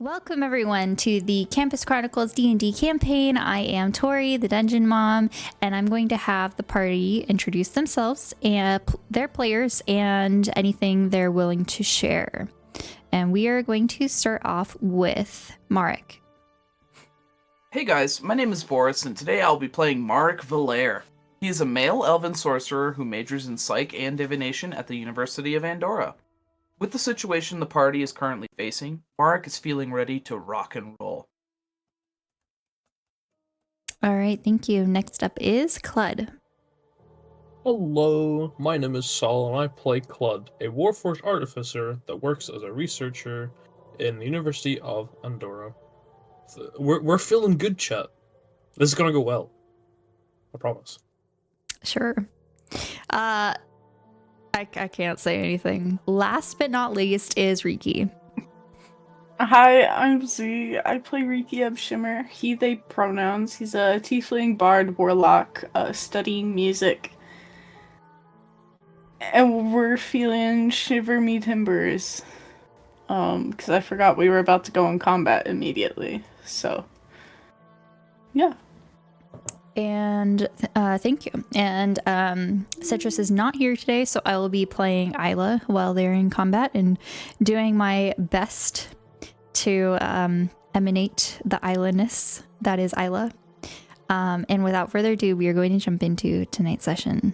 Welcome everyone to the Campus Chronicles D&D campaign. I am Torii, the Dungeon Mom, and I'm going to have the party introduce themselves and their players and anything they're willing to share. And we are going to start off with Marek. Hey guys, my name is Boris, and today I'll be playing Marek Valair. He is a male elven sorcerer who majors in psych and divination at the University of Andorra. With the situation the party is currently facing, Marek is feeling ready to rock and roll. All right, thank you. Next up is Clud. Hello, my name is Saul and I play Clud, a Warforged artificer that works as a researcher in the University of Andorra. We're feeling good, chat. This is gonna go well. I promise. Sure. I can't say anything. Last but not least is Riki. Hi, I'm Z. I play Riki of Shimmer. He, they pronouns. He's a tiefling bard warlock studying music. And we're feeling shiver me timbers. Because I forgot we were about to go in combat immediately. So, yeah. And thank you. And Citrus is not here today, so I will be playing Isla while they're in combat and doing my best to emanate the Isla-ness that is Isla. And without further ado, we are going to jump into tonight's session.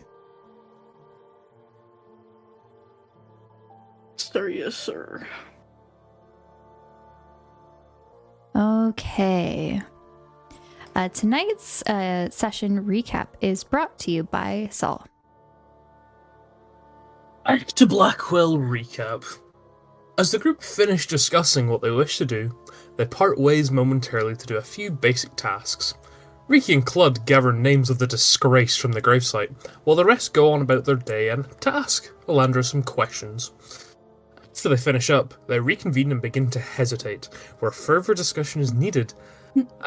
Sir, yes, sir. Okay. Tonight's session recap is brought to you by Saul. Back to Blackwell recap. As the group finish discussing what they wish to do, they part ways momentarily to do a few basic tasks. Riki and Clud gather names of the disgraced from the gravesite, while the rest go on about their day and to ask Alandra some questions. After they finish up, they reconvene and begin to hesitate, where further discussion is needed.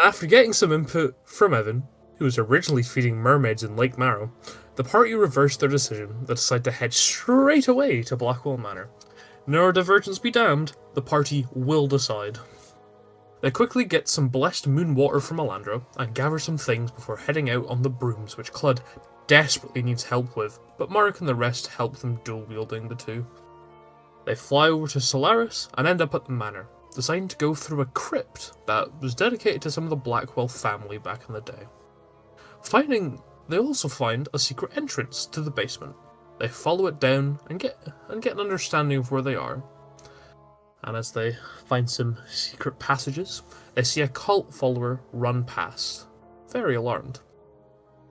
After getting some input from Evan, who was originally feeding mermaids in Lake Marrow, the party reversed their decision and decide to head straight away to Blackwell Manor. Neurodivergence be damned, the party will decide. They quickly get some blessed moon water from Alandra and gather some things before heading out on the brooms, which Clud desperately needs help with, but Marek and the rest help them dual-wielding the two. They fly over to Solaris and end up at the manor, designed to go through a crypt that was dedicated to some of the Blackwell family back in the day. They also find a secret entrance to the basement. They follow it down and get an understanding of where they are. And as they find some secret passages, they see a cult follower run past, very alarmed.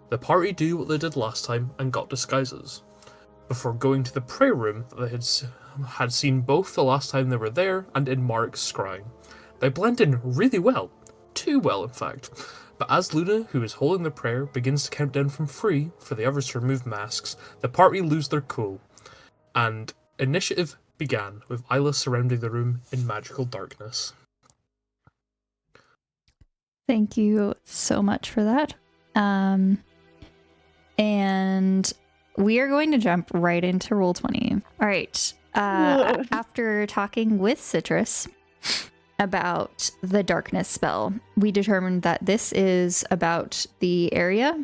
The party do what they did last time and got disguises, before going to the prayer room that they had seen both the last time they were there and in Marek's scrying. They blend in really well, too well in fact, but as Luna, who is holding the prayer, begins to count down from 3 for the others to remove masks, the party lose their cool, and initiative began with Isla surrounding the room in magical darkness. Thank you so much for that. And we are going to jump right into Roll20. All right. After talking with Citrus about the darkness spell, we determined that this is about the area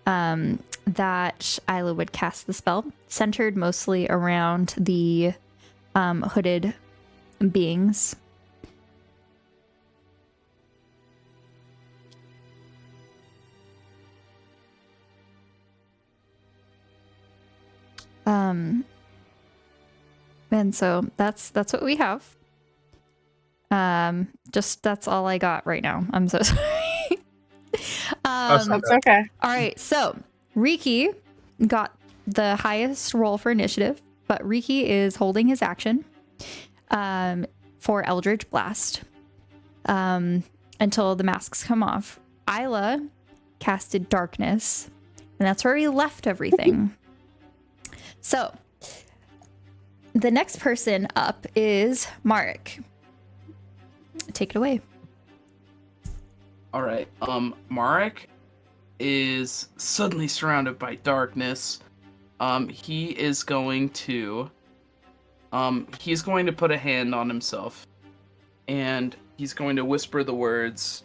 that Isla would cast the spell, centered mostly around the hooded beings. And so that's what we have. Just that's all I got right now. I'm so sorry. That's okay. All right, so Riki got the highest roll for initiative, but Riki is holding his action for Eldritch Blast until the masks come off. Isla casted Darkness, and that's where he left everything. So the next person up is Marek. Take it away. Alright, Marek is suddenly surrounded by darkness. He's going to put a hand on himself and he's going to whisper the words,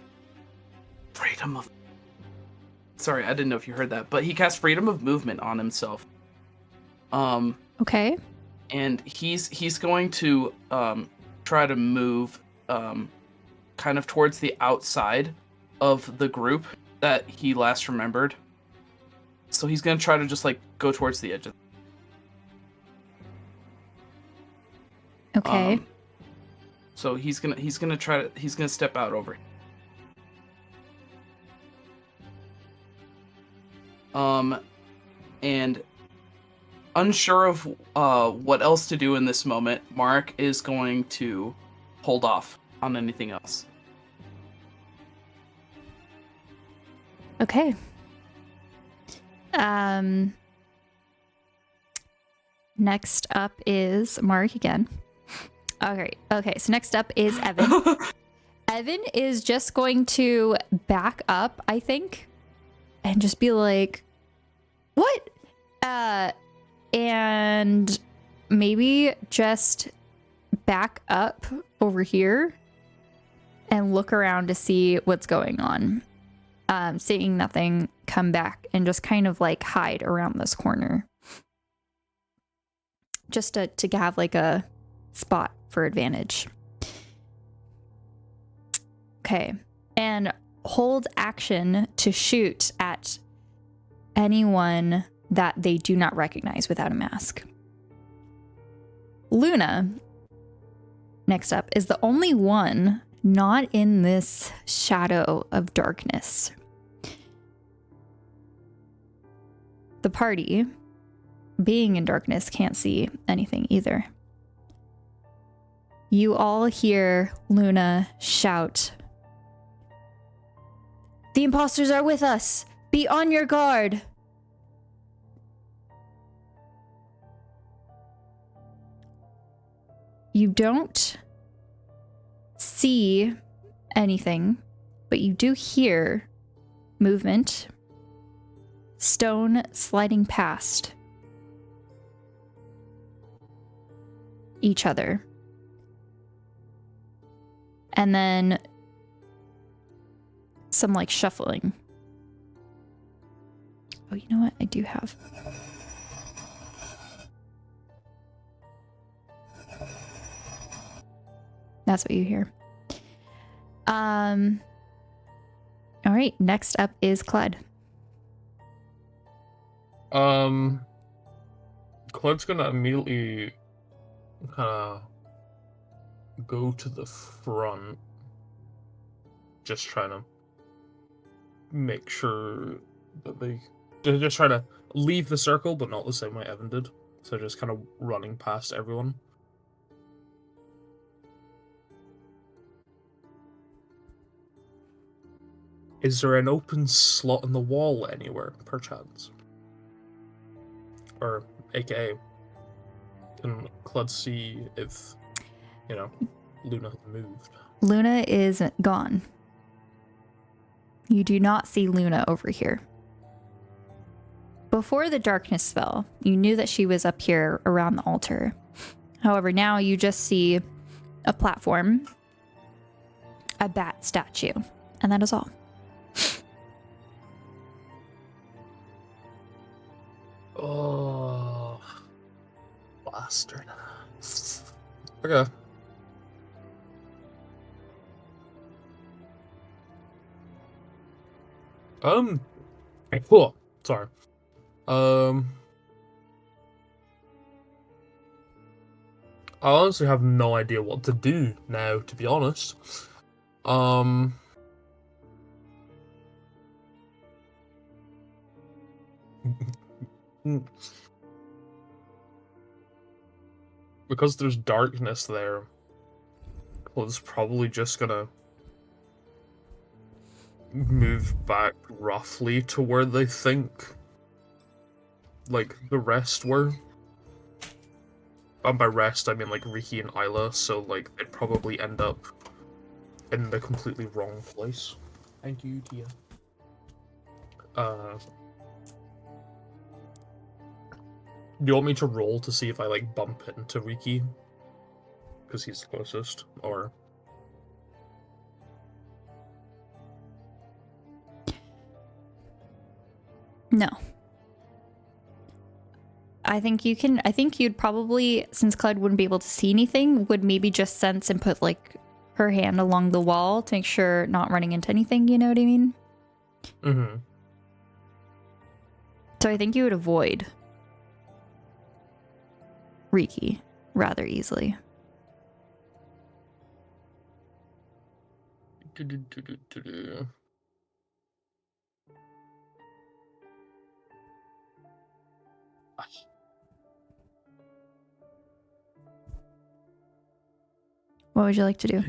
freedom of... Sorry, I didn't know if you heard that, but he casts freedom of movement on himself. Okay. And he's going to try to move kind of towards the outside of the group that he last remembered. So he's going to try to just like go towards the edge of Okay. So he's gonna step out over. And unsure of what else to do in this moment, Mark is going to hold off on anything else. Okay. Next up is Mark again. Okay, so next up is Evan. Evan is just going to back up, I think, and just be like, what? And maybe just back up over here and look around to see what's going on. Seeing nothing, come back and just kind of like hide around this corner. Just to have like a spot for advantage. Okay. And hold action to shoot at anyone that they do not recognize without a mask. Luna, next up, is the only one not in this shadow of darkness. The party, being in darkness, can't see anything either. You all hear Luna shout, "The imposters are with us! Be on your guard!" You don't see anything, but you do hear movement. Stone sliding past each other. And then some like shuffling. Oh, you know what? I do have. That's what you hear. All right, next up is Cled. Cled's gonna immediately go to the front, just trying to make sure that they're just trying to leave the circle, but not the same way Evan did. So just kind of running past everyone. Is there an open slot in the wall anywhere, perchance? Or, aka, can Clud see if, Luna has moved? Luna is gone. You do not see Luna over here. Before the darkness fell, you knew that she was up here around the altar. However, now you just see a platform, a bat statue, and that is all. Oh, bastard. Okay. Cool. Sorry. I honestly have no idea what to do now, to be honest. Because there's darkness there, Cloud's probably just gonna move back roughly to where they think, like, the rest were. And by rest, I mean, like, Riki and Isla, so, like, they'd probably end up in the completely wrong place. Thank you, Tia. Do you want me to roll to see if I, like, bump into Riki? Because he's the closest, or... No. I think you'd probably, since Clyde wouldn't be able to see anything, would maybe just sense and put like her hand along the wall to make sure not running into anything, you know what I mean? Mm-hmm. So I think you would avoid Riki rather easily. What would you like to do?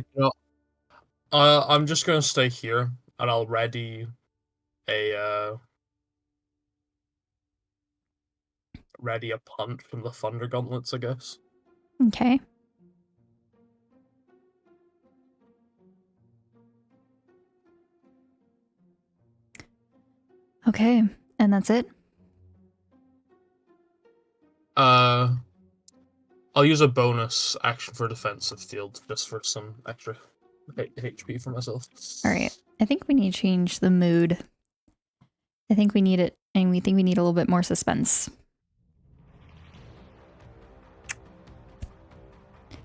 I'm just gonna stay here, and I'll ready a punch from the Thunder Gauntlets, I guess. Okay. Okay, and that's it? I'll use a bonus action for defensive field just for some extra HP for myself. All right. I think we need to change the mood. I think we need it, and we think we need a little bit more suspense.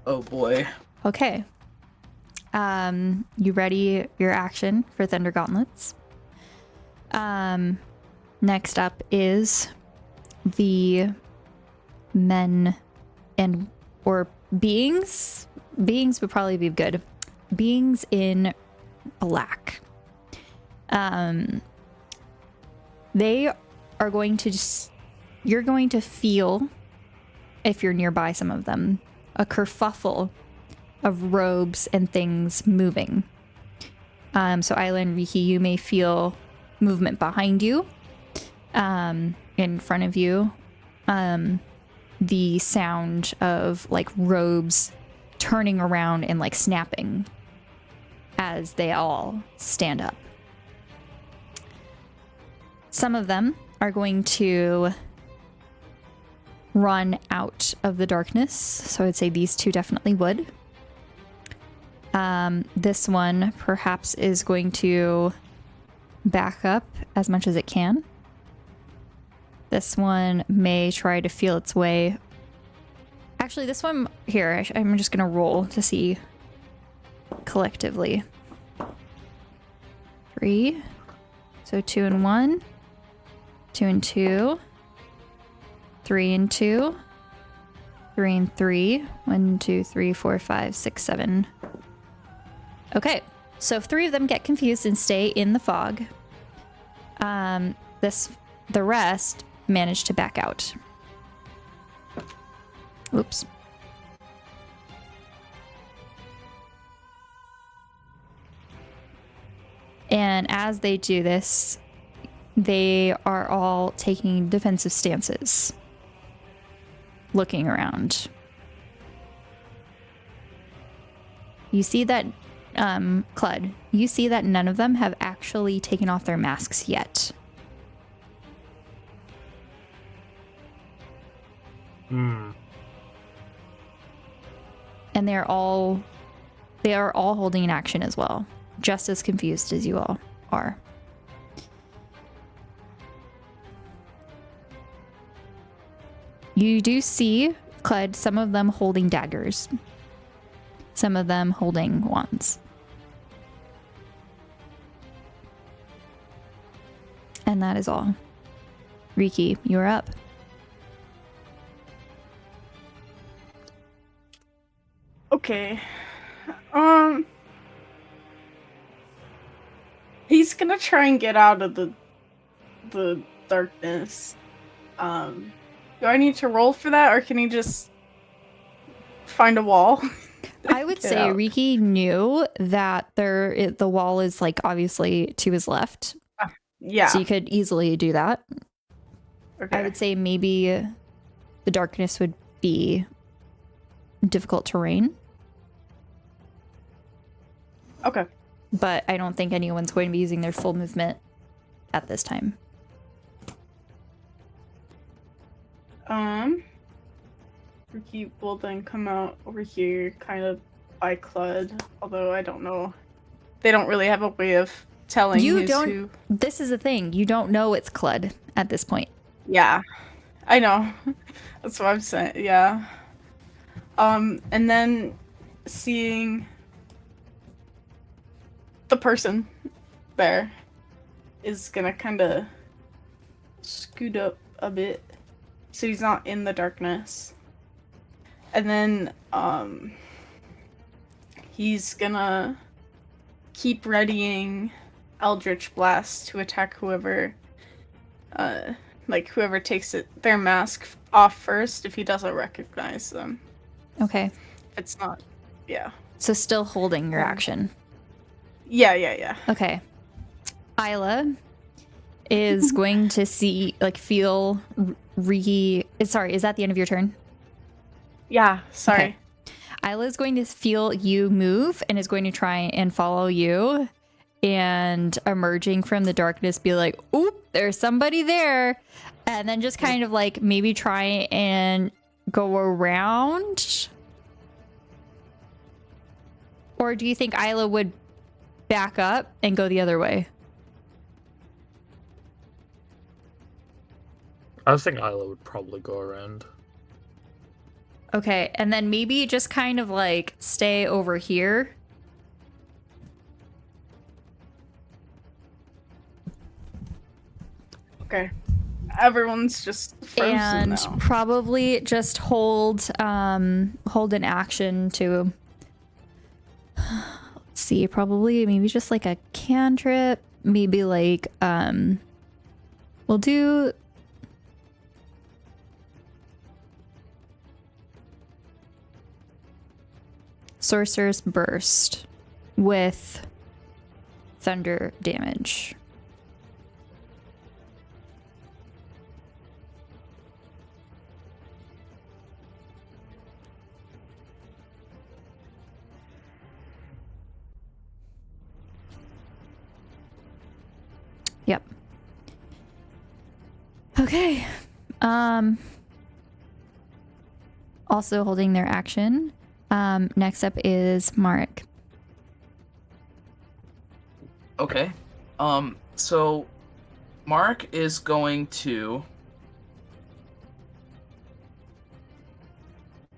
Oh boy. Okay. You ready your action for Thunder Gauntlets? Next up is the men or beings. Beings would probably be good. Beings in black. They are going to you're going to feel, if you're nearby some of them, a kerfuffle of robes and things moving. So Isla and Riki, you may feel movement behind you, in front of you, the sound of like robes turning around and like snapping as they all stand up. Some of them are going to run out of the darkness, so I'd say these two definitely would. This one perhaps is going to back up as much as it can. This one may try to feel its way. Actually, this one here, I'm just going to roll to see collectively. 3. So 2 and 1. 2 and 2. 3 and 2. 3 and 3. 1, 2, 3, 4, 5, 6, 7. Okay, so 3 of them get confused and stay in the fog. The rest manage to back out. Oops. And as they do this, they are all taking defensive stances, looking around. You see that, Clud, you see that none of them have actually taken off their masks yet. Hmm. And they are all holding an action as well, just as confused as you all are. You do see, Clud, some of them holding daggers, some of them holding wands. And that is all. Riki, you're up. Okay. He's gonna try and get out of the darkness. Do I need to roll for that, or can he just find a wall? I would say out? Riki knew that the wall is like obviously to his left. Yeah. So you could easily do that. Okay. I would say maybe the darkness would be difficult terrain. Okay. But I don't think anyone's going to be using their full movement at this time. Riki will then come out over here, kind of by Clud, although I don't know. They don't really have a way of telling You who's don't. who. This is the thing. You don't know it's Clud at this point. Yeah, I know. That's what I'm saying. Yeah. And then seeing the person there is gonna kind of scoot up a bit so he's not in the darkness. And then he's gonna keep readying Eldritch Blast to attack whoever whoever takes their mask off first if he doesn't recognize them. Okay. If it's not, yeah. So still holding your action. Yeah. Okay. Isla is going to feel Riki. Sorry, is that the end of your turn? Yeah, sorry. Okay. Isla is going to feel you move and is going to try and follow you, and emerging from the darkness be like, oop, there's somebody there. And then just kind of like maybe try and go around. Or do you think Isla would back up and go the other way? I think Isla would probably go around. Okay, and then maybe just kind of like stay over here. Okay. Everyone's just frozen And now. probably just hold an action to, let's see, probably maybe just like a cantrip, maybe like we'll do Sorcerer's Burst with thunder damage. Yep. Okay. Also holding their action. Next up is Marek. Okay. So Mark is going to...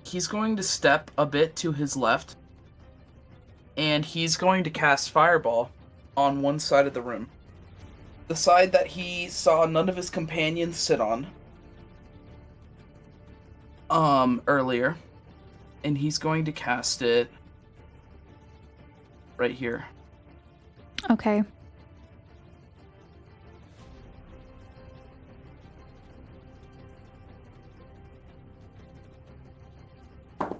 He's going to step a bit to his left, and he's going to cast Fireball on one side of the room. The side that he saw none of his companions sit on earlier. And he's going to cast it right here. Okay. All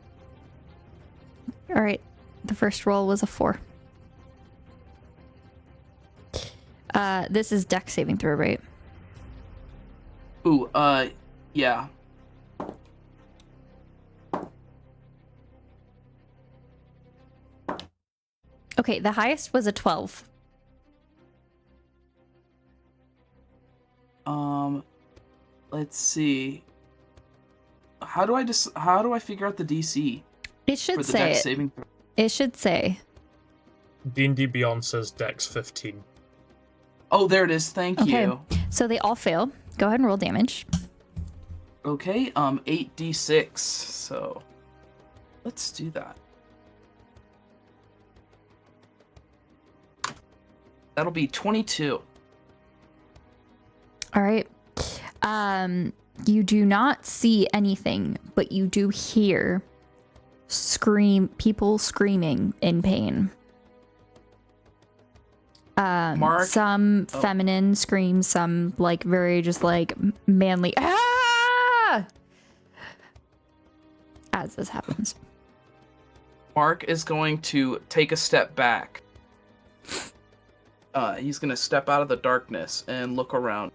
right. The first roll was a 4. This is Dex saving throw, right? Ooh, yeah. Okay, the highest was a 12. Let's see. How do I figure out the DC It for should the say Dex it. saving throw? It should say. D&D Beyond says Dex 15. Oh, there it is. Thank Okay. you. So they all fail. Go ahead and roll damage. Okay, 8d6. So let's do that. That'll be 22. All right. You do not see anything, but you do hear people screaming in pain. Mark? Some feminine screams, some like very just like manly as this happens. Mark is going to take a step back. He's going to step out of the darkness and look around.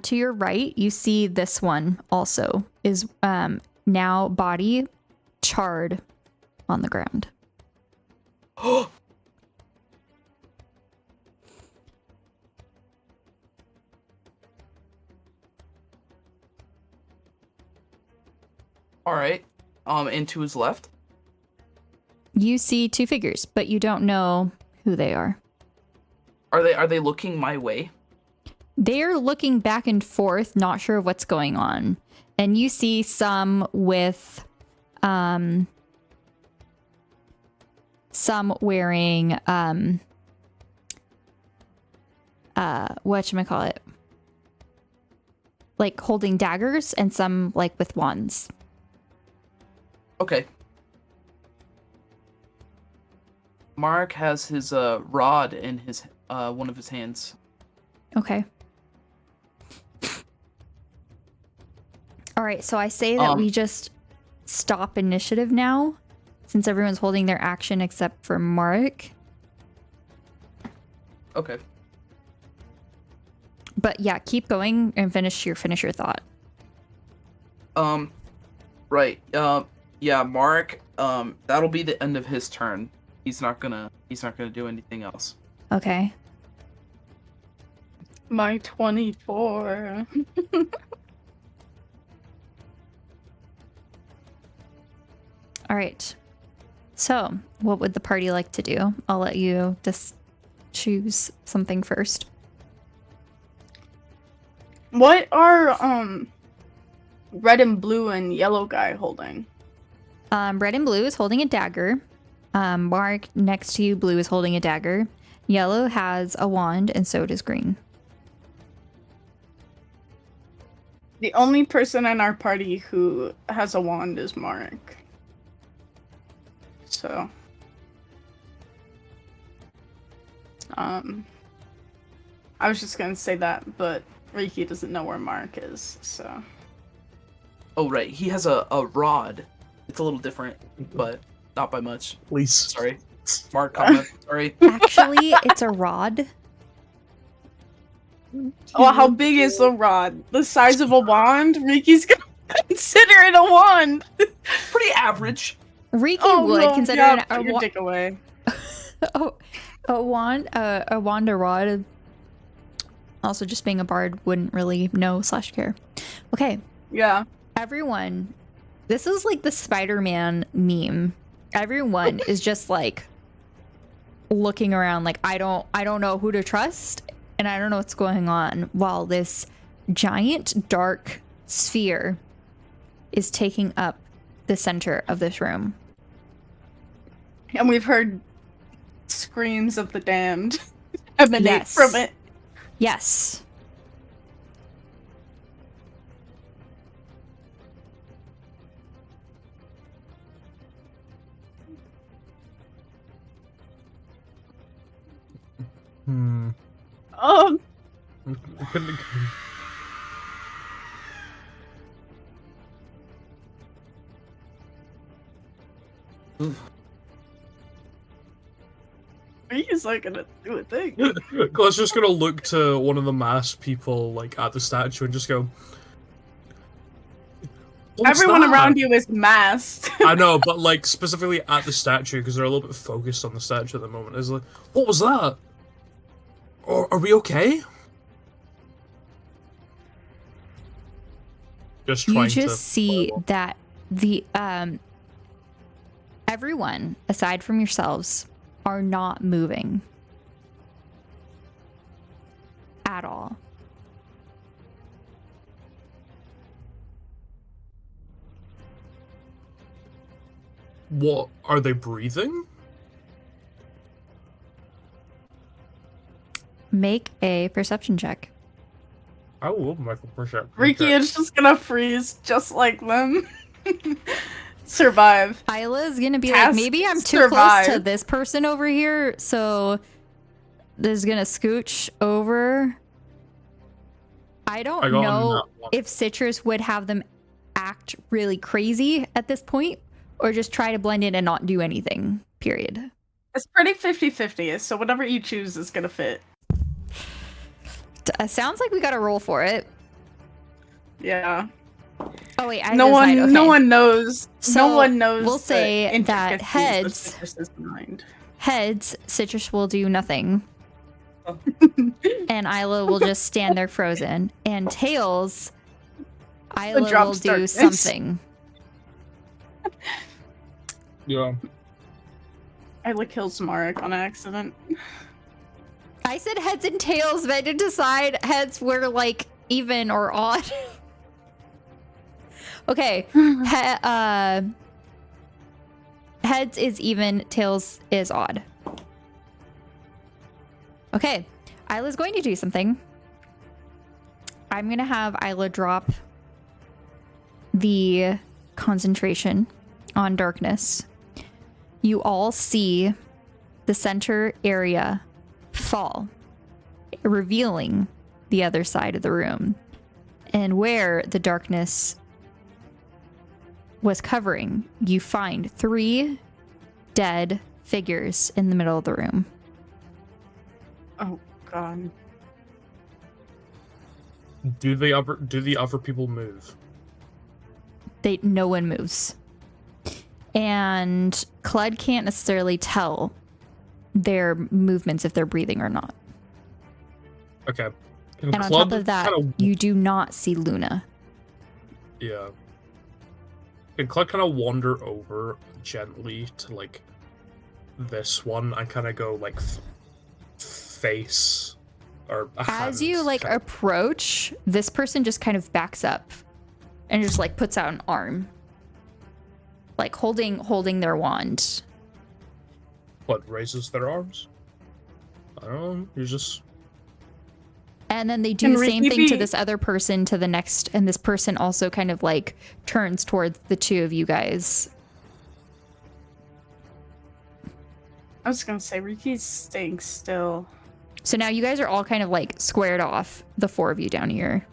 To your right, you see this one also is now body charred on the ground. All right. and to his left? You see two figures, but you don't know who they are. Are they looking my way? They're looking back and forth, not sure what's going on. And you see some with some wearing whatchamacallit? Like holding daggers, and some like with wands. Okay. Mark has his rod in his one of his hands. Okay. All right, so I say that we just stop initiative now, since everyone's holding their action except for Mark. Okay. But yeah, keep going and finish your thought. Right. Yeah, Mark, that'll be the end of his turn. He's not gonna do anything else. Okay. My 24. All right. So, what would the party like to do? I'll let you just choose something first. What are red and blue and yellow guy holding? Red and blue is holding a dagger. Mark next to you, blue is holding a dagger. Yellow has a wand, and so does green. The only person in our party who has a wand is Mark. So, I was just gonna say that, but Riki doesn't know where Mark is, so. Oh, right. He has a rod. It's a little different, but not by much. Please. Sorry. Smart comment. Sorry. Actually, it's a rod. Oh, how big is the rod? The size of a wand? Riki's gonna consider it a wand. Pretty average. Riki Oh, would no, consider yeah, it put your dick away. a wand, a rod. Also, just being a bard wouldn't really know / care. Okay, Yeah. everyone, this is like the Spider-Man meme. Everyone is just like looking around, like I don't know who to trust, and I don't know what's going on. While this giant dark sphere is taking up the center of this room. And we've heard screams of the damned emanate from it. Yes. Oh, he's like gonna do a thing. Claire's just gonna look to one of the masked people, like, at the statue and just go... "What's Everyone that?" around you is masked. I know, but, like, specifically at the statue, because they're a little bit focused on the statue at the moment. Is like, what was that? Or are we okay? Just You trying just to... see that the everyone aside from yourselves are not moving at all. What? Are they breathing? Make a perception check. I will make a perception. Riki is just gonna freeze just like them. Survive. Isla is gonna be Task like, maybe I'm too survive. close to this person over here, so is gonna scooch over. I don't I got know that one. if Citrus would have them act really crazy at this point, or just try to blend in and not do anything, period. It's pretty 50-50, so whatever you choose is gonna fit. Sounds like we gotta roll for it. Yeah. Oh wait, I No decide. one Okay. no one knows. So, no one knows. we'll the say that intricacies of heads- Citrus's mind. Heads, Citrus will do nothing. And Isla will just stand there frozen. And tails, Isla will drops do darkness. something. Yeah. Isla kills Marek on accident. I said heads and tails, but I didn't decide heads were like even or odd. Okay. Heads is even, tails is odd. Okay. Isla's going to do something. I'm going to have Isla drop the concentration on darkness. You all see the center area fall, revealing the other side of the room. And where the darkness was covering, you find 3 dead figures in the middle of the room. Oh god. Do the other people move? No one moves. And Clud can't necessarily tell their movements if they're breathing or not. Okay. And on top of that, you do not see Luna. Yeah. Can Clud kind of wander over gently to, like, this one and kind of go, like, face or as you, like, approach, this person just kind of backs up and just, like, puts out an arm. Like, holding their wand. What, raises their arms? I don't know, you just... And then they do the same thing to this other person to the next, and this person also kind of like turns towards the 2 of you guys. I was gonna say, Riki's staying still. So now you guys are all kind of like squared off, the 4 of you down here.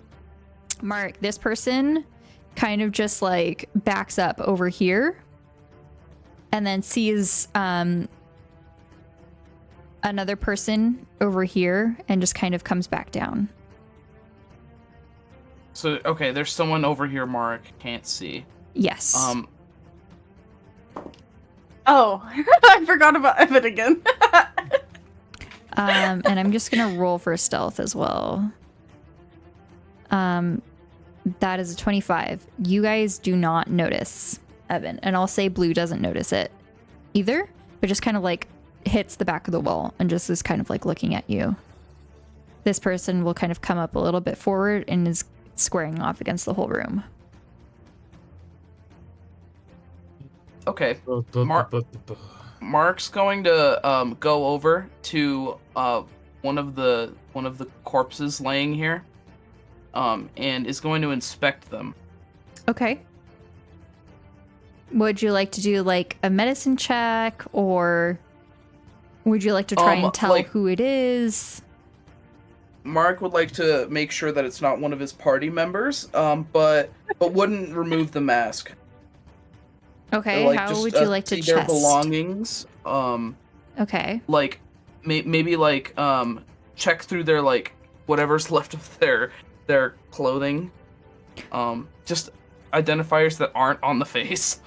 Mark, this person kind of just like backs up over here and then sees another person over here and just kind of comes back down. So, okay, there's someone over here Mark can't see. Yes. Oh, I forgot about Evan again. And I'm just gonna roll for stealth as well. That is a 25. You guys do not notice Evan, and I'll say Blue doesn't notice it either, but just kind of like hits the back of the wall and just is kind of like looking at you. This person will kind of come up a little bit forward and is squaring off against the whole room. Okay. Mark's going to go over to one of the corpses laying here, and is going to inspect them. Okay. Would you like to do like a medicine check, or would you like to try and tell who it is? Mark would like to make sure that it's not one of his party members, but wouldn't remove the mask. Okay, like, how just, would you like to see test? their belongings? Okay. Like maybe like check through their like whatever's left of their clothing. Just identifiers that aren't on the face.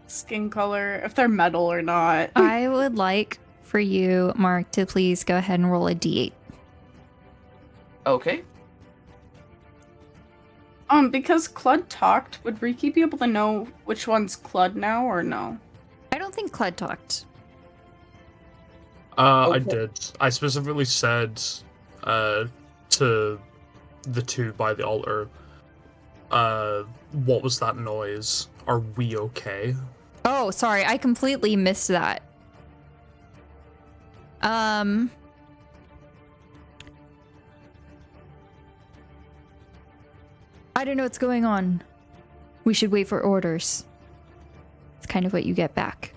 Skin color, if they're metal or not. I would like for you, Mark, to please go ahead and roll a d8. Okay. Because Clud talked, would Riki be able to know which one's Clud now or no? I don't think Clud talked. Okay. I did. I specifically said to the 2 by the altar, what was that noise? Are we okay? Oh, sorry, I completely missed that. I don't know what's going on. We should wait for orders. It's kind of what you get back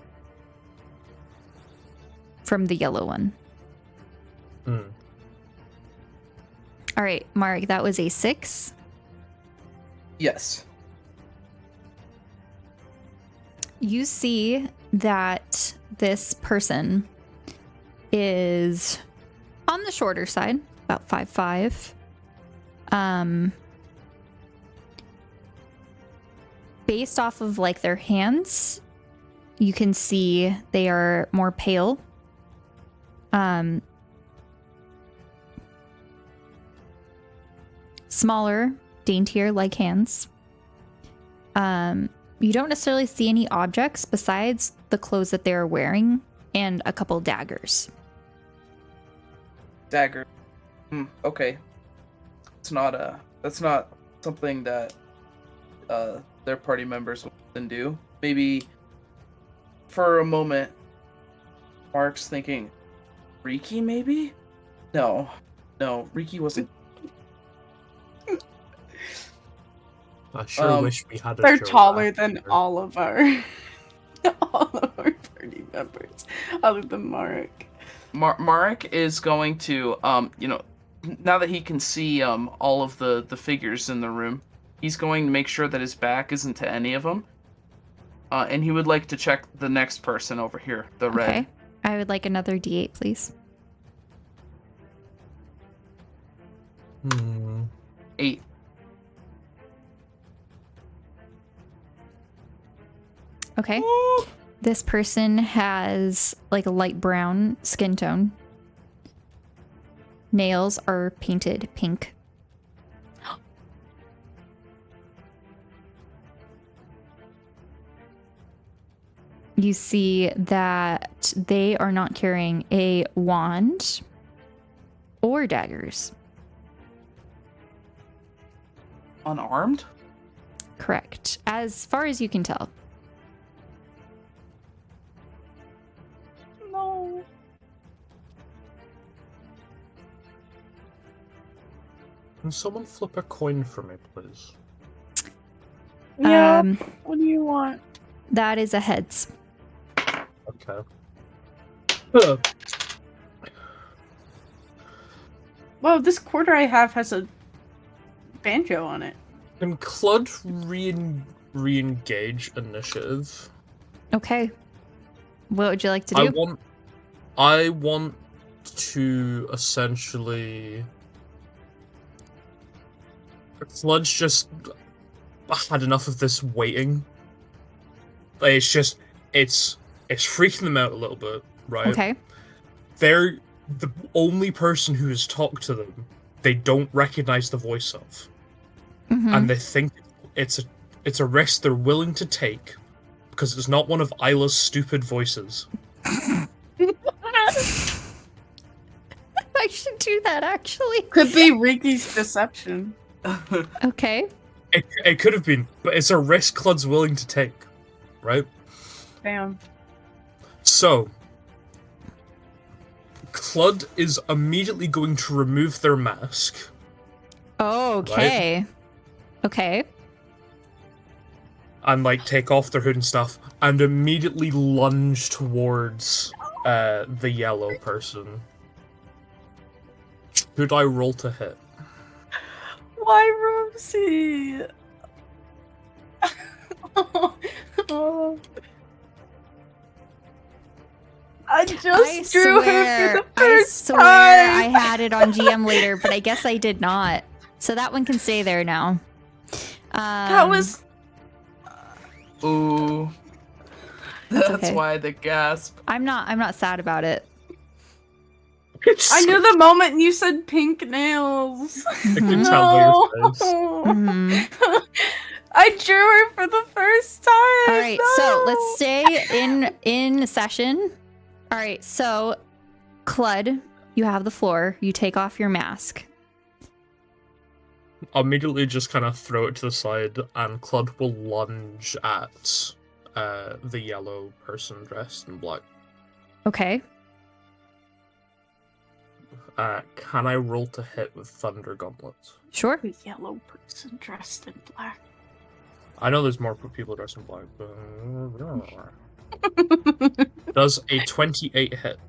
from the yellow one. Hmm. All right, Mark, that was a 6. Yes. You see that this person is on the shorter side, about 5'5". Based off of like their hands, you can see they are more pale. Smaller, daintier like hands. You don't necessarily see any objects besides the clothes that they're wearing and a couple daggers. Dagger. Okay. That's not something that their party members would do. Maybe for a moment, Mark's thinking, Riki maybe? No, Riki wasn't. I sure wish we had a They're show taller after. than all of our party members, other than Mark. Mark is going to, now that he can see all of the figures in the room, he's going to make sure that his back isn't to any of them. And he would like to check the next person over here, the red. Okay. I would like another D8, please. 8. Okay. This person has like a light brown skin tone. Nails are painted pink. You see that they are not carrying a wand or daggers. Unarmed? Correct. As far as you can tell. No. Can someone flip a coin for me, please? Yeah. What do you want? That is a heads. Okay. Well, this quarter I have has a banjo on it. Can Clud re-engage initiative? Okay. What would you like to do? I want to essentially. Clud's just had enough of this waiting. Like, it's freaking them out a little bit, right? Okay. They're the only person who has talked to them. They don't recognize the voice of, and they think it's a risk they're willing to take because it's not one of Isla's stupid voices. I should do that, actually. Could be Riki's deception. Okay. It could have been, but it's a risk Clud's willing to take, right? Damn. So, Clud is immediately going to remove their mask. Okay. Right? Okay. And, like, take off their hood and stuff, and immediately lunge towards the yellow person. Should I roll to hit? Why, Rosie? I just drew her for the first time. I had it on GM later, but I guess I did not. So that one can stay there now. That was. Ooh. That's okay. why the gasp. I'm not sad about it. I knew the moment you said pink nails. I can tell by your face. Mhm. I drew her for the first time. All right, so let's stay in session. All right, so Clud, you have the floor. You take off your mask. I'll immediately just kind of throw it to the side, and Clud will lunge at the yellow person dressed in black. Okay. Can I roll to hit with Thunder Gauntlets? Sure. The yellow person dressed in black. I know there's more people dressed in black, but... Does a 28 hit?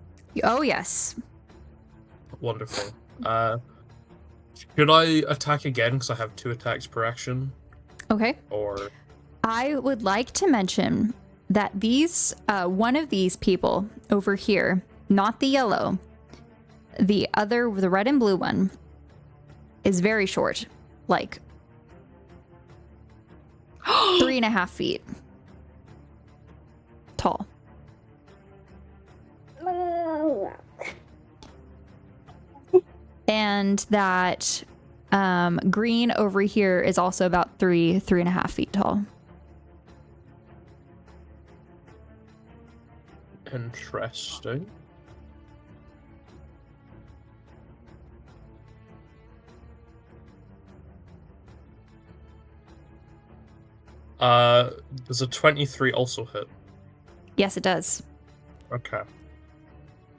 Oh, yes. Wonderful. Should I attack again, because I have 2 attacks per action? Okay. Or... I would like to mention that these, one of these people over here, not the yellow, the red and blue one, is very short. Like 3.5 feet tall. And that green over here is also about 3.5 feet tall. Interesting. Does a 23 also hit? Yes, it does. Okay.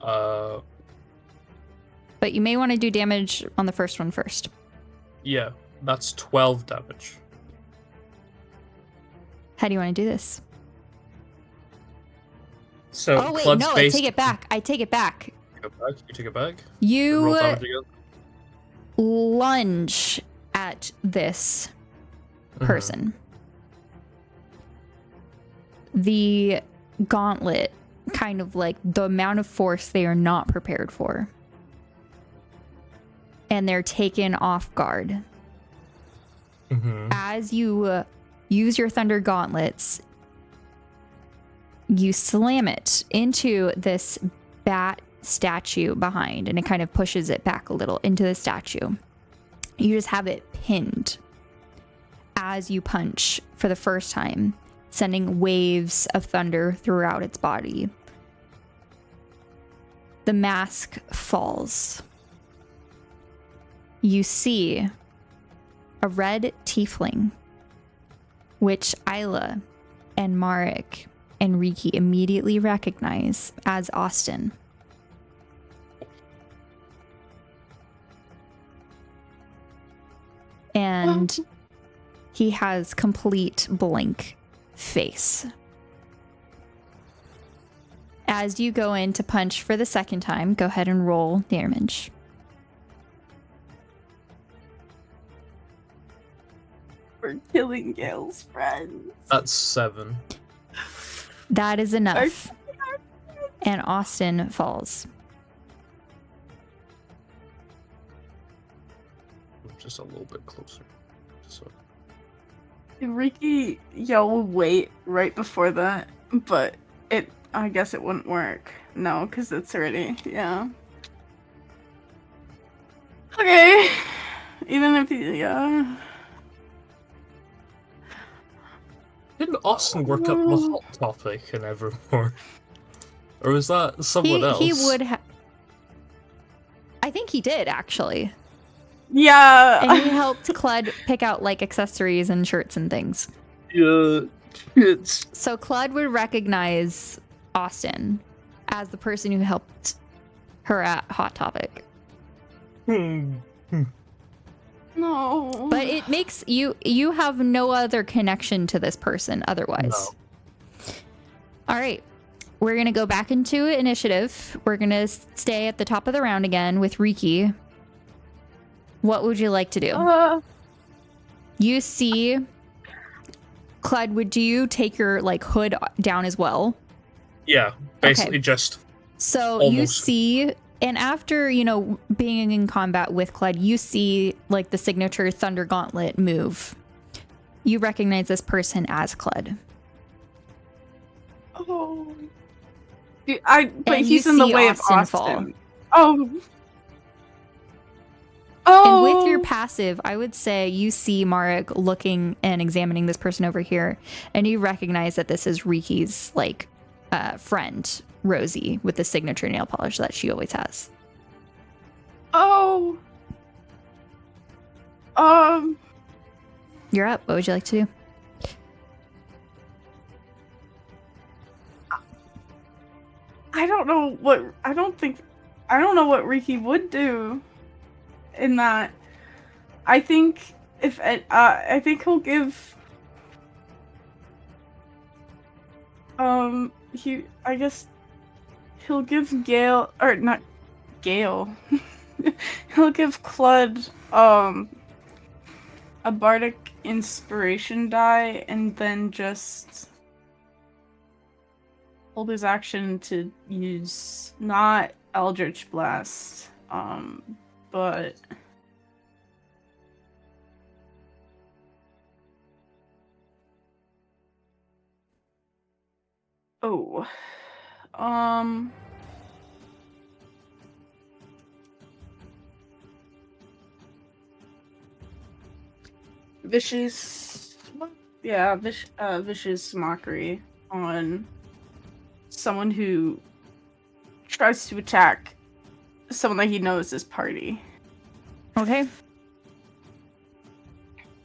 But you may want to do damage on the first one first. Yeah, that's 12 damage. How do you want to do this? So Oh, wait, Clud's no, I based- take it back. I take it back. You take it back? Roll You damage again? lunge at this person. The gauntlet, kind of like the amount of force they are not prepared for. And they're taken off guard. Mm-hmm. As you use your thunder gauntlets, you slam it into this bat statue behind, and it kind of pushes it back a little into the statue. You just have it pinned as you punch for the first time, sending waves of thunder throughout its body. The mask falls. You see a red tiefling, which Isla and Marek and Riki immediately recognize as Austin. And he has complete blank face. As you go in to punch for the second time, go ahead and roll damage. We're killing Gale's friends. That's 7. That is enough. And Austin falls. Just a little bit closer. So. Riki yelled wait right before that, but I guess it wouldn't work. No, because it's already, yeah. Okay. Even if yeah. Didn't Austin work up the Hot Topic in Evermore? Or was that someone else? He would have. I think he did, actually. Yeah. And he helped Clud pick out like accessories and shirts and things. Yeah. It's... So Clud would recognize Austin as the person who helped her at Hot Topic. No. But it makes you have no other connection to this person otherwise. No. All right. We're going to go back into initiative. We're going to stay at the top of the round again with Riki. What would you like to do? You see, Clyde, would you take your like hood down as well? Yeah, basically Okay. just So you almost. see, and after, being in combat with Clyde, you see like the signature Thunder Gauntlet move. You recognize this person as Clyde. Oh. But And he's you in the see way of Austin Austin. fall. Oh. Oh. And with your passive, I would say you see Marek looking and examining this person over here, and you recognize that this is Riki's like friend, Rosie, with the signature nail polish that she always has. Oh. You're up. What would you like to do? I don't know what Riki would do in that. I think I think he'll give I guess he'll give Gale, or not Gale. He'll give Clud a bardic inspiration die and then just hold his action to use not Eldritch Blast, but vicious mockery on someone who tries to attack someone that he knows is party. Okay.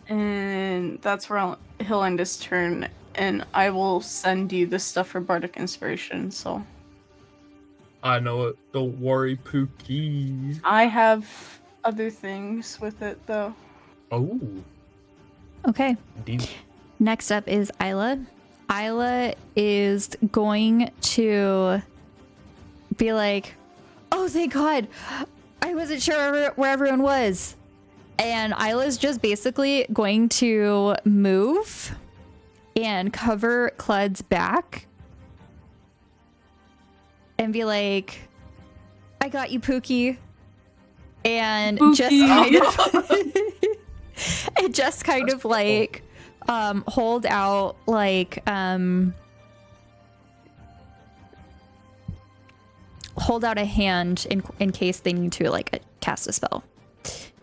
And that's where he'll end his turn, and I will send you the stuff for Bardic Inspiration, so... I know it. Don't worry, Pookie. I have other things with it, though. Oh. Okay. Indeed. Next up is Isla. Isla is going to be like, oh, thank God. I wasn't sure where everyone was. And Isla's just basically going to move and cover Clud's back and be like, I got you, Pookie. And Pookie. just kind of and just kind of like hold out like hold out a hand in case they need to like cast a spell.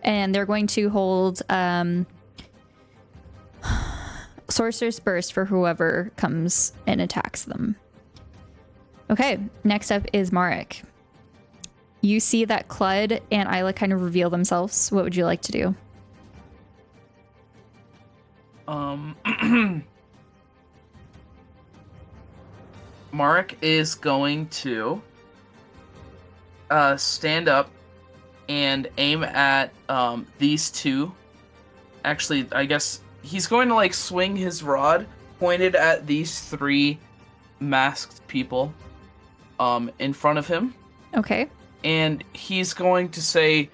And they're going to hold Sorcerer's Burst for whoever comes and attacks them. Okay, next up is Marek. You see that Clud and Isla kind of reveal themselves. What would you like to do? Mark is going to stand up and aim at these two. Actually, I guess he's going to like swing his rod pointed at these three masked people in front of him. Okay. And he's going to say,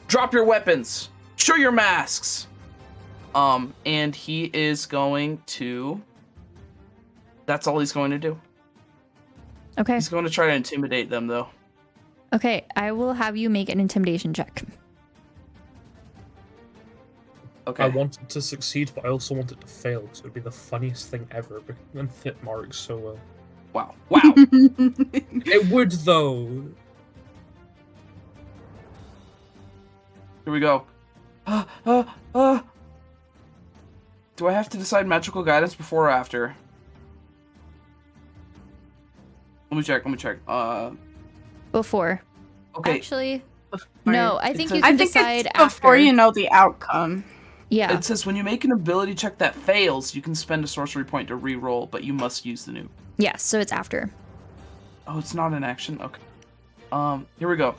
drop your weapons, show your masks. And he is going to, that's all he's going to do. Okay. He's going to try to intimidate them though. Okay, I will have you make an intimidation check. Okay. I want it to succeed, but I also want it to fail, because it would be the funniest thing ever, and fit Mark so well. Wow. Wow. It would, though. Here we go. Do I have to decide magical guidance before or after? Let me check. Before. Okay. Actually, no, I think you I can think decide it's before after. you know the outcome. Yeah. It says when you make an ability check that fails, you can spend a sorcery point to re-roll, but you must use the new. Yeah, so it's after. Oh, it's not an action? Okay. Here we go.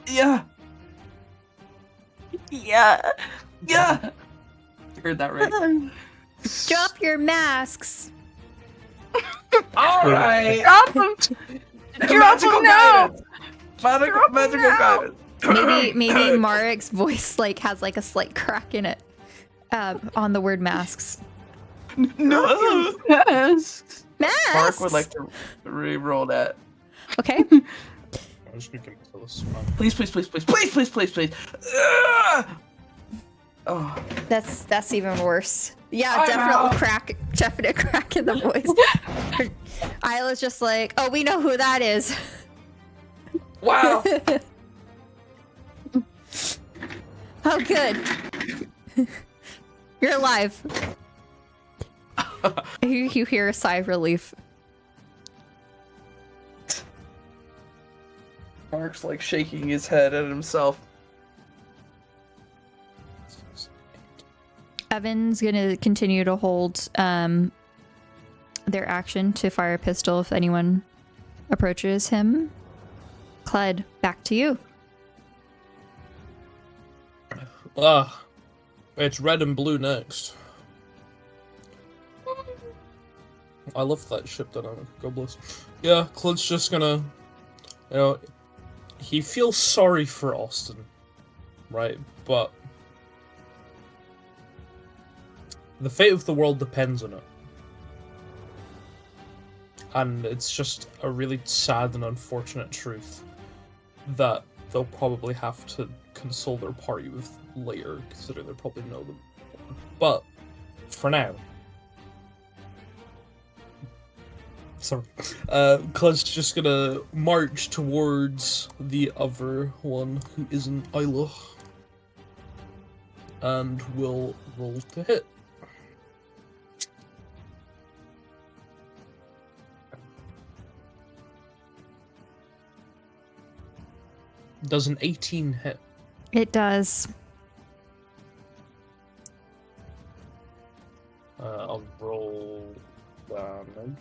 Yeah! Yeah. Yeah! You heard that right. Drop your masks. Alright! Drop them. Drop them now. Magical guidance. Maybe Marek's voice like has like a slight crack in it on the word masks. No! Masks. Masks. Mark would like to re-roll that. Okay. I'm just gonna kill this one. Please. Ugh! Oh. That's even worse. Yeah, I'm definite crack in the voice. Isla's just like, oh, we know who that is. Wow. Oh, good. You're alive. You hear a sigh of relief. Mark's like shaking his head at himself. Evan's gonna continue to hold their action to fire a pistol if anyone approaches him. Clyde, back to you. It's red and blue next. I love that ship dynamic. God bless. Yeah, Clint's just gonna, he feels sorry for Austin, right? But the fate of the world depends on it. And it's just a really sad and unfortunate truth that they'll probably have to console their party with later, considering they probably know them. But for now, Clint's just gonna march towards the other one who isn't Isla, and will roll to hit. Does an 18 hit? It does. I'll roll damage.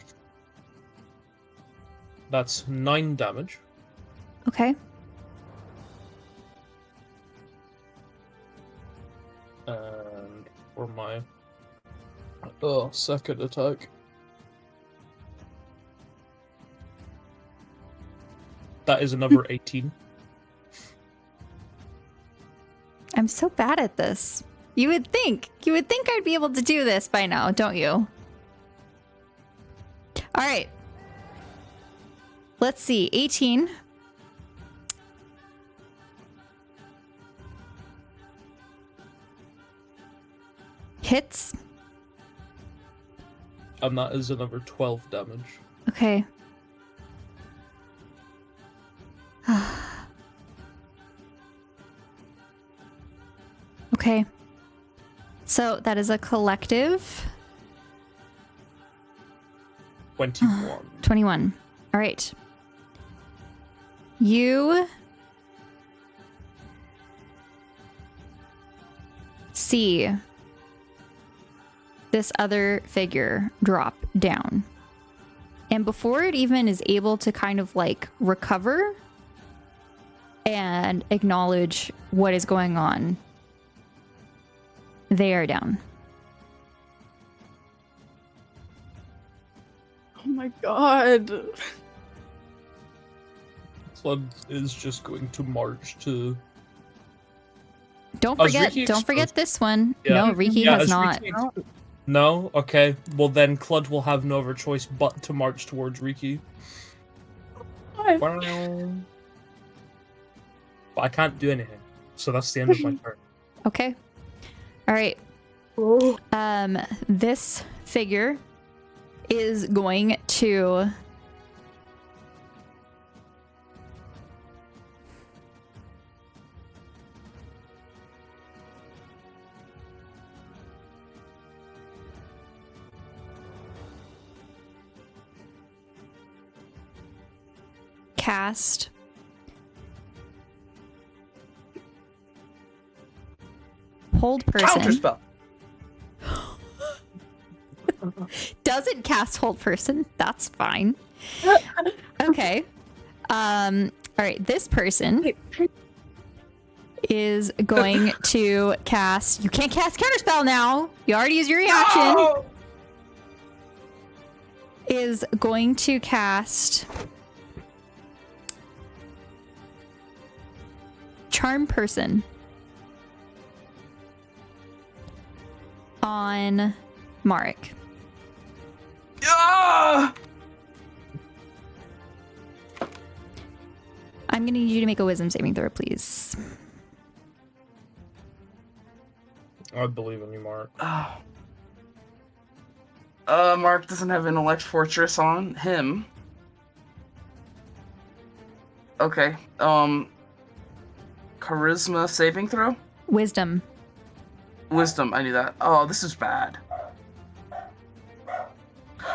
That's 9 damage. Okay. And for my second attack. That is another 18. I'm so bad at this. You would think I'd be able to do this by now, don't you? All right. Let's see. 18. Hits. And that is another 12 damage. Okay. Okay. So that is a collective 21. 21. All right. You see this other figure drop down. And before it even is able to kind of like recover and acknowledge what is going on, they are down. Oh my god. Flood is just going to march to... Don't As forget, Riki don't forget exposed- this one. Yeah. No, Riki Yeah, has as not. Riki No? Okay. Well then Clud will have no other choice but to march towards Riki. Why? But I can't do anything. So that's the end of my turn. Okay. All right. Oh. This figure is going to cast hold person. Counterspell. Doesn't cast hold person. That's fine. Okay. All right. This person is going to cast. You can't cast counterspell now. You already used your reaction. No! Is going to cast charm person on Marek. Ah! I'm gonna need you to make a wisdom saving throw, please. I believe in you, Mark. Oh. Mark doesn't have Intellect Fortress on him. Okay. Charisma saving throw? Wisdom. Wisdom, I knew that. Oh, this is bad.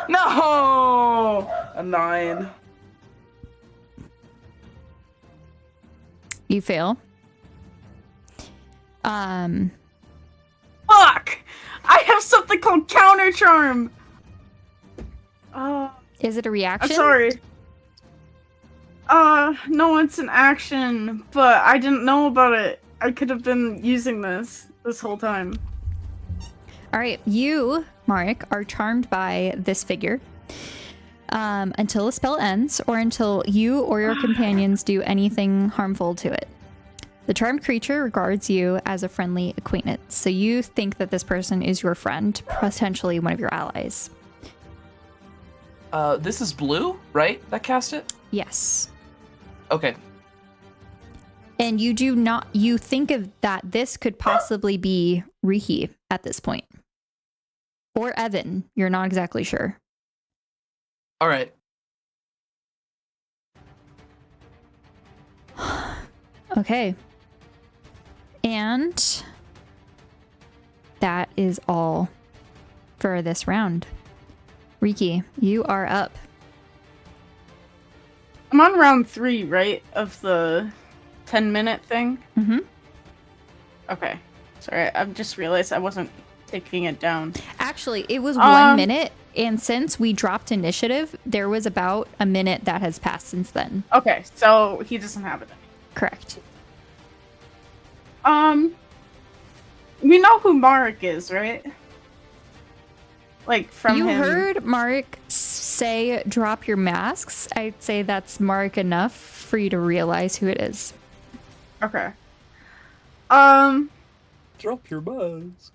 No! A 9. You fail. Fuck! I have something called counter charm. Is it a I'm reaction? sorry. No, it's an action, but I didn't know about it. I could have been using this whole time. All right, you, Marek, are charmed by this figure until the spell ends or until you or your companions do anything harmful to it. The charmed creature regards you as a friendly acquaintance, so you think that this person is your friend, potentially one of your allies. This is blue, right? That cast it? Yes. Okay. And you think of that this could possibly be Riki at this point. Or Evan, you're not exactly sure. Alright. Okay. And that is all for this round. Riki, you are up. I'm on round 3, right? Of the 10-minute thing? Mm-hmm. Okay. Sorry, I've just realized I wasn't taking it down. Actually, it was 1 minute, and since we dropped initiative, there was about a minute that has passed since then. Okay, so he doesn't have it. Correct. We know who Mark is, right? Like, from You him. heard Mark say, drop your masks. I'd say that's Mark enough for you to realize who it is. Okay. Drop your mask.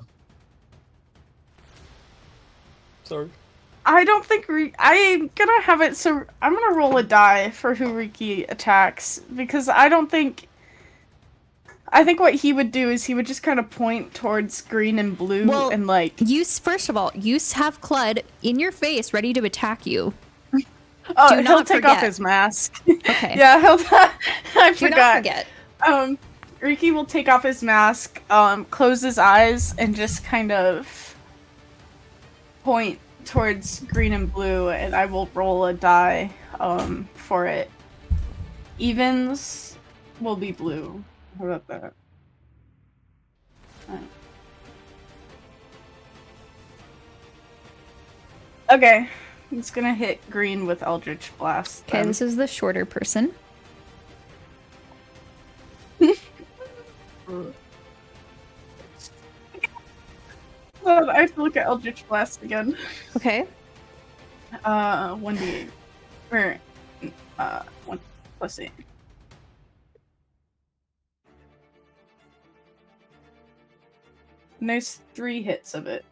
Sorry. I don't think I'm gonna have it, so I'm gonna roll a die for who Riki attacks, because I think what he would do is he would just kind of point towards green and blue, and like... First of all, you have Clud in your face ready to attack you. Oh, he'll take off his mask. Okay. Yeah, I forgot. Do not forget. Riki will take off his mask, close his eyes, and just kind of point towards green and blue, and I will roll a die for it. Evens will be blue. How about that? Right. Okay, it's gonna hit green with Eldritch Blast. Okay, this is the shorter person. I have to look at Eldritch Blast again. Okay. 1d8. Or, 1 plus 8. And there's 3 hits of it.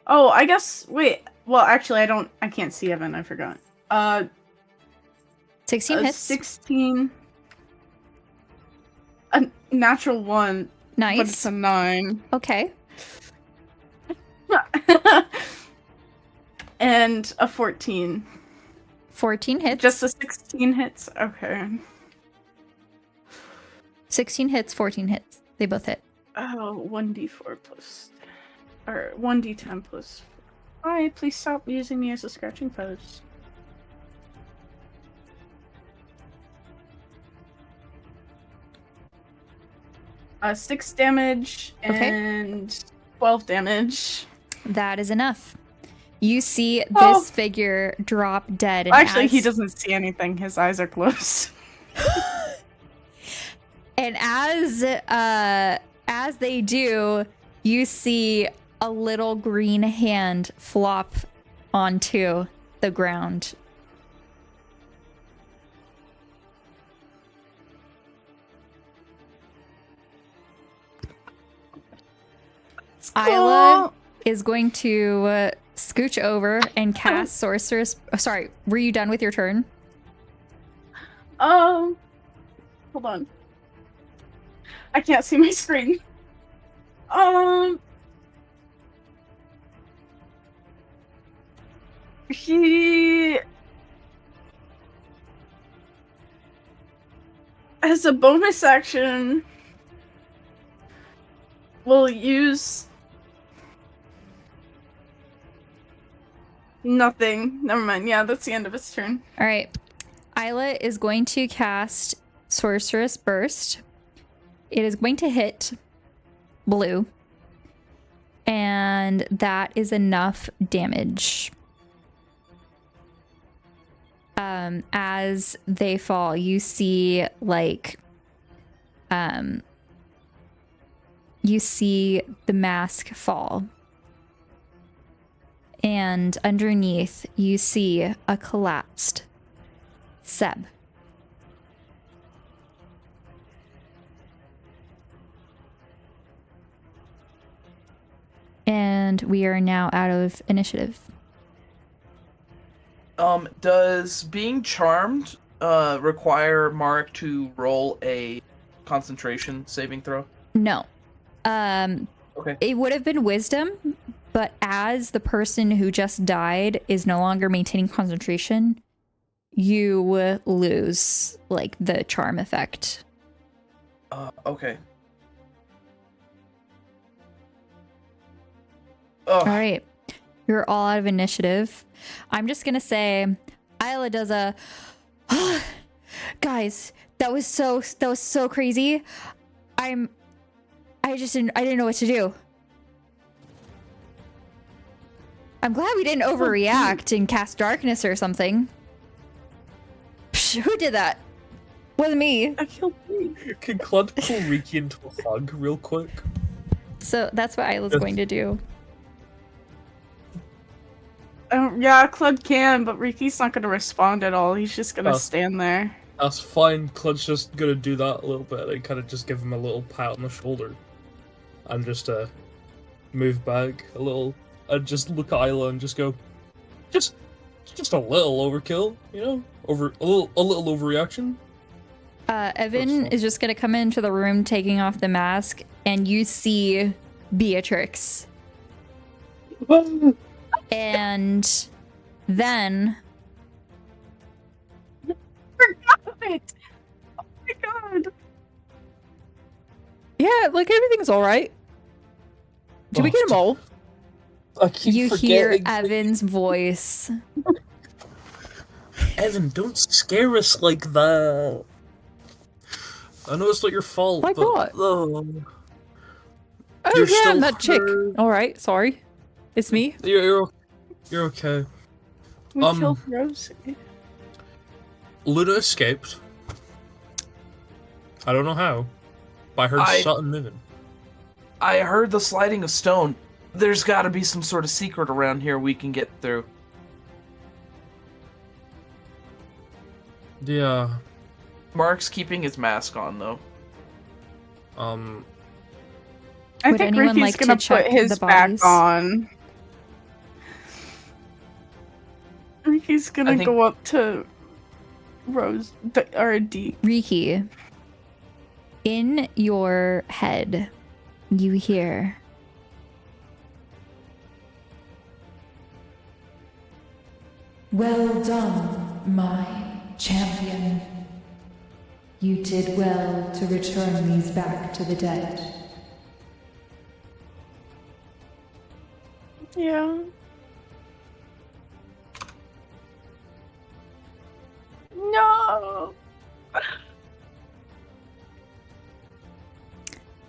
Oh, I guess, wait. Well, actually, I can't see Evan, I forgot. 16 hits. 16. A natural 1. Nice. But it's a 9. Okay. And a 14. 14 hits. Just a 16 hits? Okay. 16 hits, 14 hits. They both hit. Oh, 1d4 plus... Or 1d10 plus... Hi, please stop using me as a scratching post. Uh, 6 damage and 12 damage. That is enough. You see this figure drop dead. And actually, he doesn't see anything. His eyes are closed. And as they do, you see a little green hand flop onto the ground. Isla is going to scooch over and cast Sorceress. Oh, sorry, were you done with your turn? Hold on. I can't see my screen. He... as a bonus action, will use... nothing. Never mind. Yeah, that's the end of his turn. All right. Isla is going to cast Sorceress Burst. It is going to hit blue. And that is enough damage. As they fall, you see you see the mask fall. And underneath, you see a collapsed Seb. And we are now out of initiative. Does being charmed require Mark to roll a concentration saving throw? No. Okay. It would have been wisdom, but as the person who just died is no longer maintaining concentration, you lose, the charm effect. Okay. All right. You're all out of initiative. I'm just going to say Isla does a Guys, that was so crazy. I didn't know what to do. I'm glad we didn't overreact and cast darkness or something. Psh, who did that? Wasn't me. I killed me. Can Clud pull Riki into a hug real quick? So that's what Isla's going to do. Yeah, Clud can, but Riki's not gonna respond at all. He's just gonna stand there. That's fine. Clud's just gonna do that a little bit and kind of just give him a little pat on the shoulder. And just move back a little. And just look at Isla and just go, just a little overkill, you know? A little overreaction. Evan is just gonna come into the room taking off the mask, and you see Beatrix. And then... Forgot it! Oh my god! Yeah, like everything's alright. Did we get them all? I keep You hear Evan's voice. Evan, don't scare us like that. I know it's not your fault, Why but... not? Oh, Oh yeah, and that chick. Alright, sorry. It's me. You're okay. We killed Rosie. Luna escaped. I don't know how. But I heard something moving. I heard the sliding of stone. There's gotta be some sort of secret around here we can get through. Yeah. Mark's keeping his mask on, though. I Would think anyone Riki's like to gonna check put his the back bodies? on. Riki's gonna go up to Rose, or D. Riki, in your head, you hear... Well done, my champion. You did well to return these back to the dead. Yeah. No!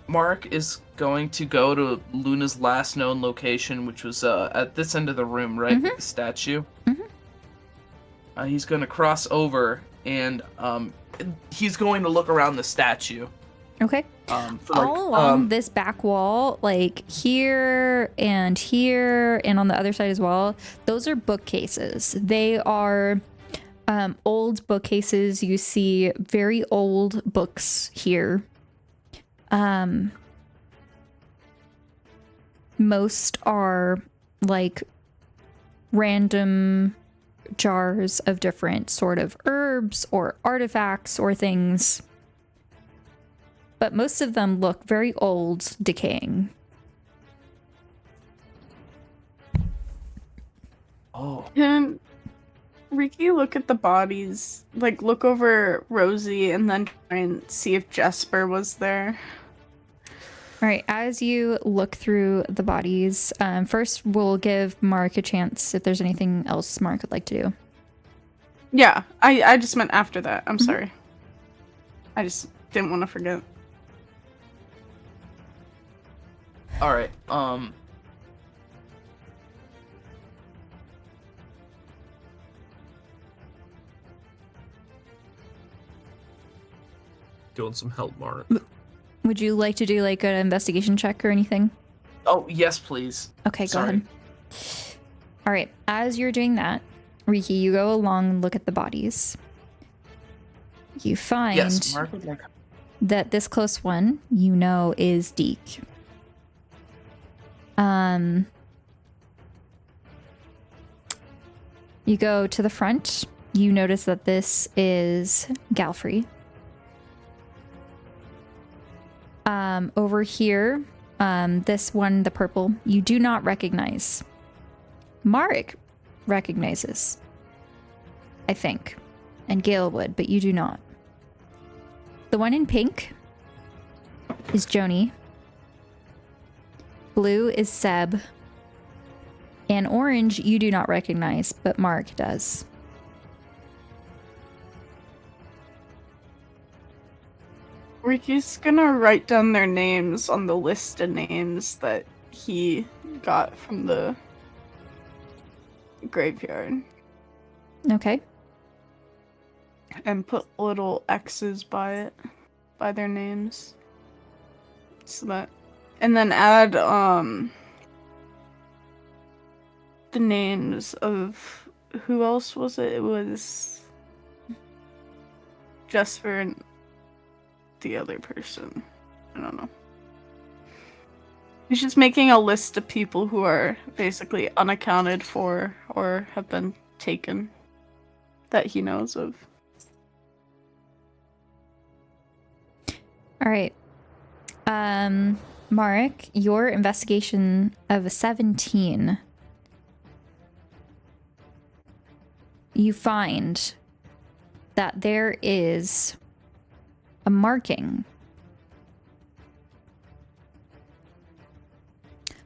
Mark is going to go to Luna's last known location, which was at this end of the room, right? With the statue. He's going to cross over, and he's going to look around the statue. Okay. All along this back wall, like here, and on the other side as well, those are bookcases. They are old bookcases. You see very old books here. Most are like random jars of different sort of herbs or artifacts or things. But most of them look very old, decaying. Oh. Can Riki look at the bodies? Like, look over Rosie and then try and see if Jesper was there? All right, as you look through the bodies, first we'll give Mark a chance if there's anything else Mark would like to do. Yeah, I just meant after that. I'm sorry. I just didn't want to forget. All right. Do you want some help, Mark? Would you like to do like an investigation check or anything? Oh, yes, please. Okay, go Sorry. ahead. All right, as you're doing that, Riki, you go along and look at the bodies. You find Yes, Mark would like... that this close one, you know, is Deke. You go to the front, you notice that this is Ghelfi. Over here, this one, the purple, you do not recognize. Marek recognizes, I think, and Gale would, but you do not. The one in pink is Joni. Blue is Seb. And orange you do not recognize, but Mark does. Ricky's gonna write down their names on the list of names that he got from the graveyard Okay. and put little X's by it, by their names. So that, and then add the names of who else was it? It was Jesper and the other person. I don't know. He's just making a list of people who are basically unaccounted for or have been taken that he knows of. All right. Marek, your investigation of a 17. You find that there is a marking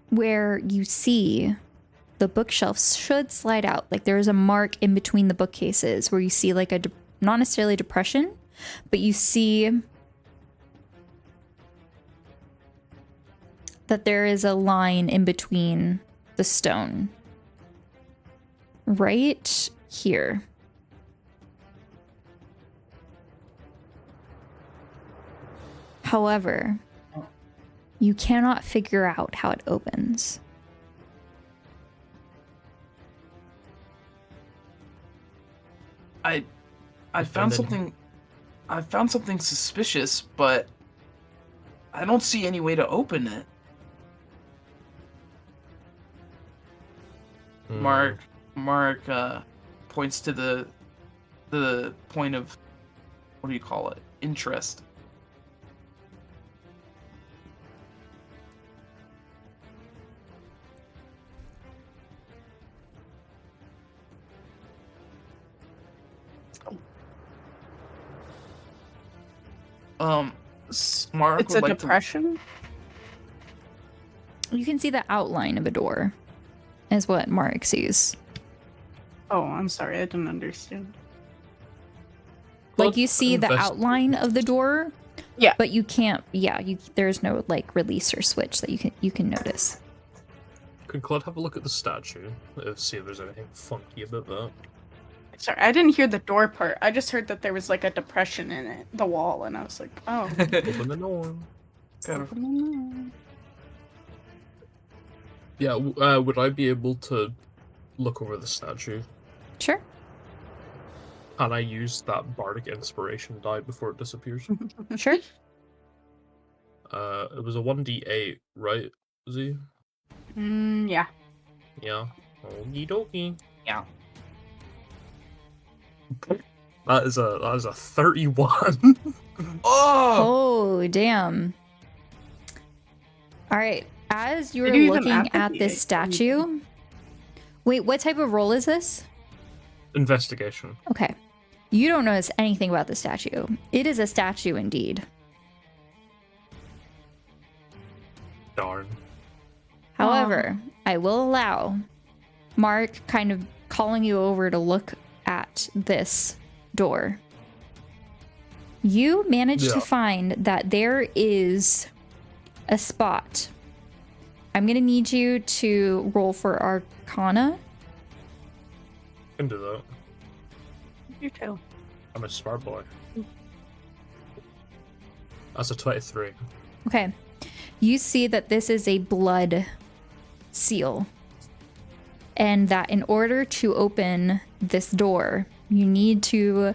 where you see the bookshelves should slide out. Like there is a mark in between the bookcases where you see like a, not necessarily a depression, but you see that there is a line in between the stone. Right here. However, you cannot figure out how it opens. I found something. I found something suspicious, but I don't see any way to open it. Mark points to the point of, what do you call it? Interest. Mark It's a would like depression? You can see the outline of a door, is what Marek sees. Oh, I'm sorry, I didn't understand. Like you see the outline of the door, Yeah. but you can't. Yeah, there's no like release or switch that you can notice. Can Claude have a look at the statue? See if there's anything funky about that. Sorry, I didn't hear the door part. I just heard that there was like a depression in it, the wall, and I was like, oh. Open the door. kind of. Yeah, would I be able to look over the statue? Sure. Can I use that bardic inspiration die before it disappears? Sure. It was a 1d8, right, Z? Yeah. Yeah. Okie dokie. Yeah. That is a 31. Oh! Oh, damn. All right. As you're Did you even looking add the at this D8? statue. Wait, what type of roll is this? Investigation. Okay. You don't notice anything about the statue. It is a statue indeed. Darn. However, I will allow Mark kind of calling you over to look at this door. You managed to Yeah. find that there is a spot. I'm going to need you to roll for Arcana. Can do that. You too. I'm a smart boy. That's a 23. Okay. You see that this is a blood seal. And that in order to open this door, you need to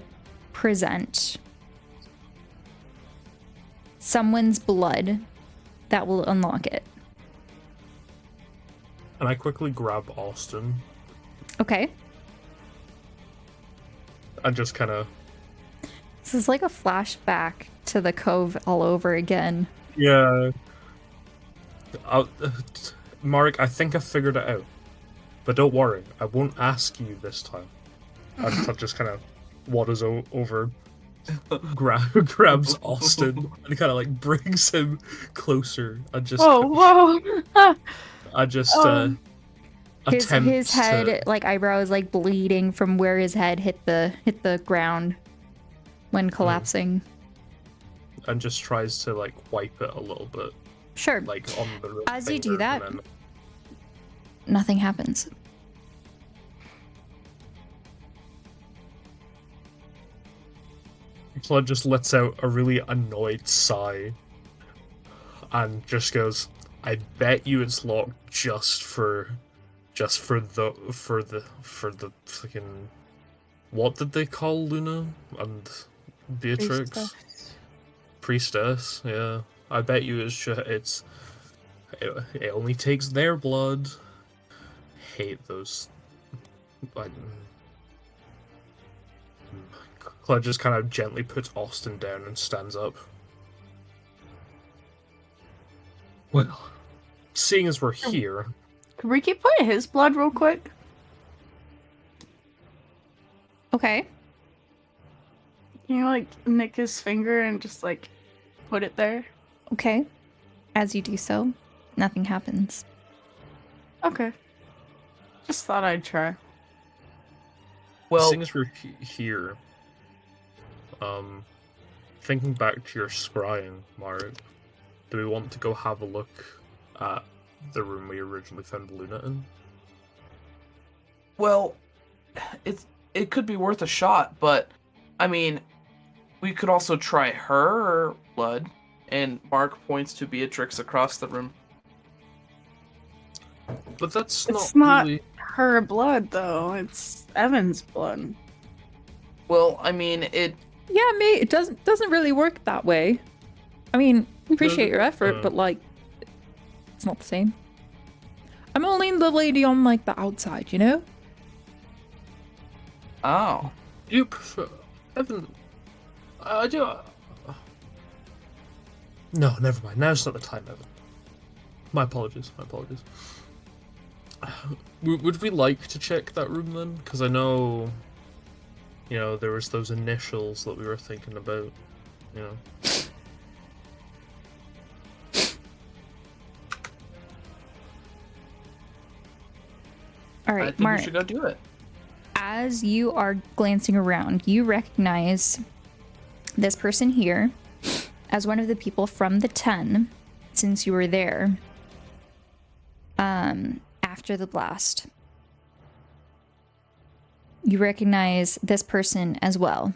present someone's blood that will unlock it. And I quickly grab Austin Okay. and just kind of... This is like a flashback to the cove all over again. Yeah. Mark, I think I figured it out. But don't worry, I won't ask you this time. I just kind of wanders over, grabs Austin, and kind of like brings him closer. And just, Whoa! I just attempt His head, to... like eyebrows, like bleeding from where his head hit the ground when collapsing. and just tries to like wipe it a little bit, Sure. like on the As you do finger, that, and then nothing happens. Claude just lets out a really annoyed sigh and just goes, "I bet you it's locked just for the fucking, what did they call Luna and Beatrix? Priestess, yeah. I bet you it only takes their blood. Hate those. Like, Claude just kind of gently puts Austin down and stands up. Well, seeing as we're here, Can Ricky put his blood real quick? Okay. Can you like nick his finger and just like put it there? Okay. As you do so, nothing happens. Okay. Just thought I'd try. Well, seeing as we're here, thinking back to your scrying, Mark, do we want to go have a look at the room we originally found Luna in? well, it could be worth a shot, but I mean, we could also try her blood. And Mark points to Beatrix across the room. But that's It's not not really... her blood though. It's Evan's blood. Well, I mean, it. Yeah, mate, it doesn't really work that way. I mean, appreciate your effort, but like, it's not the same. I'm only the lady on like the outside, you know? Oh. You prefer... Evan... I do... No, never mind. Now's not the time, Evan. My apologies, my apologies. Would we like to check that room then? Because I know... You know, there was those initials that we were thinking about, you know. All I right, think Mark. we should go do it. As you are glancing around, you recognize this person here as one of the people from the 10, since you were there after the blast. You recognize this person as well.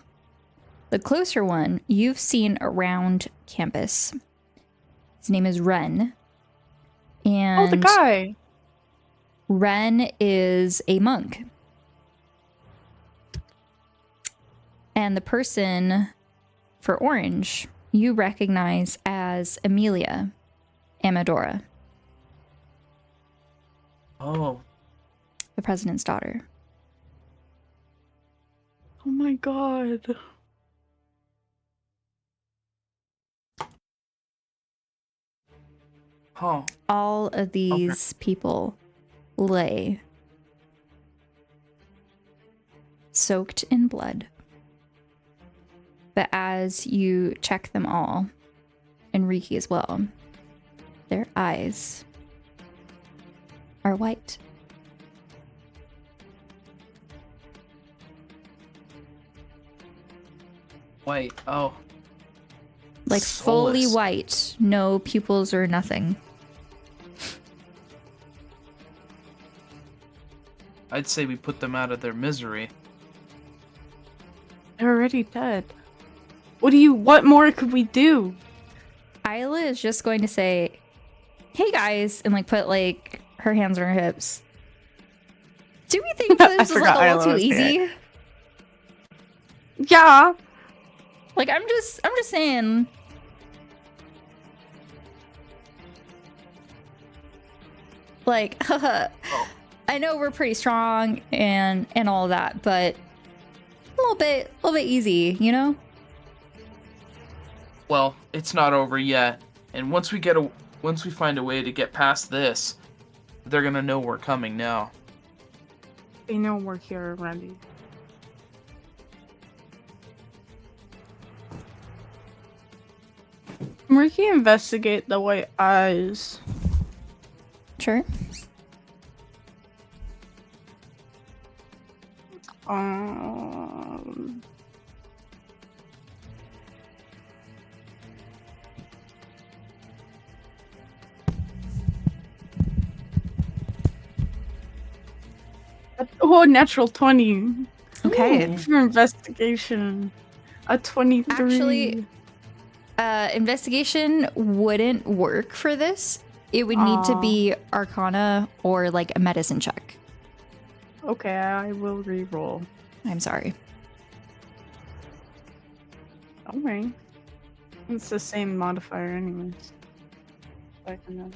The closer one you've seen around campus. His name is Ren. And Oh, the guy. Ren is a monk. And the person for Orange you recognize as Amelia Amadora, Oh. the president's daughter. Oh my god. Huh. All of these people lay soaked in blood. But as you check them all, and Riki as well, their eyes are white. Wait. Oh. Like fully Soulless. white, no pupils or nothing. I'd say we put them out of their misery. They're already dead. What more could we do? Isla is just going to say, "Hey guys," and like put like her hands on her hips. Do we think I this is like forgot a little Isla too was easy? here. Yeah. Like I'm just saying. Like, haha. I know we're pretty strong and all that, but a little bit easy, you know? Well, it's not over yet, and once we find a way to get past this, they're gonna know we're coming now. They know we're here already. Can Ricky investigate the white eyes? Sure. Natural 20 Okay. for investigation. A 23. Actually, investigation wouldn't work for this. It would need to be Arcana or like a medicine check. Okay, I will re-roll. I'm sorry. Alright. It's the same modifier anyways. I can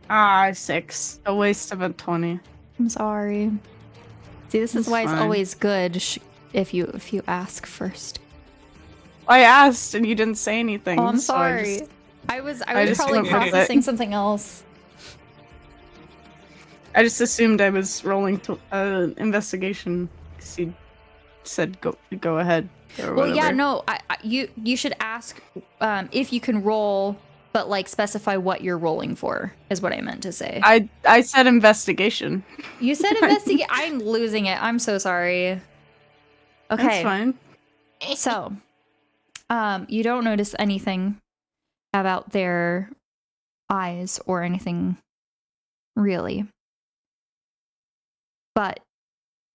know. 6. A waste of a 20. I'm sorry. See, this is It's why it's fine. always good if you ask first. I asked and you didn't say anything. Oh, I'm so sorry. I was probably went with it. processing something else. I just assumed I was rolling to investigation because you said go ahead. Or Well, yeah, whatever. no, you should ask if you can roll, but like specify what you're rolling for is what I meant to say. I said investigation. You said investigate. I'm losing it. I'm so sorry. Okay. That's fine. So, you don't notice anything about their eyes or anything really. But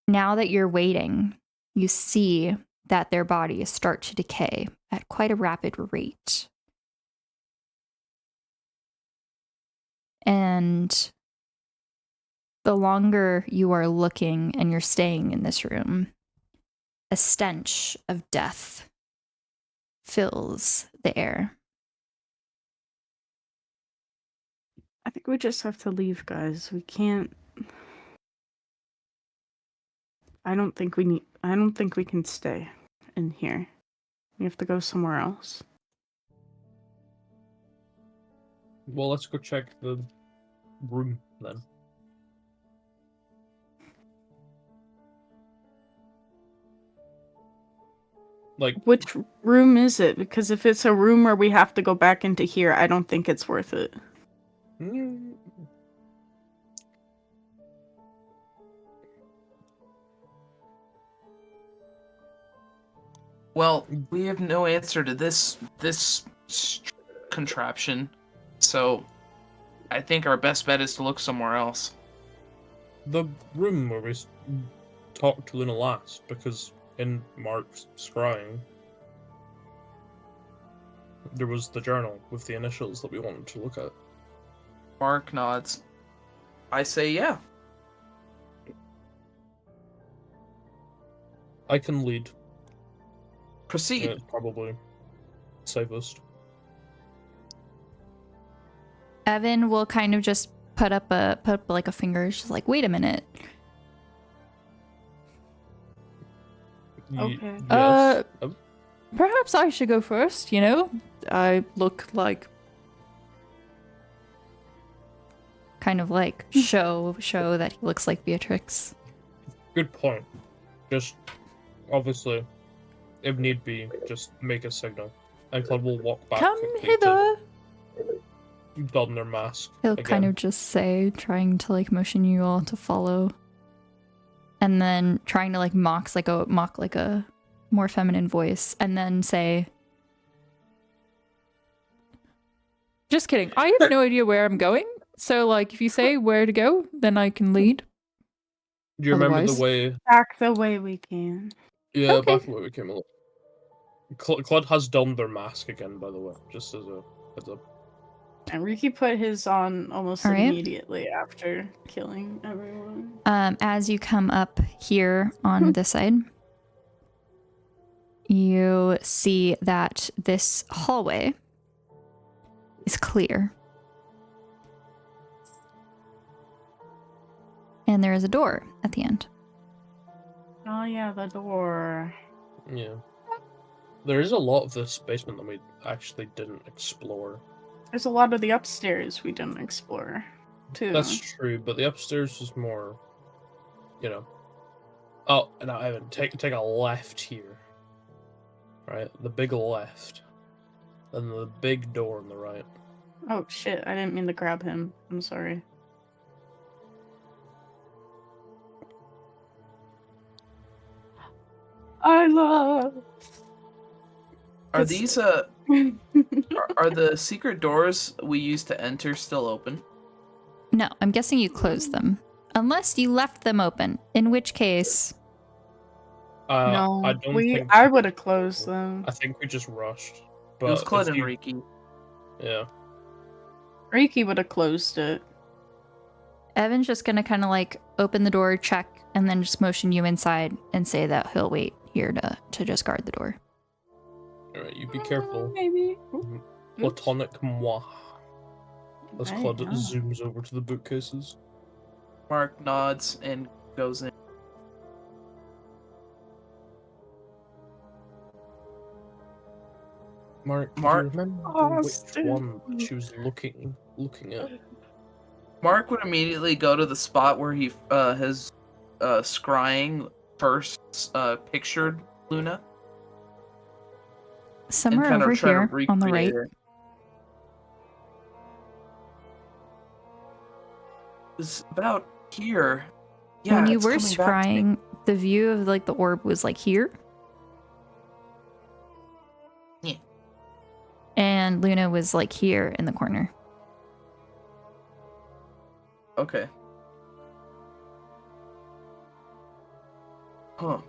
now that you're waiting, you see that their bodies start to decay at quite a rapid rate. And the longer you are looking and you're staying in this room, a stench of death fills the air. I think we just have to leave, guys. We can't. I don't think we can stay in here. We have to go somewhere else. Well, let's go check the room then. Like, Which room is it? Because if it's a room where we have to go back into here, I don't think it's worth it. mm, Well, we have no answer to this contraption, so I think our best bet is to look somewhere else. the room where we talked to Luna last, because in Mark's scrying, there was the journal with the initials that we wanted to look at. Mark nods. I say yeah. I can lead. Proceed. It's probably safest. Evan will kind of just put up like a finger, just like, wait a minute. Okay. Yes. Perhaps I should go first, you know? I look like Kind of like show that he looks like Beatrix. Good point. Just, obviously, if need be, just make a signal. And Claude will walk back come quickly hither. to don their mask. He'll again. kind of just say, trying to like motion you all to follow. And then trying to like mock like a more feminine voice, and then say, Just kidding. I have no idea where I'm going. So, like, if you say where to go, then I can lead. Do you remember otherwise- the way? Back the way we can. Yeah, Okay. back the way we came along. Claude has donned their mask again, by the way, just as a heads up. And Ricky put his on almost All right. immediately after killing everyone. as you come up here on this side, you see that this hallway is clear. And there is a door at the end. Oh yeah, the door. Yeah. There is a lot of this basement that we actually didn't explore. There's a lot of the upstairs we didn't explore, too. That's true, but the upstairs is more, you know. Oh, and I haven't take a left here. Right, the big left, and the big door on the right. Oh shit, I didn't mean to grab him. I'm sorry. I love. Are It's- these are the secret doors we used to enter still open? No, I'm guessing you closed them. Unless you left them open, in which case... No, I don't think I would have closed them. I think we just rushed. It was But Claude if and you, Riki. yeah. Riki would have closed it. Evan's just gonna kind of like open the door, check, and then just motion you inside and say that he'll wait here to just guard the door. Alright, you be careful. Maybe. Platonic moi. As Right, Claude yeah. zooms over to the bookcases. Mark nods and goes in. Mark, do Mark- you remember Oh, which Stu. one she was looking at? Mark would immediately go to the spot where he has scrying first pictured Luna. Somewhere kind of over try to here on the right. recreate it. It's about here. Yeah, When you it's were coming back to me. scrying, the view of like the orb was like here. Yeah. And Luna was like here in the corner. Okay. Huh.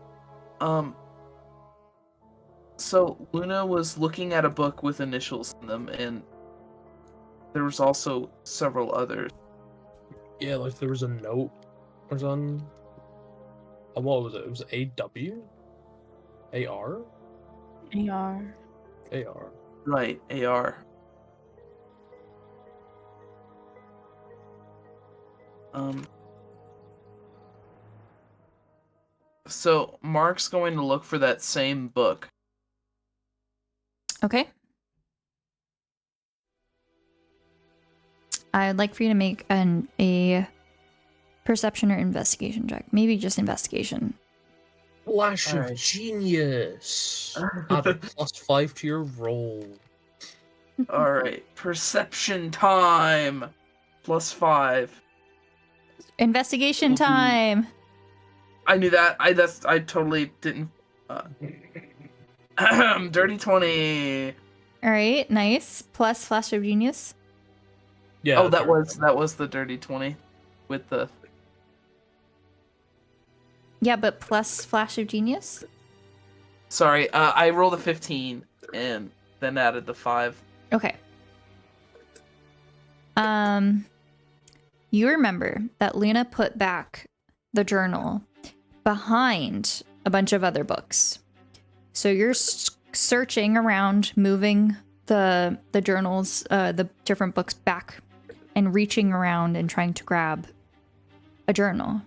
So Luna was looking at a book with initials in them, and there was also several others. Yeah, like there was a note or something. What was it? It was AW? AR? AR. AR. Right, AR. So Mark's going to look for that same book. Okay. I'd like for you to make a perception or investigation check. Maybe just investigation. Flash of Alright. genius! Add a +5 to your roll. All right, perception time. +5. Investigation Mhm. time. I knew that. I totally didn't. Dirty 20. All right, nice. Plus flash of genius. Yeah. Oh, that was the dirty 20 with the. Yeah, but plus flash of genius. Sorry, I rolled a 15 and then added the 5. Okay. You remember that Luna put back the journal behind a bunch of other books. So you're searching around, moving the journals, the different books back, and reaching around and trying to grab a journal.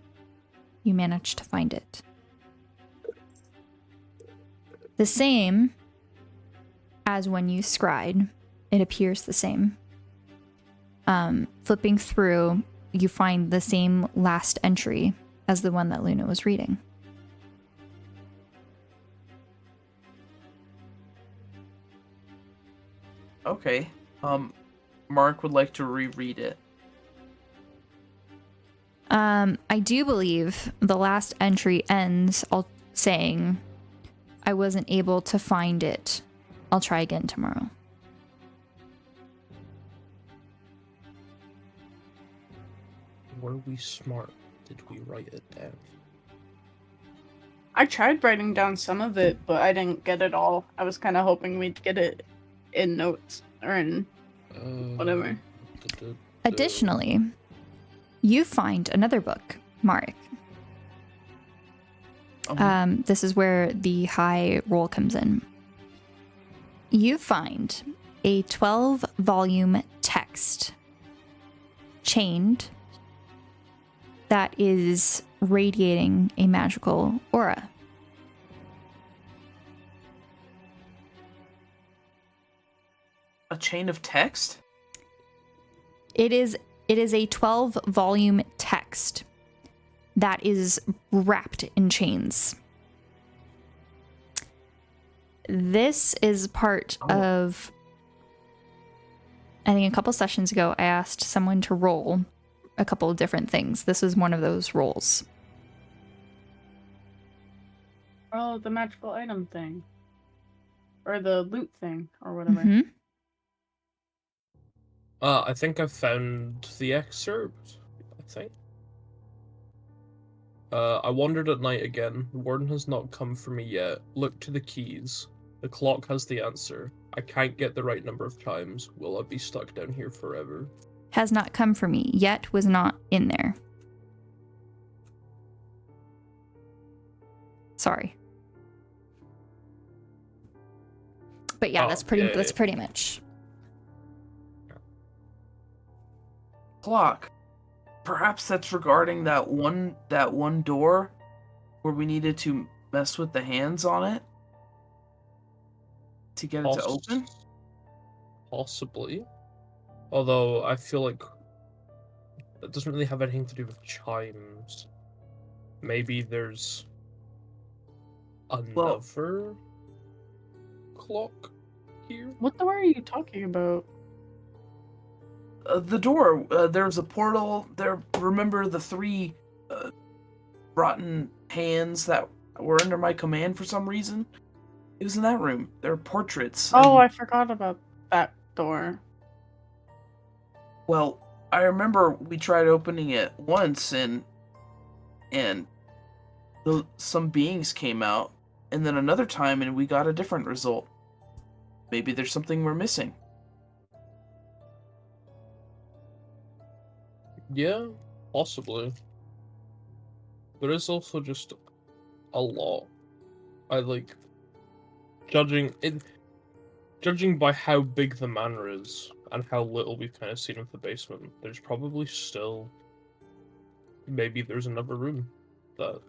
You managed to find it. The same as when you scried. It appears the same. Flipping through, you find the same last entry as the one that Luna was reading. Okay. Mark would like to reread it. I do believe the last entry ends saying, I wasn't able to find it. I'll try again tomorrow. Were we smart? Did we write it down? I tried writing down some of it, but I didn't get it all. I was kind of hoping we'd get it in notes or in whatever. Additionally, you find another book, Marek. This is where the high roll comes in. You find a 12-volume text chained that is radiating a magical aura. A chain of text? It is a 12-volume text that is wrapped in chains. This is part of, I think a couple sessions ago, I asked someone to roll a couple of different things. This is one of those rolls. Oh, the magical item thing. Or the loot thing, or whatever. Mhm. I think I found the excerpt. I think. I wandered at night again. The warden has not come for me yet. Look to the keys. The clock has the answer. I can't get the right number of chimes. Will I be stuck down here forever? Has not come for me. Yet was not in there. Sorry. But yeah, Oh, that's pretty yeah, that's yeah. pretty much. Clock. Perhaps that's regarding that one door where we needed to mess with the hands on it to get it to open. Possibly. Although I feel like that doesn't really have anything to do with chimes. Maybe there's another clock here. What door are you talking about? The door. There was a portal. There. Remember the three rotten hands that were under my command for some reason? It was in that room. There are portraits. Oh, I and- forgot about that door. Well, I remember we tried opening it once, and some beings came out, and then another time, and we got a different result. Maybe there's something we're missing. Yeah, possibly. There is also just a lot. I like judging by how big the manor is and how little we've kind of seen of the basement. There's probably still maybe there's another room that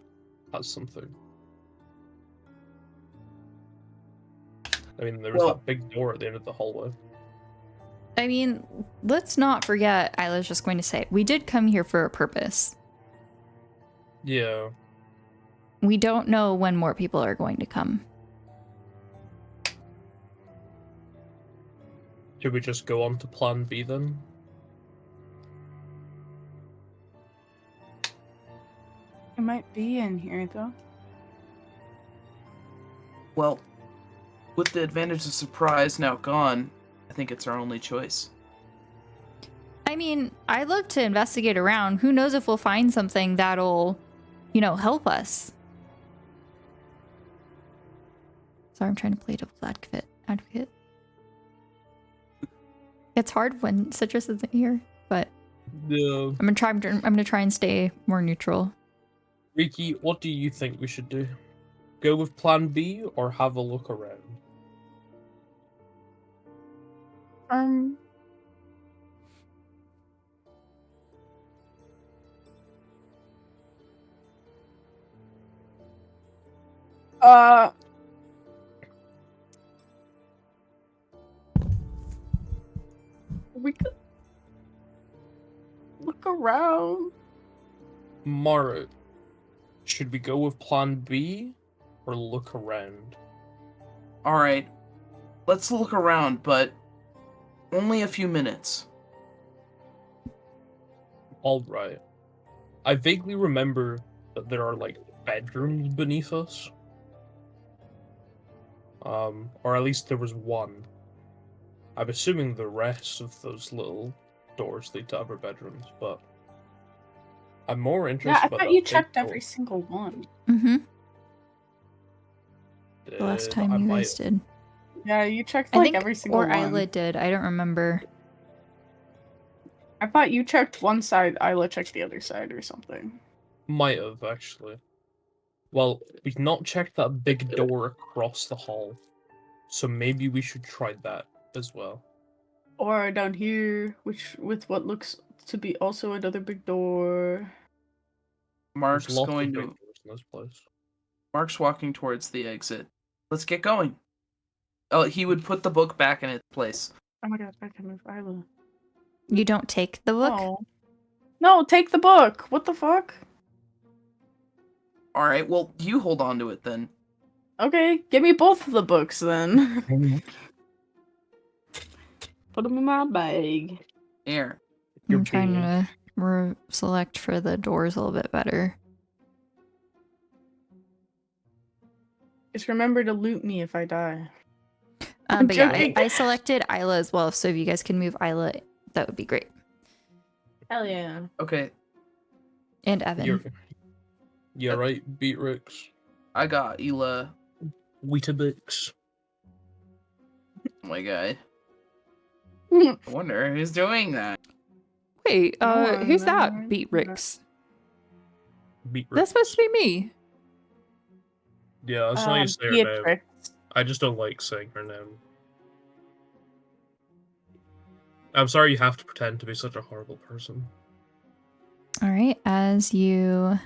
has something. I mean, there was that big door at the end of the hallway. I mean, let's not forget, Isla's just going to say, we did come here for a purpose. Yeah. We don't know when more people are going to come. Should we just go on to plan B then? It might be in here, though. Well, with the advantage of surprise now gone, I think it's our only choice. I mean, I'd love to investigate around. Who knows if we'll find something that'll, help us. Sorry, I'm trying to play devil's advocate. It's hard when Citrus isn't here, but Yeah. I'm gonna try and stay more neutral. Riki, what do you think we should do? Go with plan B or have a look around? We could look around. Mara, should we go with plan B or look around? Alright, let's look around, but only a few minutes. Alright. I vaguely remember that there are, bedrooms beneath us. Or at least there was one. I'm assuming the rest of those little doors lead to other bedrooms, but I'm more interested Yeah, I about thought that you big checked door. every single one. Mm-hmm. The last time I you might- guys did. Yeah, you checked I think, every single or one. Isla did. I don't remember. I thought you checked one side, Isla checked the other side or something. Might have, actually. Well, we've not checked that big door across the hall, so maybe we should try that as well. Or down here, with what looks to be also another big door. Mark's There's lots of going big to. doors in this place. Mark's walking towards the exit. Let's get going. Oh, he would put the book back in its place. Oh my god, I can move Isla. You don't take the book? No, take the book! What the fuck? Alright, well, you hold on to it then. Okay, give me both of the books then. Put them in my bag. Here. I'm trying to select for the doors a little bit better. Just remember to loot me if I die. But yeah, joking. I selected Isla as well, so if you guys can move Isla that would be great. Hell yeah. Okay, And Evan. You're right, Beatrix. I got Ela. Weetabix. Oh my god. I wonder who's doing that. Wait, No, who's no, that? no. Beatrix. Beatrix. That's supposed to be me. Yeah, that's how you say her name. Beatrix. I just don't like saying her name. I'm sorry you have to pretend to be such a horrible person. All right, as you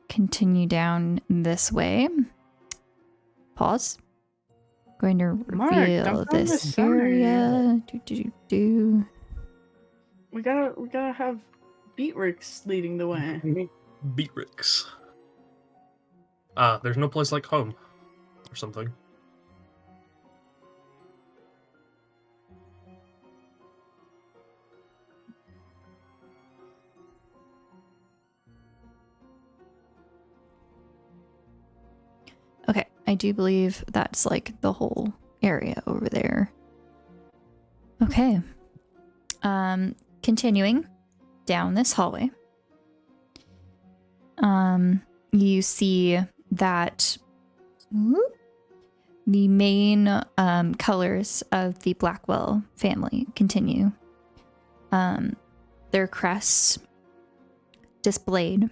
continue down this way, pause. Going to Mark, reveal don't go in the this center. area. We gotta have Beatrix leading the way. Beatrix. Ah, there's no place like home. Or something. Okay, I do believe that's like the whole area over there. Okay. Continuing down this hallway. You see that the main colors of the Blackwell family continue. Their crests displayed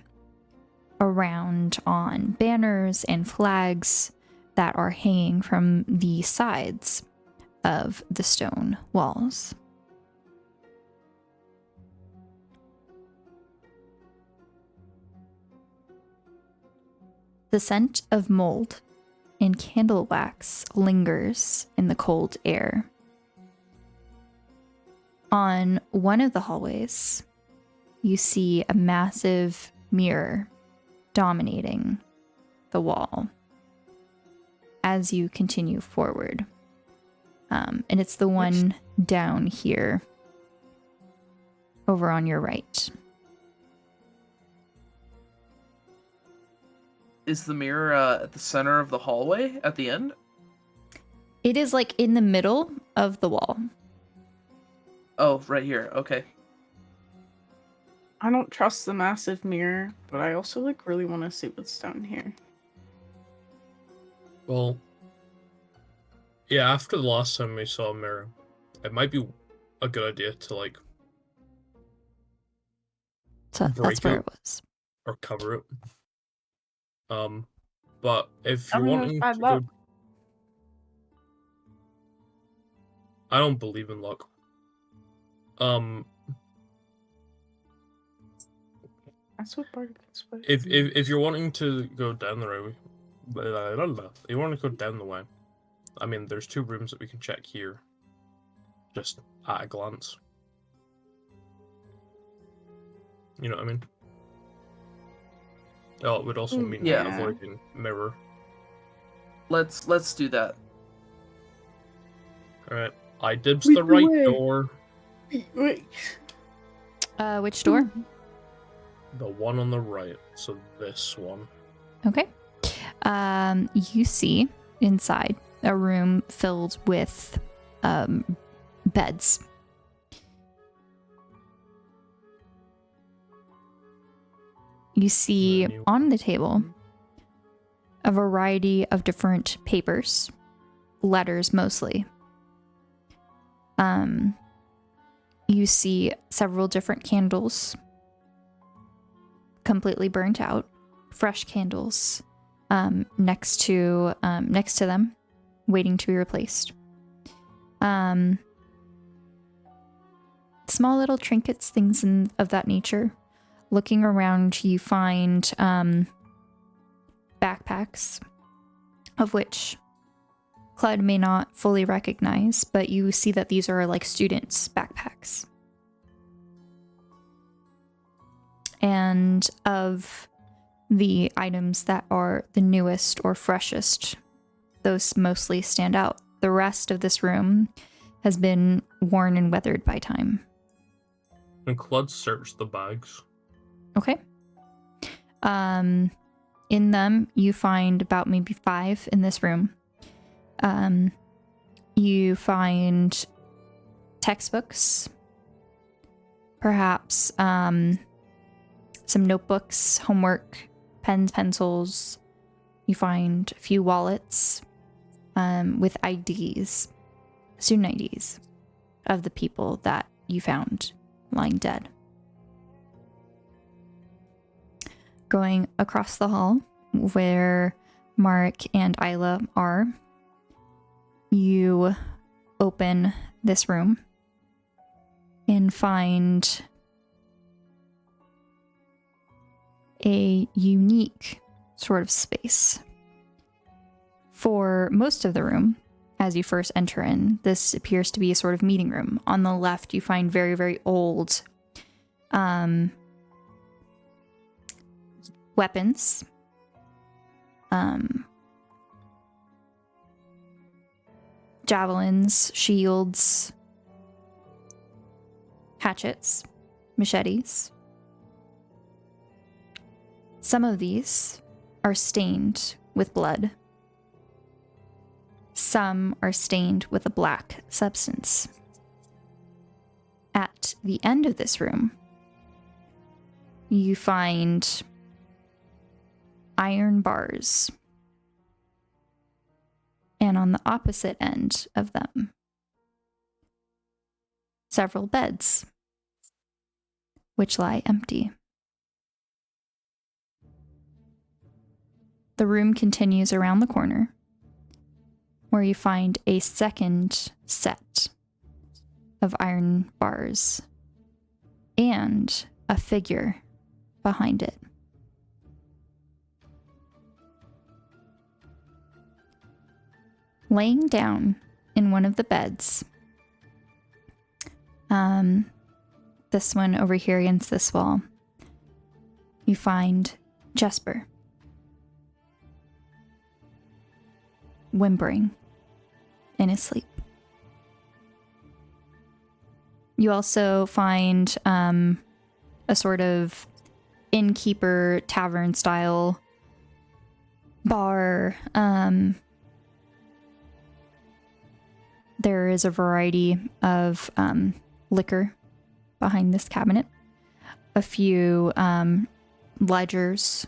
around on banners and flags that are hanging from the sides of the stone walls. The scent of mold and candle wax lingers in the cold air. On one of the hallways, you see a massive mirror dominating the wall as you continue forward. And it's the one down here over on your right. Is the mirror at the center of the hallway at the end? It is like in the middle of the wall. Oh, right here. Okay. I don't trust the massive mirror, but I also like really want to see what's down here. Well, yeah, after the last time we saw a mirror, it might be a good idea to, like, So break that's where it it was. or cover it. But if you're Tell me wanting with to bad luck. go... I don't believe in luck. That's what Bart is. If you're wanting to go down the road, you want to go down the way. I mean, there's 2 rooms that we can check here, just at a glance. You know what I mean? Oh, it would also mean yeah. avoiding mirror. Let's do that. All right, I dibs Lead the the right way. door. Wait. Which door? The one on the right, so this one. Okay. You see inside a room filled with beds. You see Menu. on the table a variety of different papers, letters mostly. You see several different candles completely burnt out, fresh candles next to them, waiting to be replaced. Small little trinkets, things of that nature. Looking around, you find backpacks, of which Cloud may not fully recognize, but you see that these are like students' backpacks. And of the items that are the newest or freshest, those mostly stand out. The rest of this room has been worn and weathered by time. And Clud searched the bags. Okay. In them, you find about maybe 5 in this room. You find textbooks, perhaps some notebooks, homework, pens, pencils. You find a few wallets with IDs, student IDs of the people that you found lying dead. Going across the hall where Mark and Isla are, you open this room and find a unique sort of space. For most of the room, as you first enter in, this appears to be a sort of meeting room. On the left, you find very, very old weapons. Javelins, shields, hatchets, machetes. Some of these are stained with blood. Some are stained with a black substance. At the end of this room, you find iron bars. And on the opposite end of them, several beds, which lie empty. The room continues around the corner, where you find a second set of iron bars and a figure behind it. Laying down in one of the beds, this one over here against this wall, you find Jesper, whimpering in his sleep. You also find a sort of innkeeper tavern style bar. There is a variety of liquor behind this cabinet. A few ledgers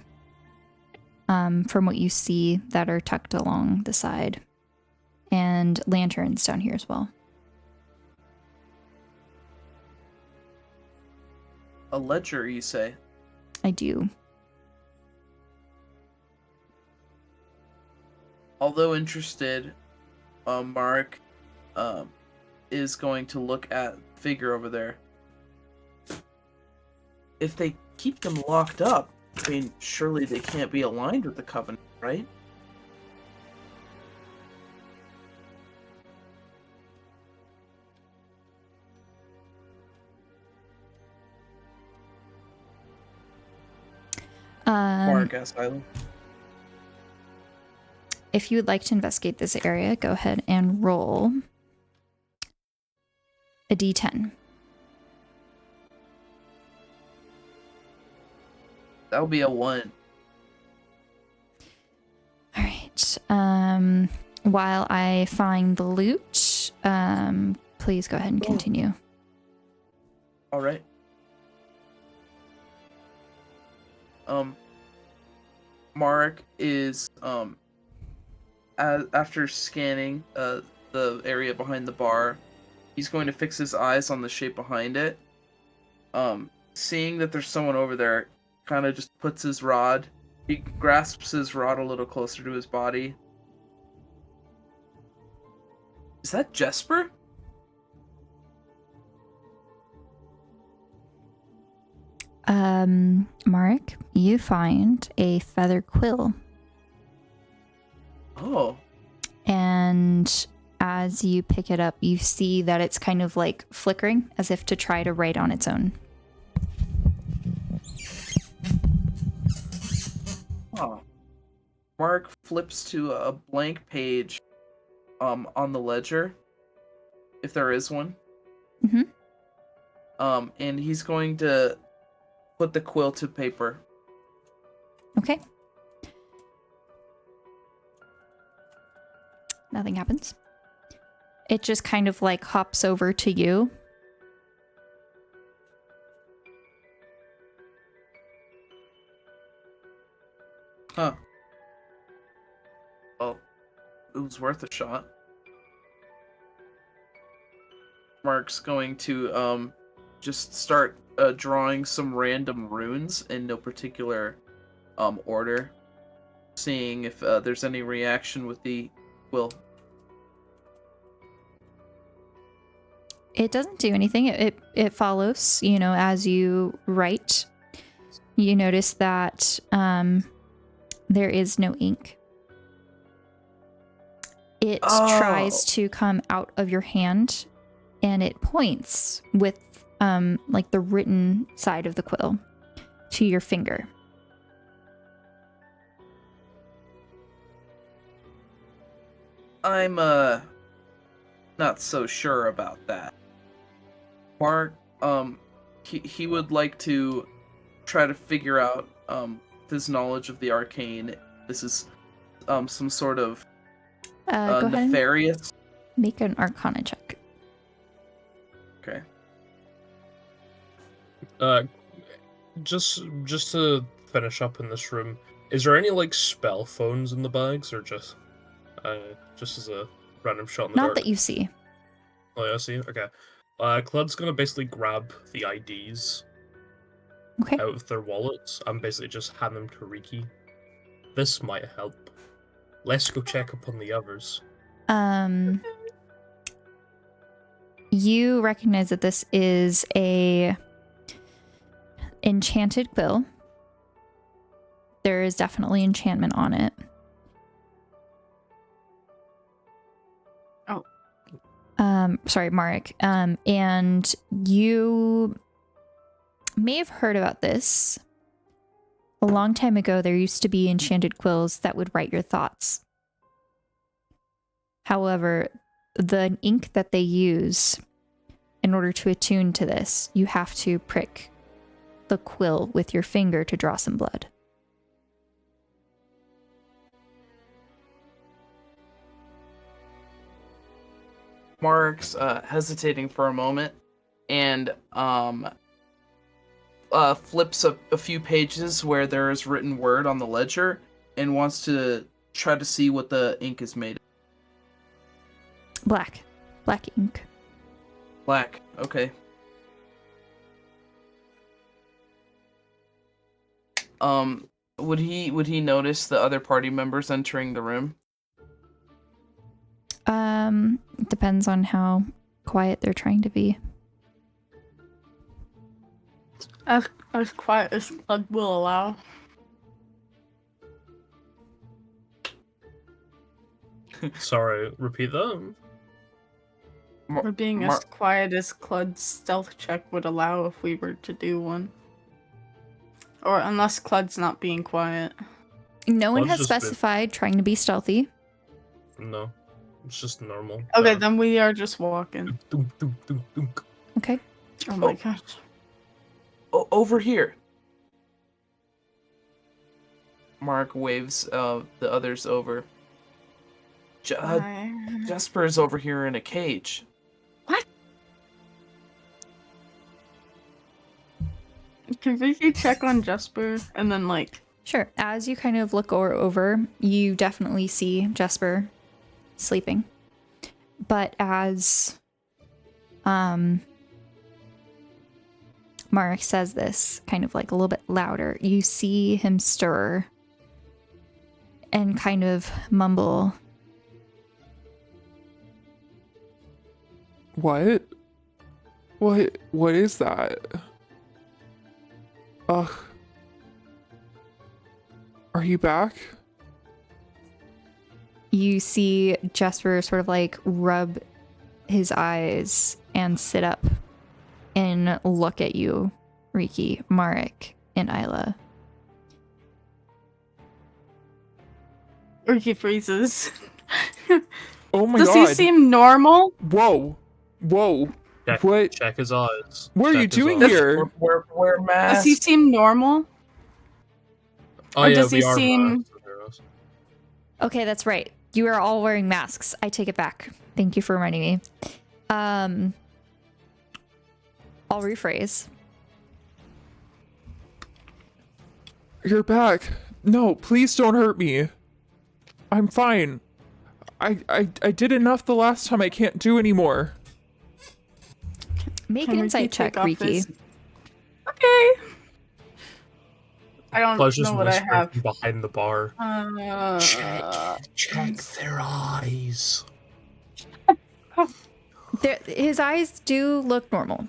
from what you see that are tucked along the side. And lanterns down here as well. A ledger, you say? I do. Although interested, Mark is going to look at the figure over there. If they keep them locked up, I mean, surely they can't be aligned with the Covenant, right? Mark asked Island. If you would like to investigate this area, go ahead and roll a d10. That'll be a 1. All right. While I find the loot, please go ahead and continue. All right. Mark is after scanning the area behind the bar, he's going to fix his eyes on the shape behind it. Seeing that there's someone over there, kind of just puts his rod. He grasps his rod a little closer to his body. Is that Jesper? Mark, you find a feather quill. Oh. And as you pick it up, you see that it's kind of like flickering, as if to try to write on its own. Oh. Mark flips to a blank page on the ledger, if there is one. Mm-hmm. And he's going to put the quill to paper. Okay. Nothing happens. It just kind of like hops over to you. Huh. Well, it was worth a shot. Mark's going to just start drawing some random runes in no particular order, seeing if there's any reaction with the quill. It doesn't do anything. It follows, you know, as you write. You notice that there is no ink. It tries to come out of your hand, and it points with like the written side of the quill to your finger. I'm not so sure about that. Mark, he would like to try to figure out his knowledge of the arcane. This is some sort of Go ahead and nefarious. make an Arcana check. Okay. Just to finish up in this room, is there any like spell phones in the bags, or just as a random shot in the Not dark? that you see. Oh, I see. Okay. Claude's gonna basically grab the IDs Okay. out of their wallets and basically just hand them to Riki. This might help. Let's go check up on the others. You recognize that this is a enchanted quill. There is definitely enchantment on it. Oh. Sorry, Marek. And you may have heard about this. A long time ago, there used to be enchanted quills that would write your thoughts. However, the ink that they use in order to attune to this, you have to prick the quill with your finger to draw some blood. Mark's hesitating for a moment and flips a few pages where there is written word on the ledger and wants to try to see what the ink is made of. Black ink. Black. Okay. Would he notice the other party members entering the room? It depends on how quiet they're trying to be. As quiet as Clud will allow. Sorry, repeat that. We're being as quiet as Clud's stealth check would allow if we were to do one. Or unless Clud's not being quiet. No one Clud's has just been- specified trying to be stealthy. No, it's just normal. Okay, then we are just walking. Dunk, dunk, dunk, dunk. Okay. Oh my gosh. Over here. Mark waves the others over. Jasper's over here in a cage. What? Can Vicky check on Jasper and then like... Sure. As you kind of look over, you definitely see Jasper sleeping. But as Marek says this, kind of like a little bit louder, you see him stir and kind of mumble. What? What is that? Ugh. Are you back? You see Jasper sort of like rub his eyes and sit up and look at you, Riki, Marek, and Isla. Urki freezes. Oh my Does god. he seem normal? Whoa. What? Check his eyes. What are Check you his doing eyes. here? Wear masks. Does he seem normal? Oh Or yeah, does we he are seem- masked. Okay, that's right. You are all wearing masks. I take it back. Thank you for reminding me. I'll rephrase. You're back. No, please don't hurt me. I'm fine. I did enough the last time. I can't do anymore. Make Can an Ricky insight check, take off Riki. his- Okay. I don't Claude's just know what I whispering have. from behind the bar. Check Mm. their eyes. His eyes do look normal.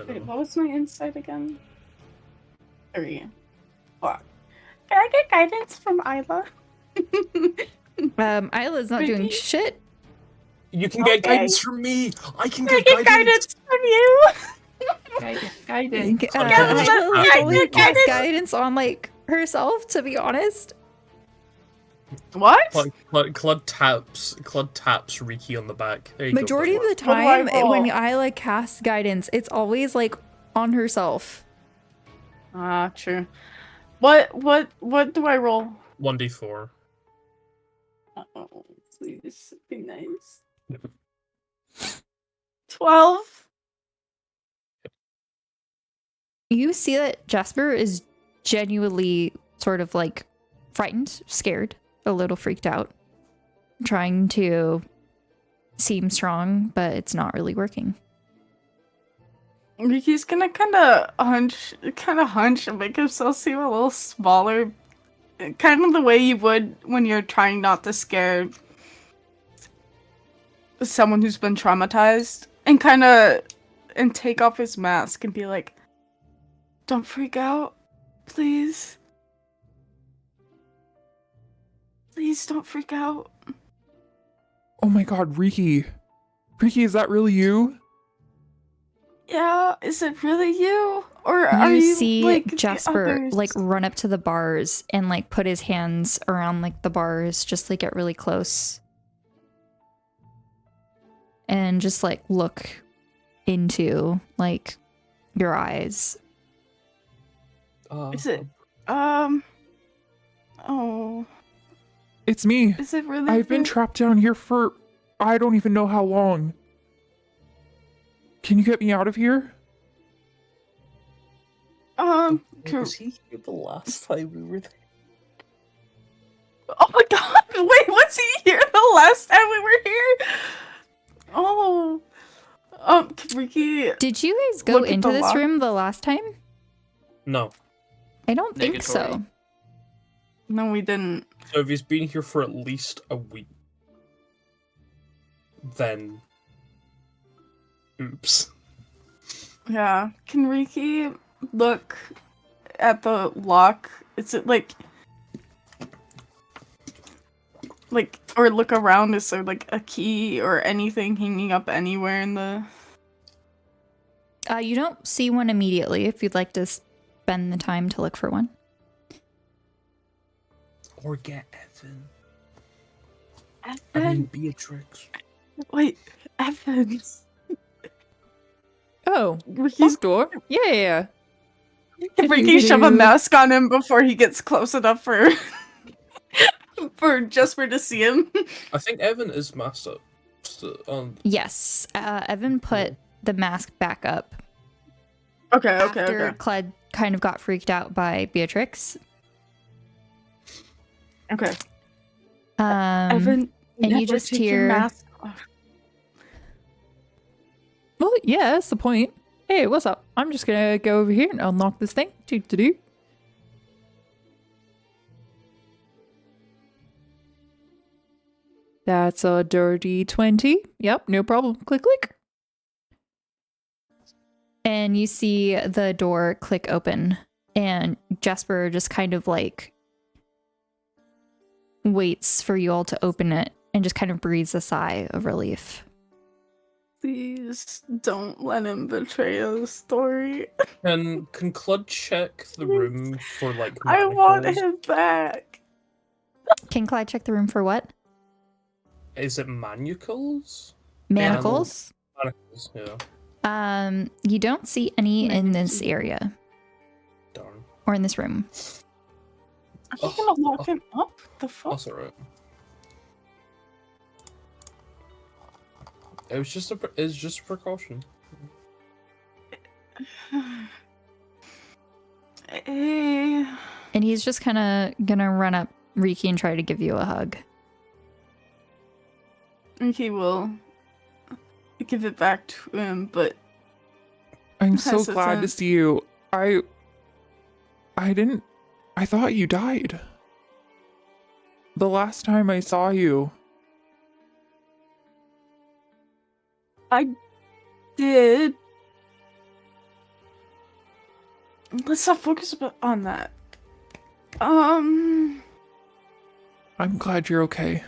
Wait, what was my insight again? 3. Fuck. Can I get guidance from Isla? Isla's not doing Ricky? shit. You can get Okay. guidance from me. I can Can I give get guidance from you? Guidance. Isla I only get casts guidance. guidance on like herself, to be honest. What? Claude taps Riki on the back. There you Majority go, of the do I time, roll? when Isla casts guidance, it's always like on herself. Ah, true. What do I roll? 1d4. Oh, please be nice. 12. You see that Jasper is genuinely sort of like frightened, scared, a little freaked out, trying to seem strong, but it's not really working. Riki's gonna kind of hunch and make himself seem a little smaller, kind of the way you would when you're trying not to scare someone who's been traumatized, and take off his mask and be like, "Don't freak out, please. Please don't freak out." Oh my god, Riki. Riki, is that really you? Yeah, is it really you? Or are you see like the Jasper others? like run up to the bars and like put his hands around like the bars, just like get really close. And just like look into like your eyes. Is it oh, It's me. is it really I've been you? trapped down here for I don't even know how long. Can you get me out of here? Was he here the last time we were there? Oh my god, wait, was he here the last time we were here? Oh. Ricky. Did you guys go Look at into the this lock. room the last time? No. I don't think so. Negatory. No, we didn't. So if he's been here for at least a week, then oops. Yeah. Can Ricky look at the lock? Is it like, or look around? Is there like a key or anything hanging up anywhere in the? You don't see one immediately if you'd like to spend the time to look for one. Or get Evan. I Evan? mean Beatrix. Wait, Evan. Oh, Ricky's locked door? Yeah. Can Ricky shove a mask on him before he gets close enough for for Jasper to see him? I think Evan is masked up. Yes, Evan put the mask back up Okay, after Cled kind of got freaked out by Beatrix. Okay. and Evan, you never just take your hear- mask off. Well, yeah, that's the point. Hey, what's up? I'm just gonna go over here and unlock this thing. Do. That's a dirty 20. Yep, no problem. Click, click. And you see the door click open, and Jasper just kind of like waits for you all to open it and just kind of breathes a sigh of relief. Please don't let him betray the story. Can Clud check the room for like I want manacles? him back. Can Clyde check the room for what? Is it manacles? Manacles? Manacles, yeah. You don't see any in this area Darn. or in this room. Are you gonna lock him up? The fuck? That's alright. It's just a precaution. Eh, And he's just kind of gonna run up Riki and try to give you a hug. Riki will give it back to him, but I'm so hesitant. glad to see you. I thought you died. The last time I saw you. I did. Let's not focus on that. I'm glad you're okay.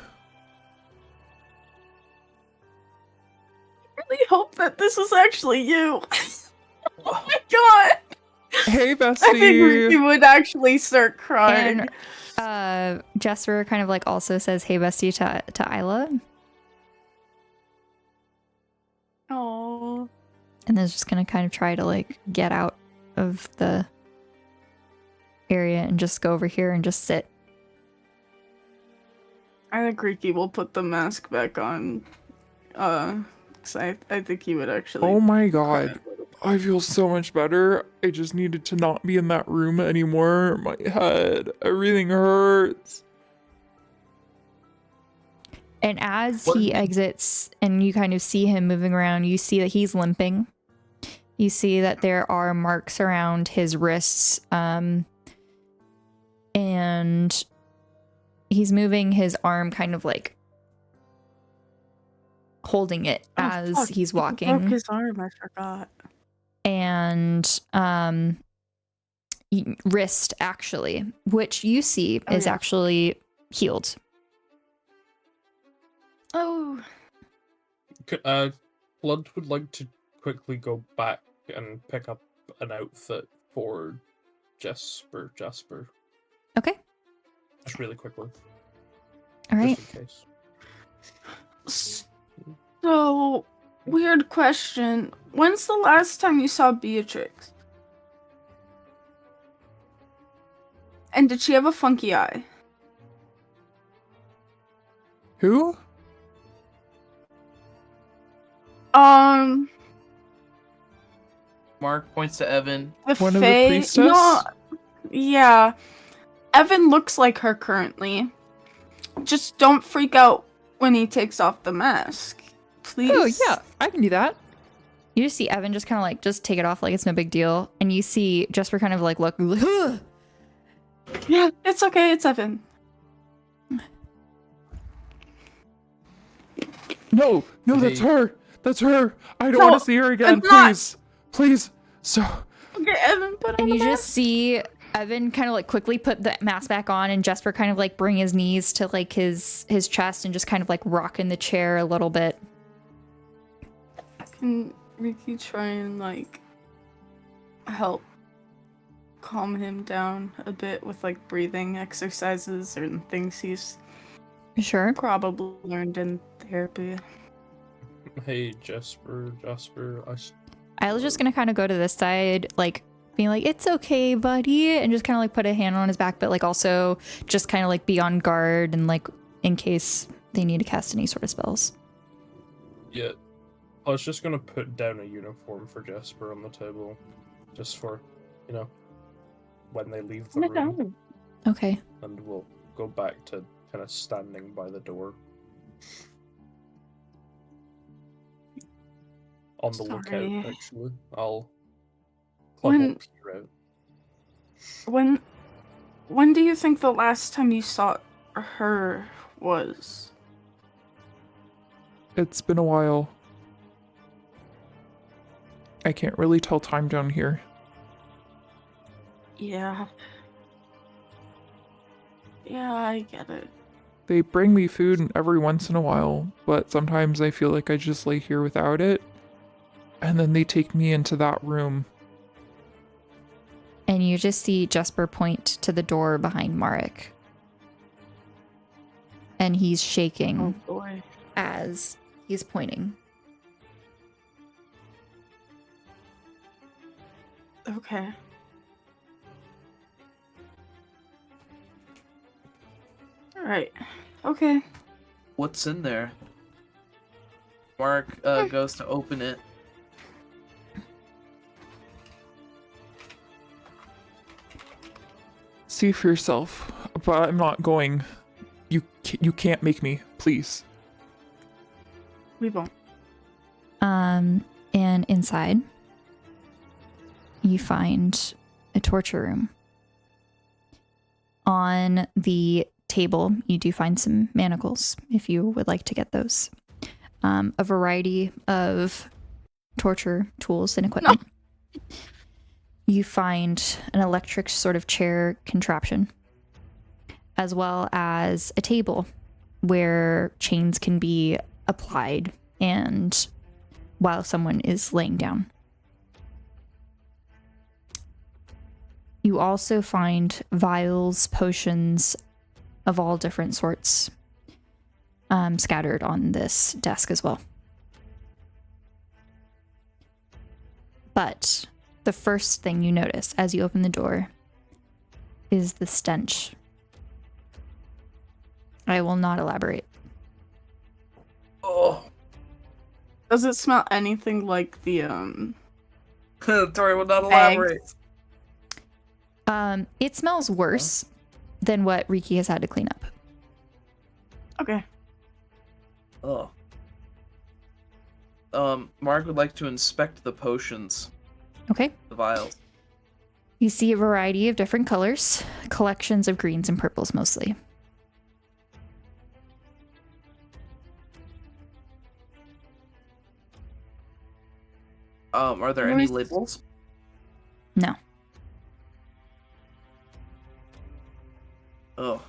I really hope that this is actually you. Oh my god! Hey, bestie. I think Riki would actually start crying. And Jesper kind of like also says, "Hey, bestie," to Isla, Oh. and then is just gonna kind of try to like get out of the area and just go over here and just sit. I think Riki will put the mask back on. 'Cause I think he would actually. Oh my cry god. a little. I feel so much better. I just needed to not be in that room anymore. My head, everything hurts. And as he exits and you kind of see him moving around, you see that he's limping. You see that there are marks around his wrists. And he's moving his arm kind of like holding it as fuck, he's he walking. broke his arm, I forgot. And wrist actually, which you see is yeah. actually healed. Oh. Blood would like to quickly go back and pick up an outfit for Jasper. Okay. Just really quickly. All right. Just in case. So, weird question. When's the last time you saw Beatrix? And did she have a funky eye? Who? Mark points to Evan. One of the Fae- priestess? No, yeah. Evan looks like her currently. Just don't freak out when he takes off the mask. Please. Oh, yeah, I can do that. You just see Evan just kind of like just take it off like it's no big deal, and you see Jesper kind of like look. Ugh! Yeah, it's okay. It's Evan. No, that's Hey. her. That's her. I don't No, want to see her again. it's not. Please. Please. So, Okay, Evan, put on And the you mask. just see Evan kind of like quickly put the mask back on, and Jesper kind of like bring his knees to like his chest and just kind of like rock in the chair a little bit. Can Riki try and like help calm him down a bit with like breathing exercises or things he's Sure. probably learned in therapy? Hey, Jasper, I was just gonna kind of go to this side, like being like, "It's okay, buddy," and just kind of like put a hand on his back, but like also just kind of like be on guard and like in case they need to cast any sort of spells. Yeah. I was just gonna put down a uniform for Jasper on the table. Just for, when they leave the room. Okay. And we'll go back to kind of standing by the door. On the Sorry. lookout, actually. I'll When- peer out. When do you think the last time you saw her was? it's been a while. I can't really tell time down here. Yeah. Yeah, I get it. They bring me food every once in a while, but sometimes I feel like I just lay here without it. And then they take me into that room. And you just see Jesper point to the door behind Marek. And he's shaking Oh boy. as he's pointing. Okay. Alright. Okay. What's in there? Mark goes to open it. See for yourself, but I'm not going. You can't make me, please. We won't. And inside, you find a torture room. On the table, you do find some manacles, if you would like to get those. A variety of torture tools and equipment. No. You find an electric sort of chair contraption, as well as a table where chains can be applied and while someone is laying down. You also find vials, potions of all different sorts scattered on this desk as well. But the first thing you notice as you open the door is the stench. I will not elaborate. Oh. Does it smell anything like the Torii will not elaborate. It smells worse than what Riki has had to clean up. Okay. Oh. Mark would like to inspect the potions. Okay. The vials. You see a variety of different colors, collections of greens and purples mostly. Are there any labels? No. Oh.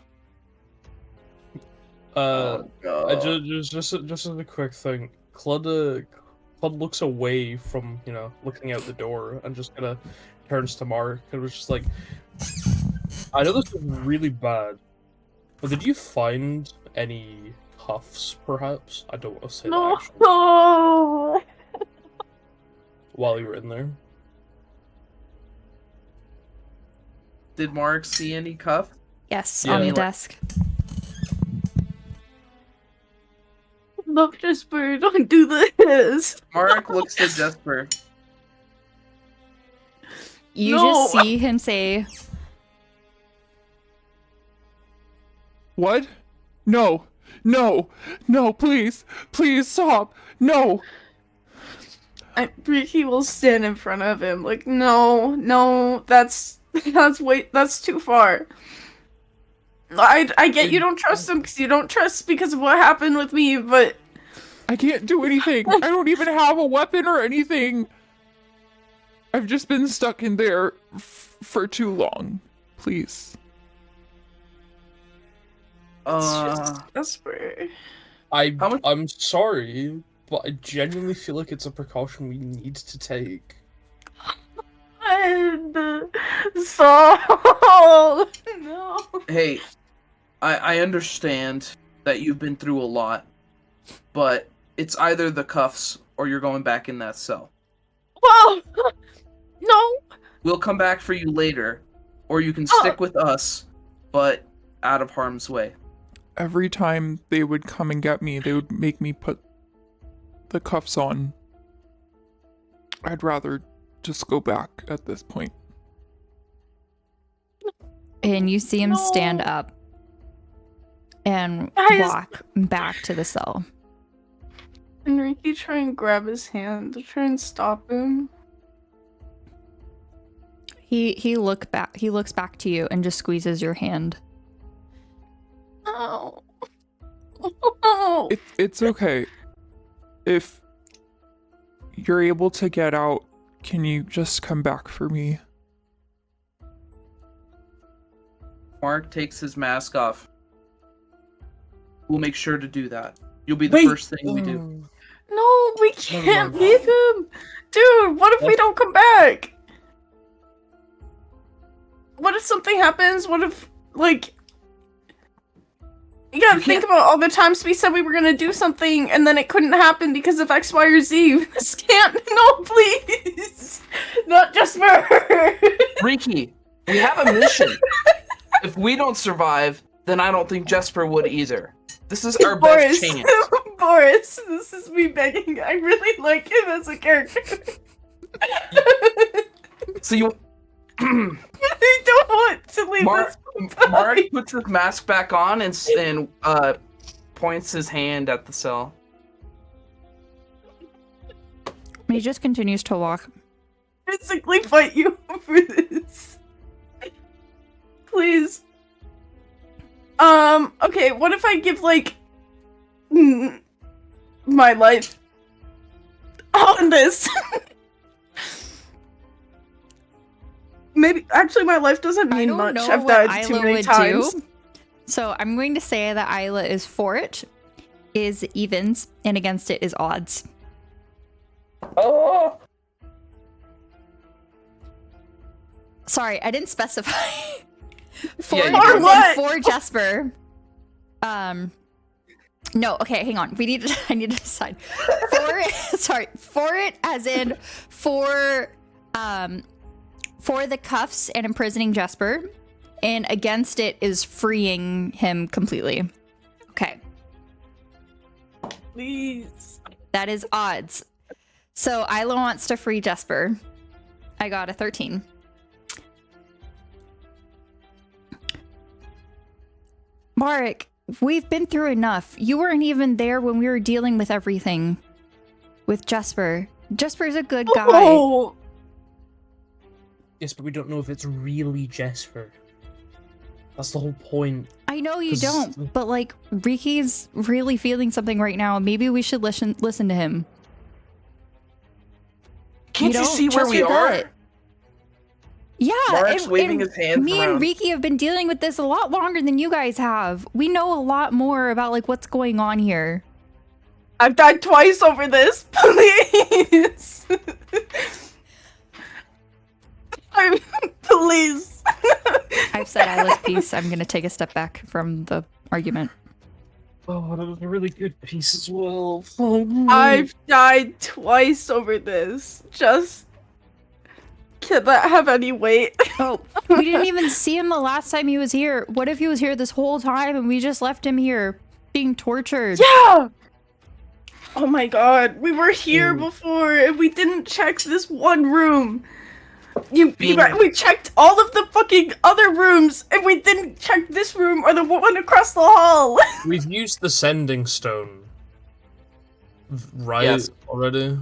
Just as a quick thing, Clud looks away from, looking out the door and just kind of turns to Mark and was just like, I know this is really bad, but did you find any cuffs, perhaps? I don't want to say that, actually. No. While you were in there. Did Mark see any cuff? Yes, Yeah. on the desk. Look, Jesper, don't do this. Mark looks to Jesper. You No. just see him say, What? No, please stop. No. Ricky will stand in front of him, like, no, that's too far. I get you don't trust him because you don't trust because of what happened with me, but I can't do anything. I don't even have a weapon or anything. I've just been stuck in there for too long. Please. Jesper. I'm sorry, but I genuinely feel like it's a precaution we need to take. And no. Hey, I understand that you've been through a lot, but it's either the cuffs or you're going back in that cell. Well, no. We'll come back for you later, or you can stick with us, but out of harm's way. Every time they would come and get me, they would make me put the cuffs on. I'd rather just go back at this point. and you see him stand up and walk back to the cell. Enrique try and grab his hand to try and stop him. He looks back to you and just squeezes your hand. Oh. Oh. It's okay. If you're able to get out, can you just come back for me? Mark takes his mask off. We'll make sure to do that. You'll be the first thing we do. No, we can't leave him. Dude, what if we don't come back? What if something happens? What if, like... You gotta think about all the times we said we were gonna do something and then it couldn't happen because of X, Y, or Z. This can't. No, please. Not just for her. Riki, we have a mission. If we don't survive, then I don't think Jesper would either. This is our best chance. Boris, this is me begging. I really like him as a character. So you I don't want to leave this. Mark puts his mask back on and points his hand at the cell. He just continues to walk. Physically fight you over this. Please. Okay, what if I give, like, my life on this? Maybe, actually, my life doesn't mean much. I've died too many times. So I'm going to say that Isla is for it, is evens, and against it is odds. Oh! Sorry, I didn't specify. Yeah, you For did. what? For Jesper. No, okay, hang on. I need to decide. For it as in for the cuffs and imprisoning Jesper, and against it is freeing him completely. Okay. Please. That is odds. So Isla wants to free Jesper. I got a 13. Marek, we've been through enough. You weren't even there when we were dealing with everything. With Jesper. Jesper's a good guy. Oh, Yes, but we don't know if it's really Jesper. That's the whole point. I know you 'Cause- don't, but like, Riki's really feeling something right now. Maybe we should listen to him. Can't you don't see where trust we your are? gut. Yeah, Mark's waving his hands me around. and Riki have been dealing with this a lot longer than you guys have. We know a lot more about like what's going on here. I've died twice over this. Please. Please. I've said Isla's piece. I'm gonna take a step back from the argument. Oh, that was a really good piece as well. I've died twice over this. Just can that have any weight? Oh, we didn't even see him the last time he was here. What if he was here this whole time and we just left him here being tortured? Yeah. Oh my god, we were here before and we didn't check this one room. We checked all of the fucking other rooms and we didn't check this room or the one across the hall. We've used the sending stone. Right? Yes. Already?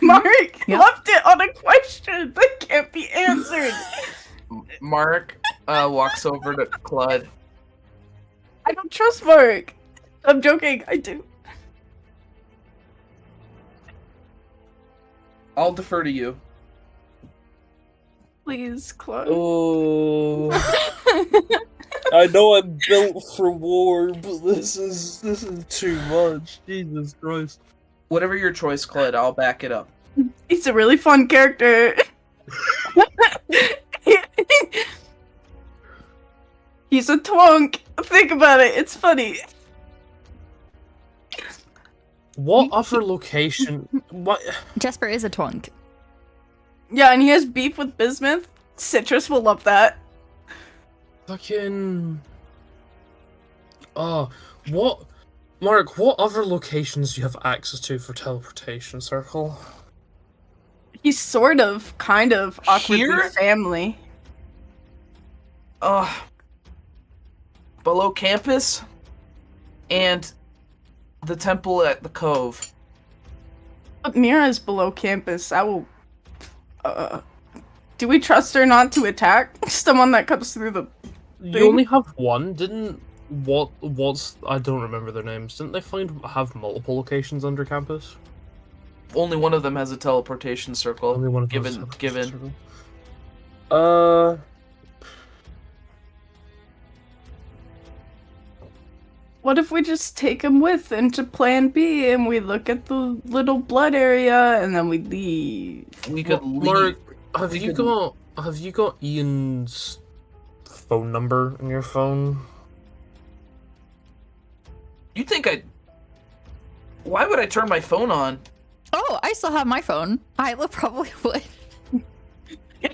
Mark Yep. left it on a question that can't be answered. Mark walks over to Clud. I don't trust Mark. I'm joking, I do. I'll defer to you. Please, Chloe. Oh. I know I'm built for war, but this is too much. Jesus Christ. Whatever your choice, Clud, I'll back it up. He's a really fun character. He's a twunk. Think about it, it's funny. What other location? What? Jesper is a twunk. Yeah, and he has beef with Bismuth. Citrus will love that. Fucking. Oh, what? Mark, what other locations do you have access to for teleportation, Circle? He's sort of, kind of, awkwardly Here? family. Below campus and the temple at the cove. But Mira's below campus. I will... do we trust her not to attack someone that comes through the... You only have one, didn't? What's I don't remember their names. Didn't they have multiple locations under campus? Only one of them has a teleportation circle. Only one of those given. have a Given. circle. What if we just take him with into Plan B and we look at the little blood area and then we leave? We could leave. Mark, have you got Ian's phone number in your phone? You think I... Why would I turn my phone on? Oh, I still have my phone. Isla probably would.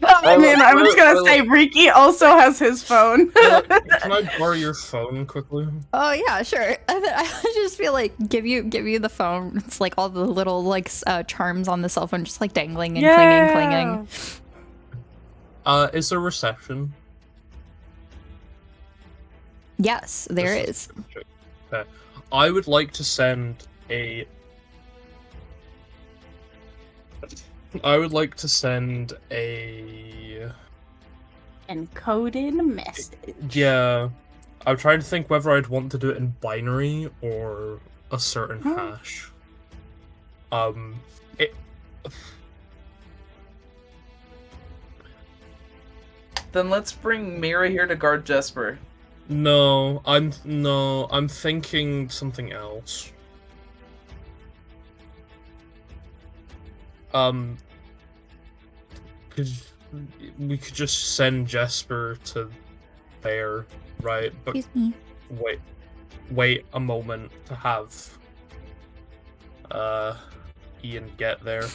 I mean, And I was gonna say, Riki also has his phone. Can I borrow your phone quickly? Oh yeah, sure. I just feel like give you the phone. It's like all the little like charms on the cell phone, just like dangling and clinging. Is there reception? Yes, there is. Okay. I would like to send a. I would like to send a. Encoded message. Yeah. I'm trying to think whether I'd want to do it in binary or a certain hash. It. Then let's bring Mira here to guard Jesper. No, I'm thinking something else. We could just send Jesper to there, right? But Excuse me. wait a moment to have Ian get there.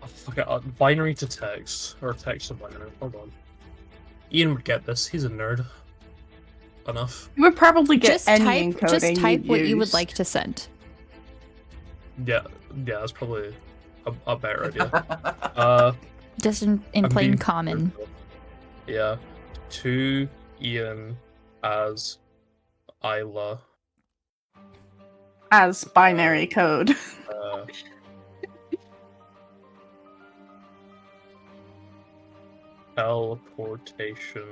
Oh, fuck it, binary to text or text to binary. Hold on. Ian would get this. He's a nerd. Enough. You would probably get Just any type, encoding just type you'd what you would use. like to send. Yeah, that's probably a better idea. Just in I'm plain being- common. Yeah. To Ian as Isla. As binary code. Teleportation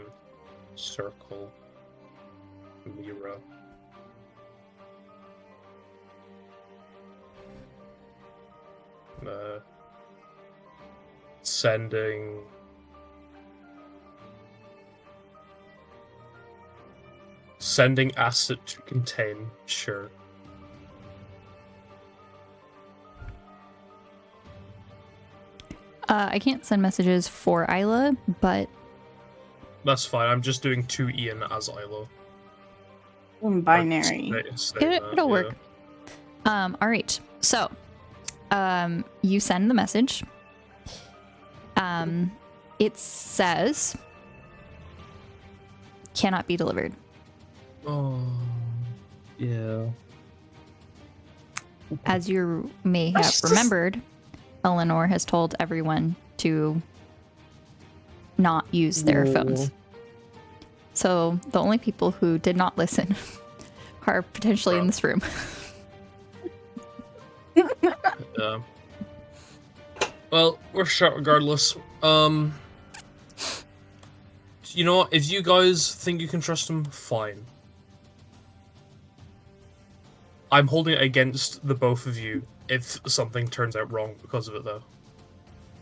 circle Mira. Sending acid to contain, sure. I can't send messages for Isla, but That's fine. I'm just doing to Ian as Isla. In binary. it'll work. All right. So, you send the message. It says cannot be delivered. Oh, yeah. As you may have remembered, Eleanor has told everyone to not use their phones. So the only people who did not listen are potentially in this room. Yeah. Well, we're shot regardless. You know what? If you guys think you can trust him, fine. I'm holding it against the both of you if something turns out wrong because of it, though.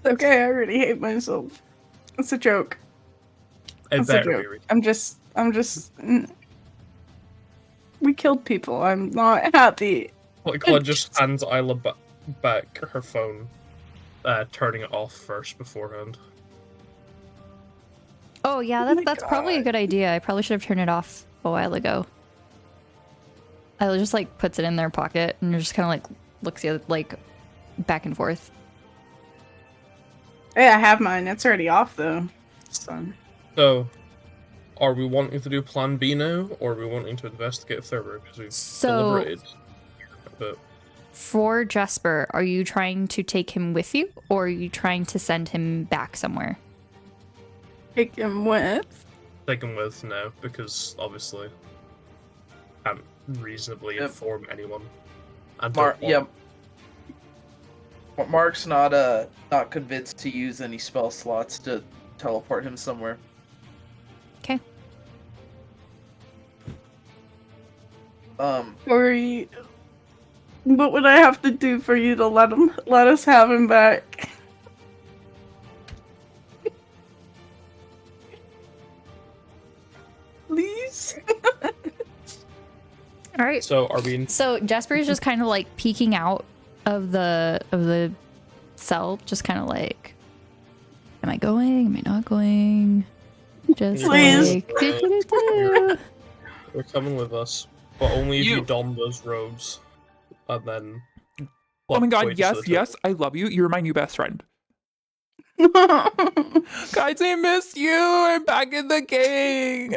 Okay, I already hate myself. It's a joke. It It's a better joke. be. I'm just. We killed people. I'm not happy. Like, Claude just hands Isla back her phone, turning it off first beforehand. Oh yeah, that's probably a good idea. I probably should have turned it off a while ago. I just like puts it in their pocket and just kind of like looks the other, like back and forth. Hey, I have mine. It's already off though. So, are we wanting to do Plan B now, or are we wanting to investigate further? Because we've deliberated a bit. For Jesper, are you trying to take him with you, or are you trying to send him back somewhere? Take him with. Take him with now, because obviously can't reasonably inform anyone. And Mark's not convinced to use any spell slots to teleport him somewhere. Okay. Torii, what would I have to do for you to let us have him back? Please. All right. So are we? So Jasper is just kind of like peeking out of the cell, just kind of like, am I going? Am I not going? Just Please. like, do-do-do-do. You're coming with us, but only if you don those robes, and then. Oh my god, point yes, to the yes, I love you. You're my new best friend. Guys, I missed you. I'm back in the gang.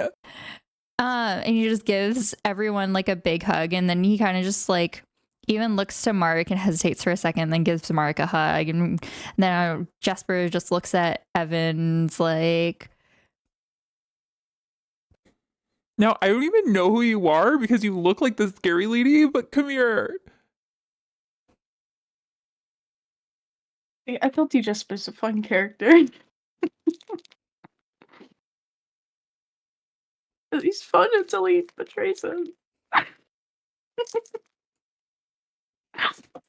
And he just gives everyone like a big hug, and then he kind of just like even looks to Mark and hesitates for a second, then gives Mark a hug, and then Jesper just looks at Evans like, Now, I don't even know who you are because you look like the scary lady, but come here. I felt you just was a fun character. He's fun until he betrays him.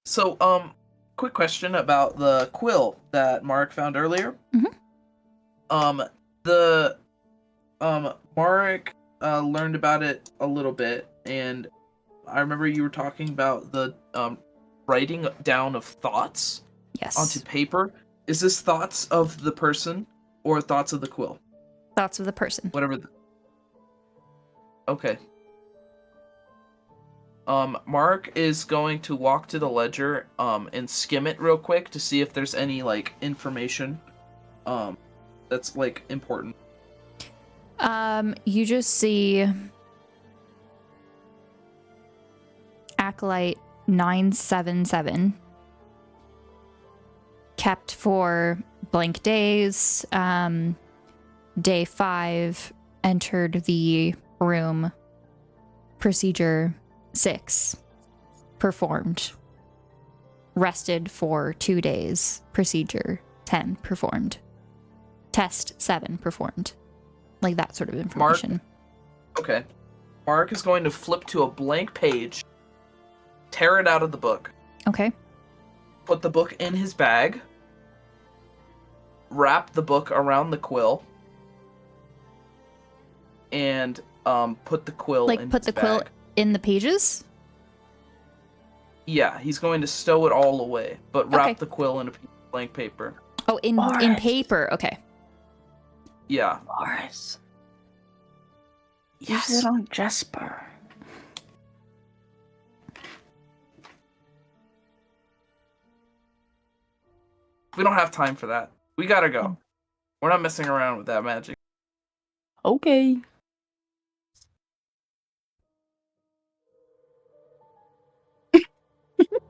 So, quick question about the quill that Mark found earlier. Mark learned about it a little bit, and I remember you were talking about the writing down of thoughts yes, onto paper. Is this thoughts of the person or thoughts of the quill? thoughts of the person. Whatever. Okay. Mark is going to walk to the ledger and skim it real quick to see if there's any like information that's like important. You just see Acolyte 977 kept for blank days. Day 5 entered the room. Procedure 6 performed. Rested for 2 days. Procedure 10 performed. Test 7 performed. Like that sort of information. Okay. Mark is going to flip to a blank page, tear it out of the book, Okay. put the book in his bag, wrap the book around the quill, and put the quill Like in put his the quill bag. in the pages? Yeah, he's going to stow it all away, but wrap Okay. the quill in a piece of blank paper. Oh, in Boris. paper. Okay. Yeah. Boris. Yes. Use it on Jesper. We don't have time for that. We gotta go. We're not messing around with that magic. Okay.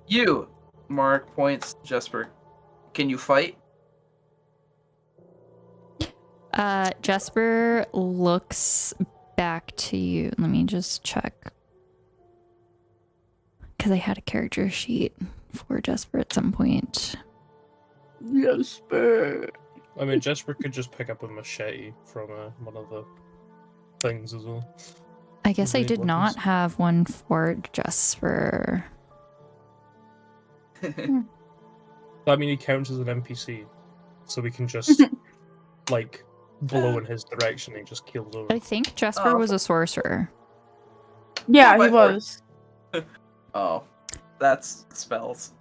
You, Mark points to Jesper. Can you fight? Jesper looks back to you. Let me just check. Because I had a character sheet for Jesper at some point. Jesper. I mean, Jesper could just pick up a machete from one of the things as well. I guess I Big did not weapons. have one for Jesper. I mean, he counts as an NPC, so we can just like blow in his direction and he just kills over. I think Jesper was a sorcerer. Yeah, Oh, he my was. Oh, that's spells.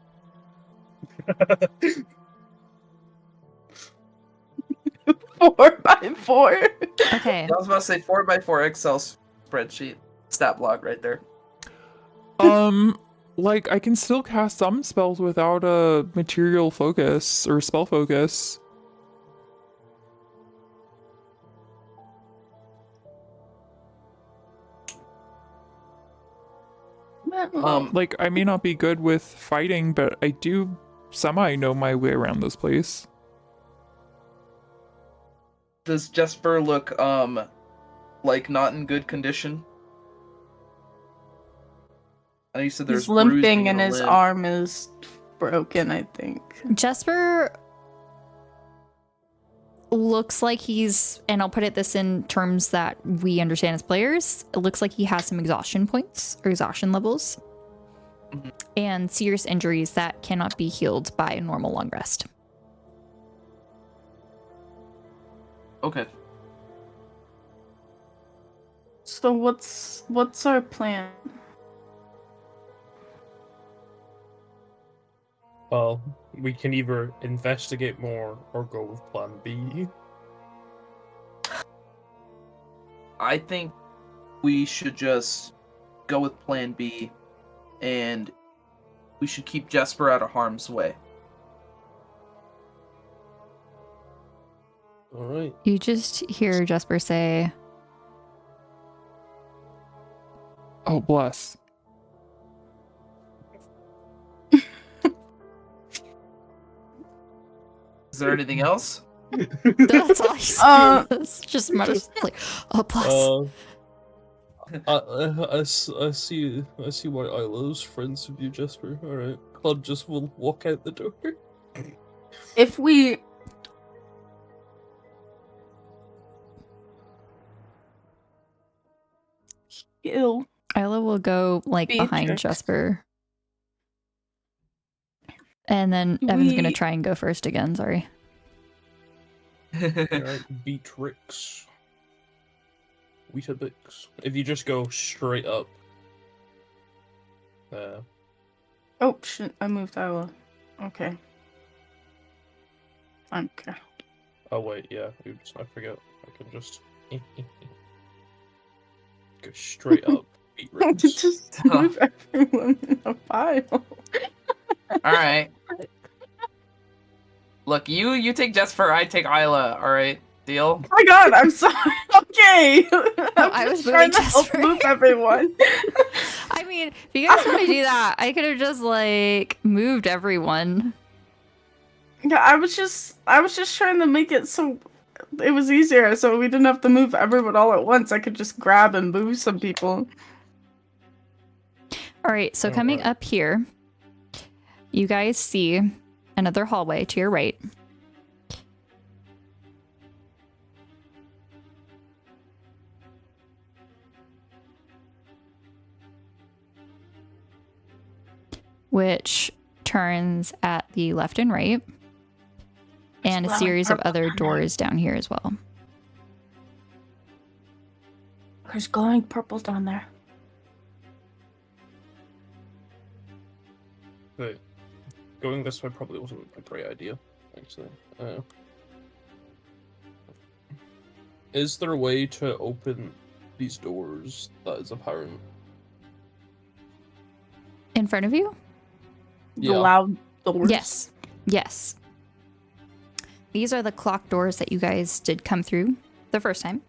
4x4. Okay. I was about to say 4x4 Excel spreadsheet. Stat block right there. Like, I can still cast some spells without a material focus or spell focus. Like, I may not be good with fighting, but I do semi know my way around this place. Does Jesper look like not in good condition? I know you said there's He's limping bruising and in a his limb. arm is broken, I think. Jesper looks like he's, and I'll put it this in terms that we understand as players, it looks like he has some exhaustion points or exhaustion levels and serious injuries that cannot be healed by a normal long rest. Okay. So what's our plan? Well, we can either investigate more or go with Plan B. I think we should just go with Plan B, and we should keep Jesper out of harm's way. Alright. You just hear Jesper say, Oh, bless. Is there anything else? that's all he says. It's just much like, oh, bless. I see why Isla's friends with you, Jesper. Alright. Claude just will walk out the door. If we... Ew. Isla will go like behind Beatrix. Jesper. And then Evan's gonna try and go first again, sorry. Alright, Beatrix. Weetabix. If you just go straight up. Oh, shit. I moved Iowa. Okay. Okay. Oh wait, yeah. Oops, I forgot. I can just go straight up. Beatrix. Just move everyone in a pile. Alright. Look, you take Jesper, I take Isla, alright? Deal? Oh my god, I'm sorry. Okay. I was just trying moving to help Jesper. move everyone. I mean, if you guys want to do that, I could have just like moved everyone. Yeah, I was just trying to make it so it was easier, so we didn't have to move everyone all at once. I could just grab and move some people. All right, so coming up here, you guys see another hallway to your right. Which turns at the left and right. And a series of other doors down here as well. There's glowing purple down there. Wait. Going this way probably wasn't a great idea, actually. Is there a way to open these doors that is apparent? In front of you? The loud doors. Yes. Yes. These are the clock doors that you guys did come through the first time.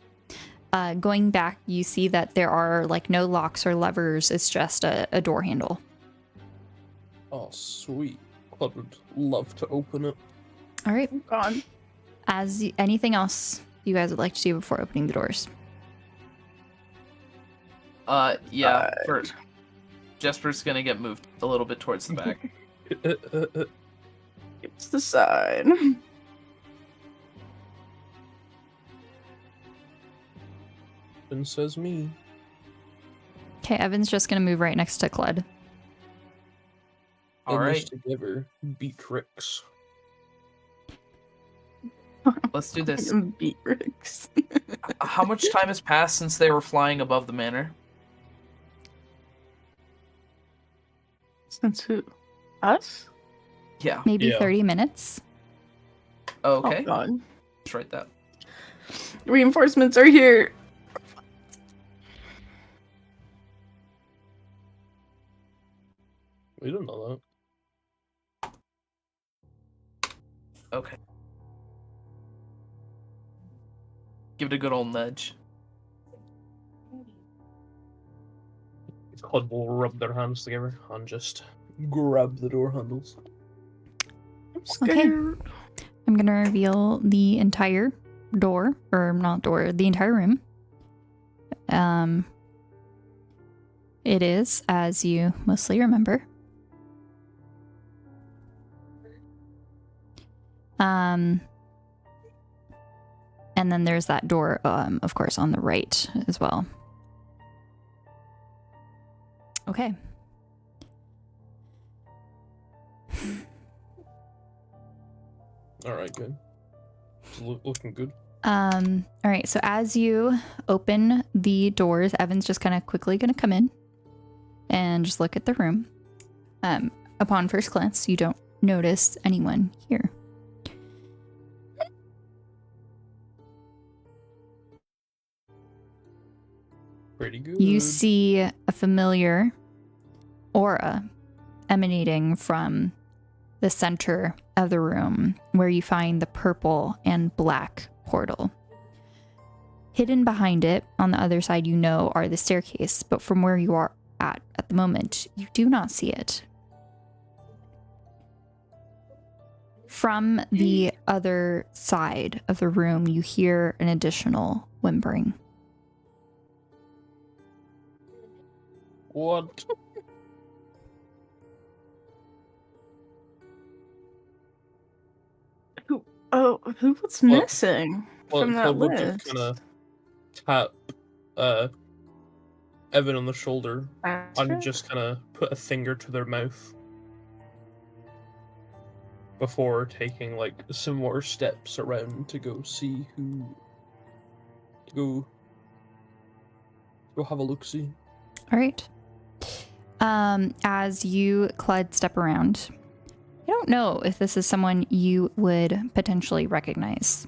Going back, you see that there are like no locks or levers. It's just a door handle. Oh, sweet. Claude would love to open it. All right. Gone. Anything else you guys would like to do before opening the doors? Yeah, first. Jesper's gonna get moved a little bit towards the back. It's the side. And says me. Okay, Evan's just gonna move right next to Clud. Alright, Together, Beatrix. let's do this. Beatrix. How much time has passed since they were flying above the manor? Since who? Us? Yeah. Maybe Yeah. 30 minutes. Okay. Oh god. Let's write that. Reinforcements are here. We don't know that. Okay. Give it a good old nudge. Claude will rub their hands together and just grab the door handles. I'm scared. I'm gonna reveal the entire door, or not door, the entire room. It is, as you mostly remember. And then there's that door, of course, on the right as well. Okay. Alright, good. It's looking good. All right, so as you open the doors, Evan's just kind of quickly going to come in and just look at the room. Upon first glance, you don't notice anyone here. Pretty good. You see a familiar aura emanating from the center of the room where you find the purple and black portal. Hidden behind it, on the other side, are the staircase, but from where you are at the moment, you do not see it. From the other side of the room, you hear an additional whimpering. What? What's missing from that Claude would list? just kind of tap Evan on the shoulder and just kind of put a finger to their mouth before taking like some more steps around to go see go have a look-see. All right. As you, Clud, step around, I don't know if this is someone you would potentially recognize.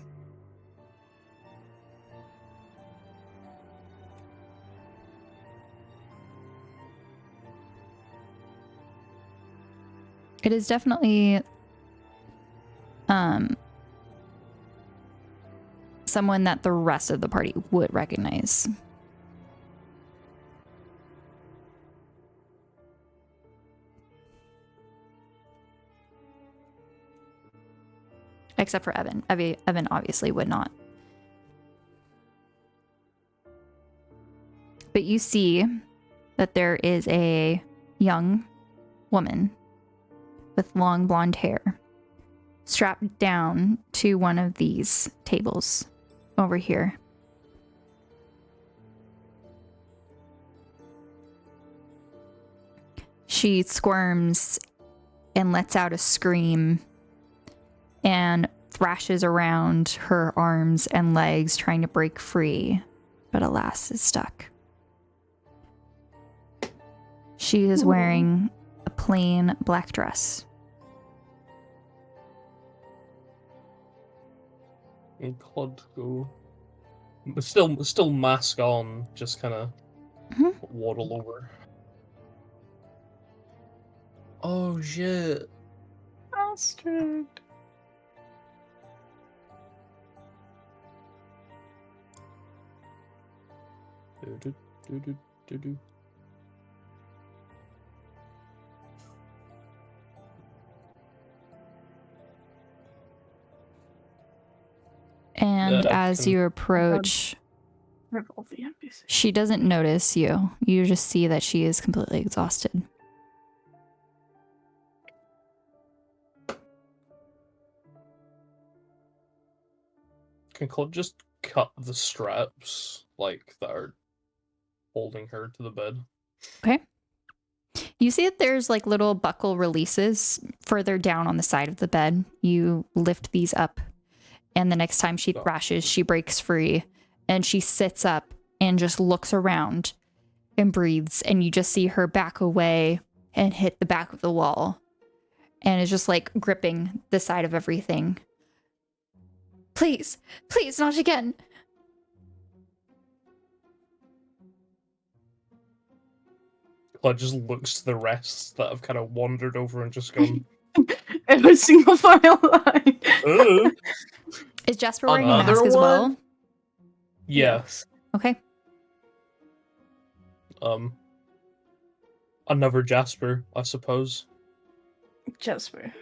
It is definitely someone that the rest of the party would recognize. Except for Evan. Evan obviously would not. But you see that there is a young woman with long blonde hair strapped down to one of these tables over here. She squirms and lets out a scream and thrashes around her arms and legs trying to break free, but alas is stuck. She is wearing a plain black dress. And Claude go, still mask on, just kind of waddle over. Oh shit! Bastard. Do. And as you approach, she doesn't notice you. You just see that she is completely exhausted. Can Claude just cut the straps like that are holding her to the bed? Okay. You see that there's like little buckle releases further down on the side of the bed. You lift these up, and the next time she thrashes, she breaks free, and she sits up and just looks around and breathes, and you just see her back away and hit the back of the wall, and is just like gripping the side of everything. Please, please, not again. Claude just looks to the rest that have kind of wandered over and just gone. Every single file line. Is Jasper wearing a Another mask as well? Yes. Okay. Another Jasper, I suppose. Jasper.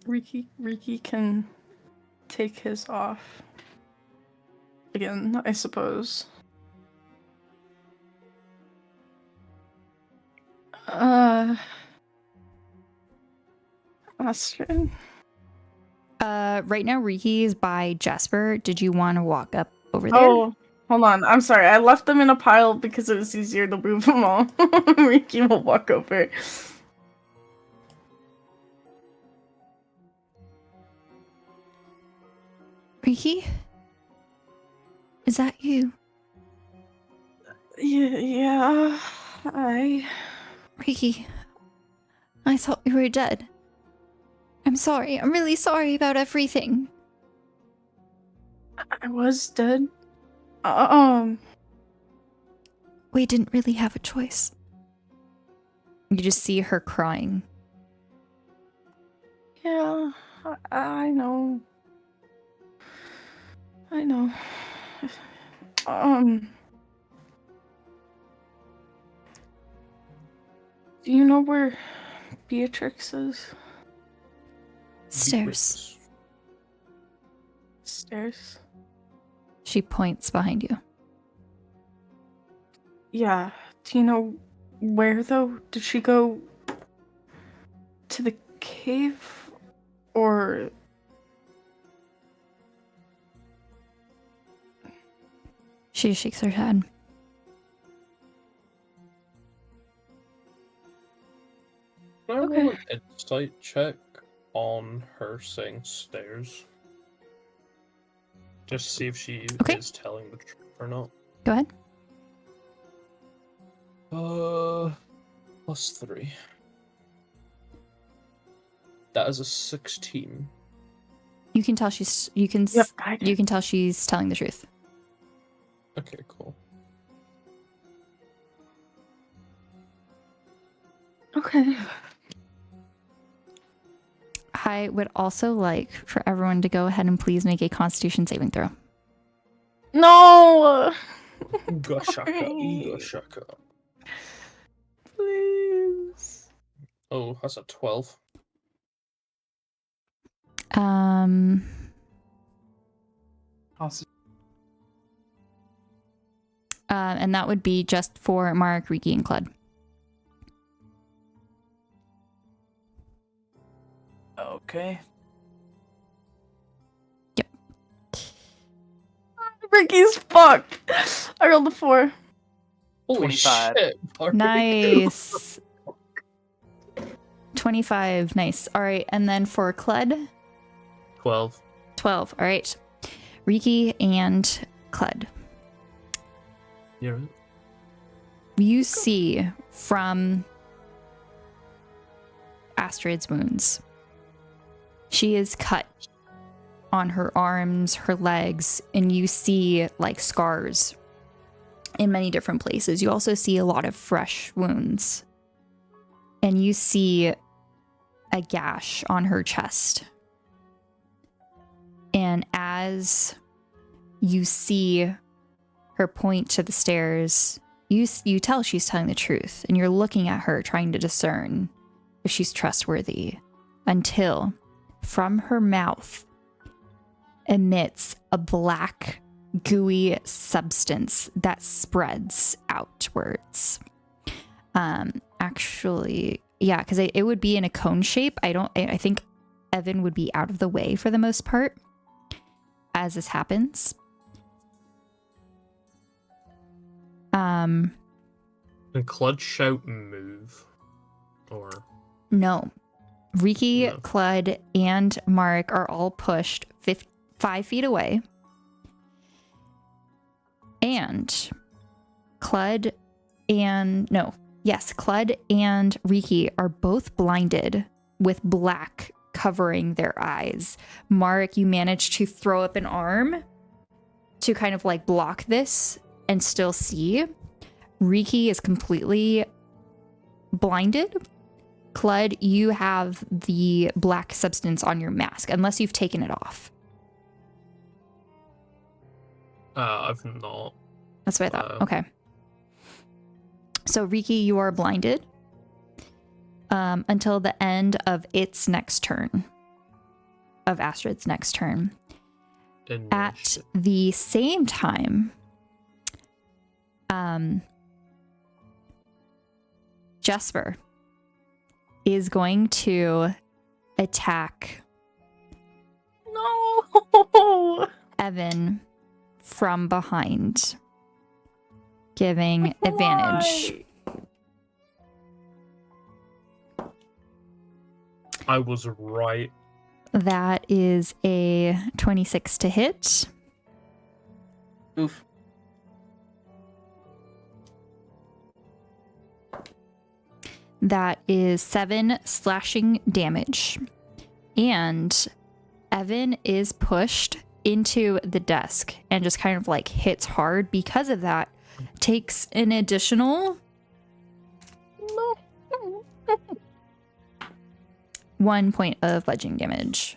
Riki can take his off. Again, I suppose. Astrid. Right now Riki is by Jasper. Did you want to walk up over there? Oh, hold on. I'm sorry. I left them in a pile because it was easier to move them all. Riki will walk over. Riki? Is that you? Yeah, Riki, I thought you were dead. I'm sorry. I'm really sorry about everything. I was dead. We didn't really have a choice. You just see her crying. Yeah, I know. I know. Do you know where Beatrix is? Stairs. Stairs? She points behind you. Yeah. Do you know where, though? Did she go to the cave? Or... She shakes her head. Can I Okay. roll an insight check on her saying stairs? Just to see if she Okay. is telling the truth or not. Go ahead. +3. That is a 16. You can tell she's you can tell she's telling the truth. Okay, cool. Okay. I would also like for everyone to go ahead and please make a Constitution saving throw. No! Ooga shaka. Please. Oh, that's a 12. And that would be just for Mark, Riki, and Clud. Okay. Yep. Ricky's fucked. I rolled a 4. Holy 25. shit, Mark. Nice. 25. Nice. All right. And then for Clud, 12. 12. All right. Riki and Clud. Yeah. You see from Astrid's wounds, she is cut on her arms, her legs, and you see like scars in many different places. You also see a lot of fresh wounds, and you see a gash on her chest. And as you see her point to the stairs, you tell she's telling the truth, and you're looking at her trying to discern if she's trustworthy, until from her mouth emits a black gooey substance that spreads outwards. Actually, yeah, because it would be in a cone shape. I think Evan would be out of the way for the most part as this happens. And Clud shout move? Or... No. Riki, No. Clud, and Mark are all pushed 5 feet away. And Clud and Riki are both blinded with black covering their eyes. Mark, you managed to throw up an arm to kind of like block this and still see. Riki is completely blinded. Clud, you have the black substance on your mask, unless you've taken it off. I've not. That's what I thought. Okay. So, Riki, you are blinded until the end of its next turn. Of Astrid's next turn. At the same time, Jesper is going to attack Evan from behind, giving advantage. I was right. That is a 26 to hit. Oof. That is 7 slashing damage. And Evan is pushed into the desk and just kind of like hits hard. Because of that, takes an additional 1 point of bludgeoning damage.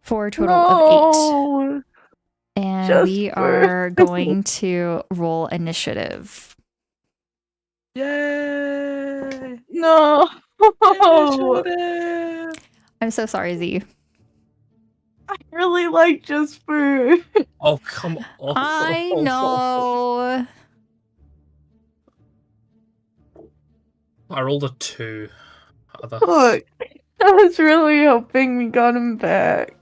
For a total of 8. And we are going to roll initiative. Yay! No. Initiative! I'm so sorry, Z. I really like Jasper. Oh, come on. I know. I rolled a 2. Look, I was really hoping we got him back.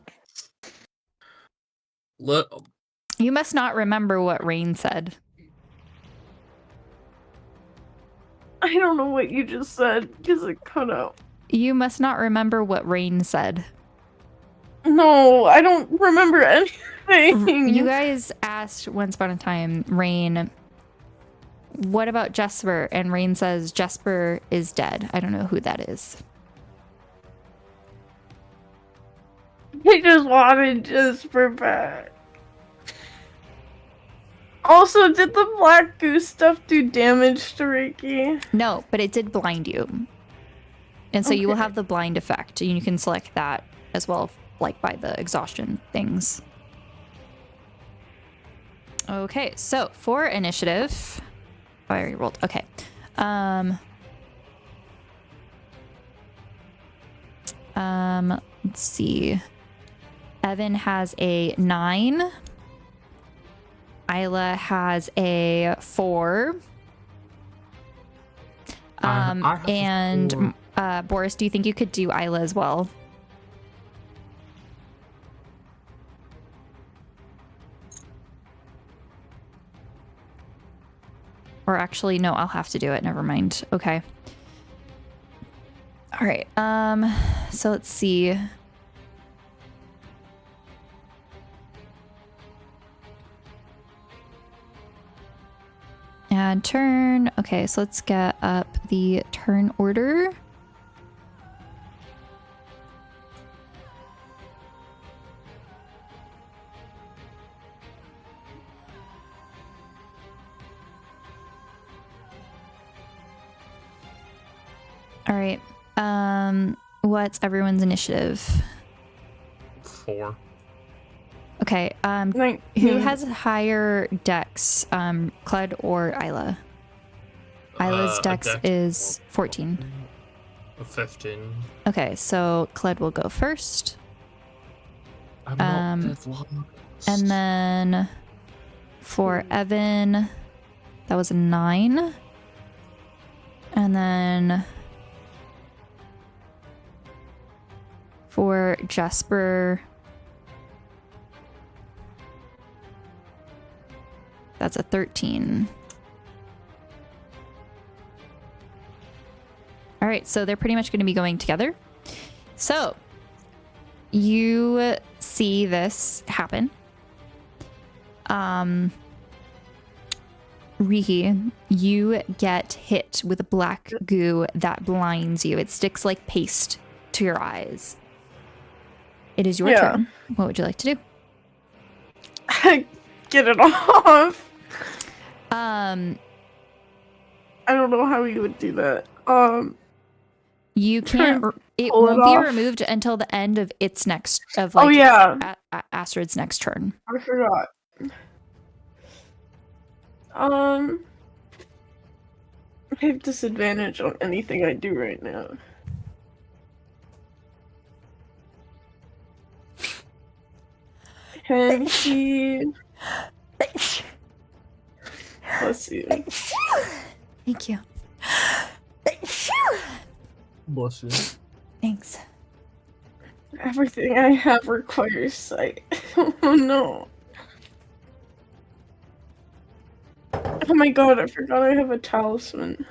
Look, You must not remember what Rain said. I don't know what you just said because it cut out. You must not remember what Rain said. No, I don't remember anything. You guys asked once upon a time, Rain, what about Jesper? And Rain says Jesper is dead. I don't know who that is. I just wanted Jasper back. Also, did the black goose stuff do damage to Reiki? No, but it did blind you. And so you will Okay. have the blind effect. And you can select that as well, like by the exhaustion things. Okay, so for initiative... Oh, I already rolled. Okay. Let's see. Evan has a 9. Isla has a 4. I have a And 4. Boris, do you think you could do Isla as well? Or actually, no, I'll have to do it. Never mind. Okay. All right. So let's see. Add turn. Okay, so let's get up the turn order. All right. What's everyone's initiative? 4. Okay. Who has higher dex, Clud or Isla? Isla's dex is 14. 15. Okay, so Clud will go first. I'm not death lost. And then for Evan, that was a 9. And then for Jasper, that's a 13. All right, so they're pretty much going to be going together. So you see this happen. Riki, you get hit with a black goo that blinds you. It sticks like paste to your eyes. It is your turn. What would you like to do? Get it off. Um, I don't know how you would do that. you can't. It pull it won't be off. removed until the end of its next Oh yeah, Astrid's next turn. I forgot. I have disadvantage on anything I do right now. Can he? Let's see. Thank you. Bless you. Thanks. Everything I have requires sight. Oh no. Oh my god, I forgot I have a talisman.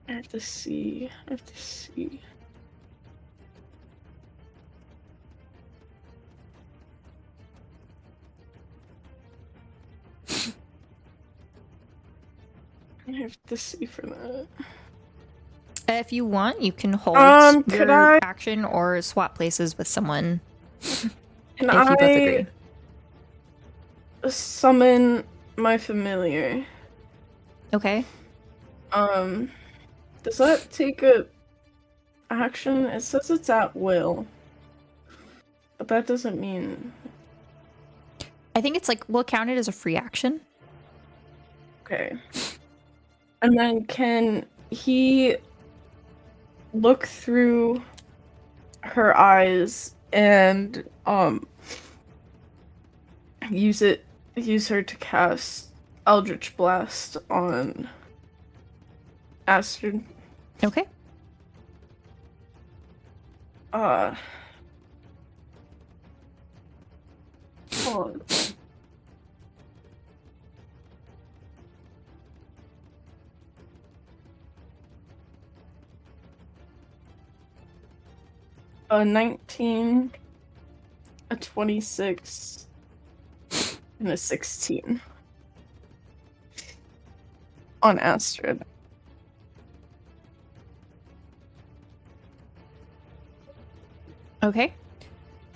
I have to see. I have to see for that. If you want, you can hold Could your I- action or swap places with someone. Can If you both agree. summon my familiar? Okay. Does that take a action? It says it's at will. But that doesn't mean... I think it's like, we'll count it as a free action. Okay. And then can he look through her eyes and use her to cast Eldritch Blast on Astrid? Okay. Hold on. A 19, a 26, and a 16 on Astrid. Okay.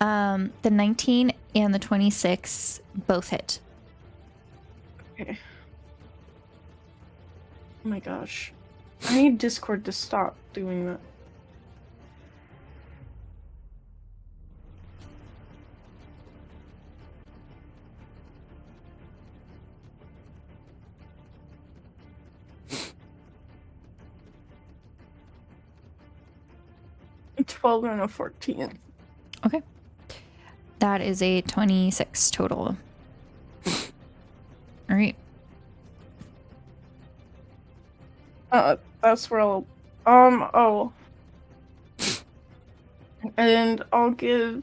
The 19 and the 26 both hit. Okay. Oh my gosh. I need Discord to stop doing that. A 12 and a 14. Okay. That is a 26 total. All right. That's where oh. And I'll give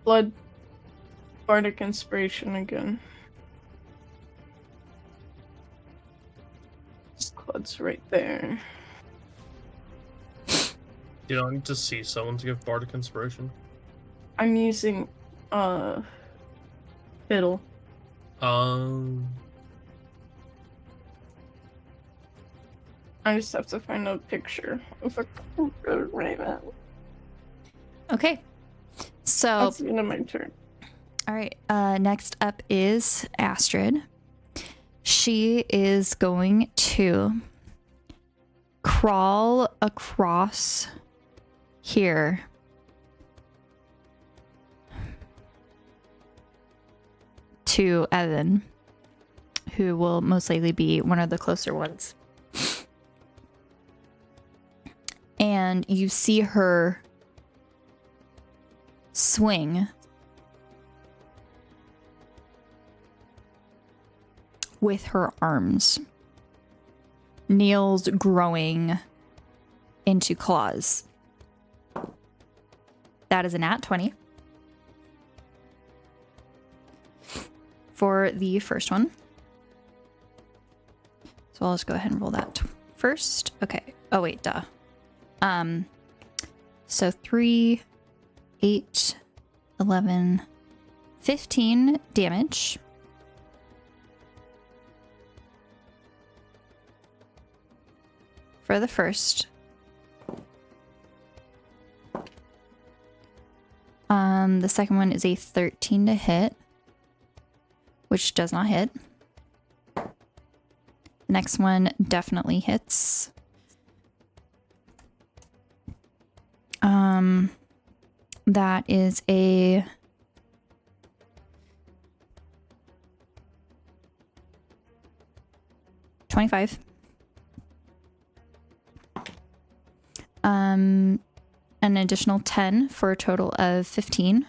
Blood Bardic Inspiration again. Blood's right there. You don't need to see someone to give Bardic Inspiration. I'm using Fiddle. I just have to find a picture of a right now. Okay. So That's the end of my turn. all right, next up is Astrid. She is going to crawl across here. To Evan, who will most likely be one of the closer ones. And you see her swing with her arms, nails growing into claws. That is a nat 20 for the first one. So I'll just go ahead and roll that first. Okay. Oh wait, duh. So 3, 8, 11, 15 damage. For the first. The second one is a 13 to hit, which does not hit. The next one definitely hits. That is a 25. An additional 10 for a total of 15.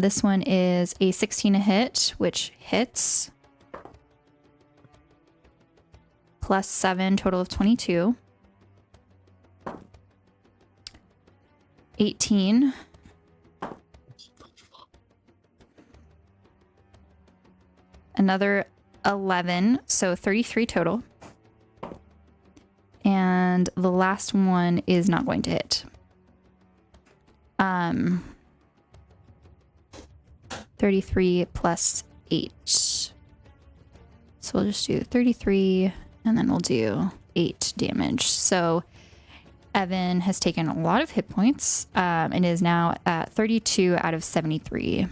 This one is a 16 to hit, which hits. Plus 7, total of 22. 18. Another 11, so 33 total. And the last one is not going to hit. 33 plus 8. So we'll just do 33, and then we'll do 8 damage. So Evan has taken a lot of hit points and is now at 32 out of 73.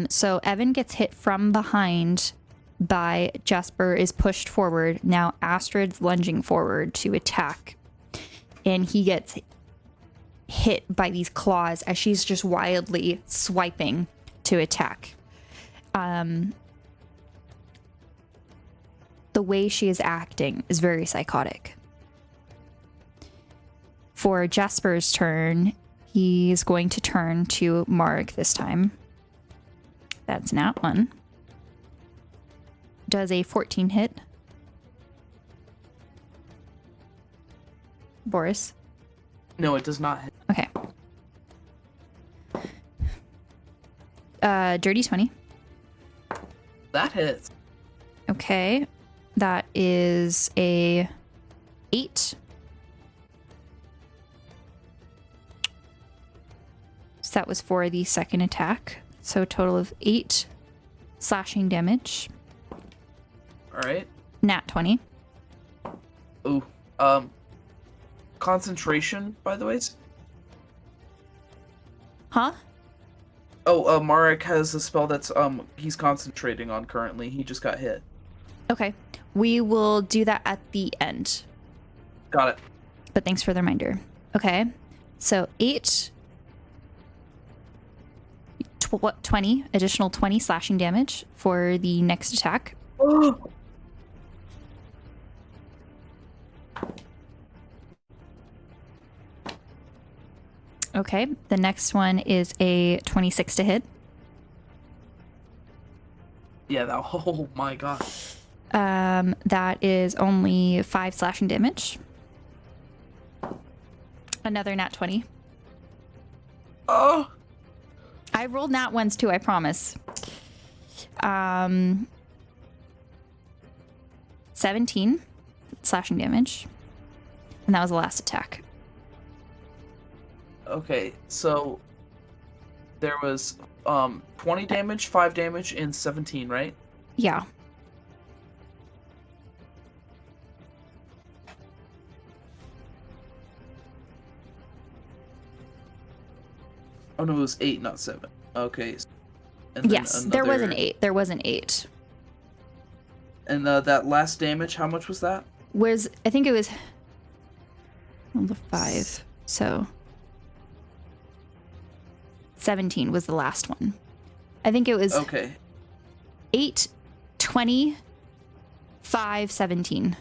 So Evan gets hit from behind by Jasper, is pushed forward. Now Astrid's lunging forward to attack. And he gets hit by these claws as she's just wildly swiping to attack. The way she is acting is very psychotic. For Jasper's turn, he's going to turn to Mark this time. That's not one. Does a 14 hit? Boris? No, it does not hit. Okay. Dirty 20. That hits. Okay. That is a 8. So that was for the second attack. So a total of 8 slashing damage. Alright. Nat 20. Ooh. Concentration, by the way. Huh? Oh, Marek has a spell that's he's concentrating on currently. He just got hit. Okay. We will do that at the end. Got it. But thanks for the reminder. Okay. So 8... 20, additional 20 slashing damage for the next attack. Okay, the next one is a 26 to hit. Yeah, that. Oh my god. That is only 5 slashing damage. Another nat 20. Oh. I rolled nat ones too, I promise. 17 slashing damage. And that was the last attack. Okay, so there was 20 damage, 5 damage, and 17, right? Yeah. Oh no, it was 8, not 7. Okay. And then Yes, there was an another- 8. There was an 8. And that last damage, how much was that? I think it was the 5. So 17 was the last one. I think it was Okay. 8, 20, 5, 17.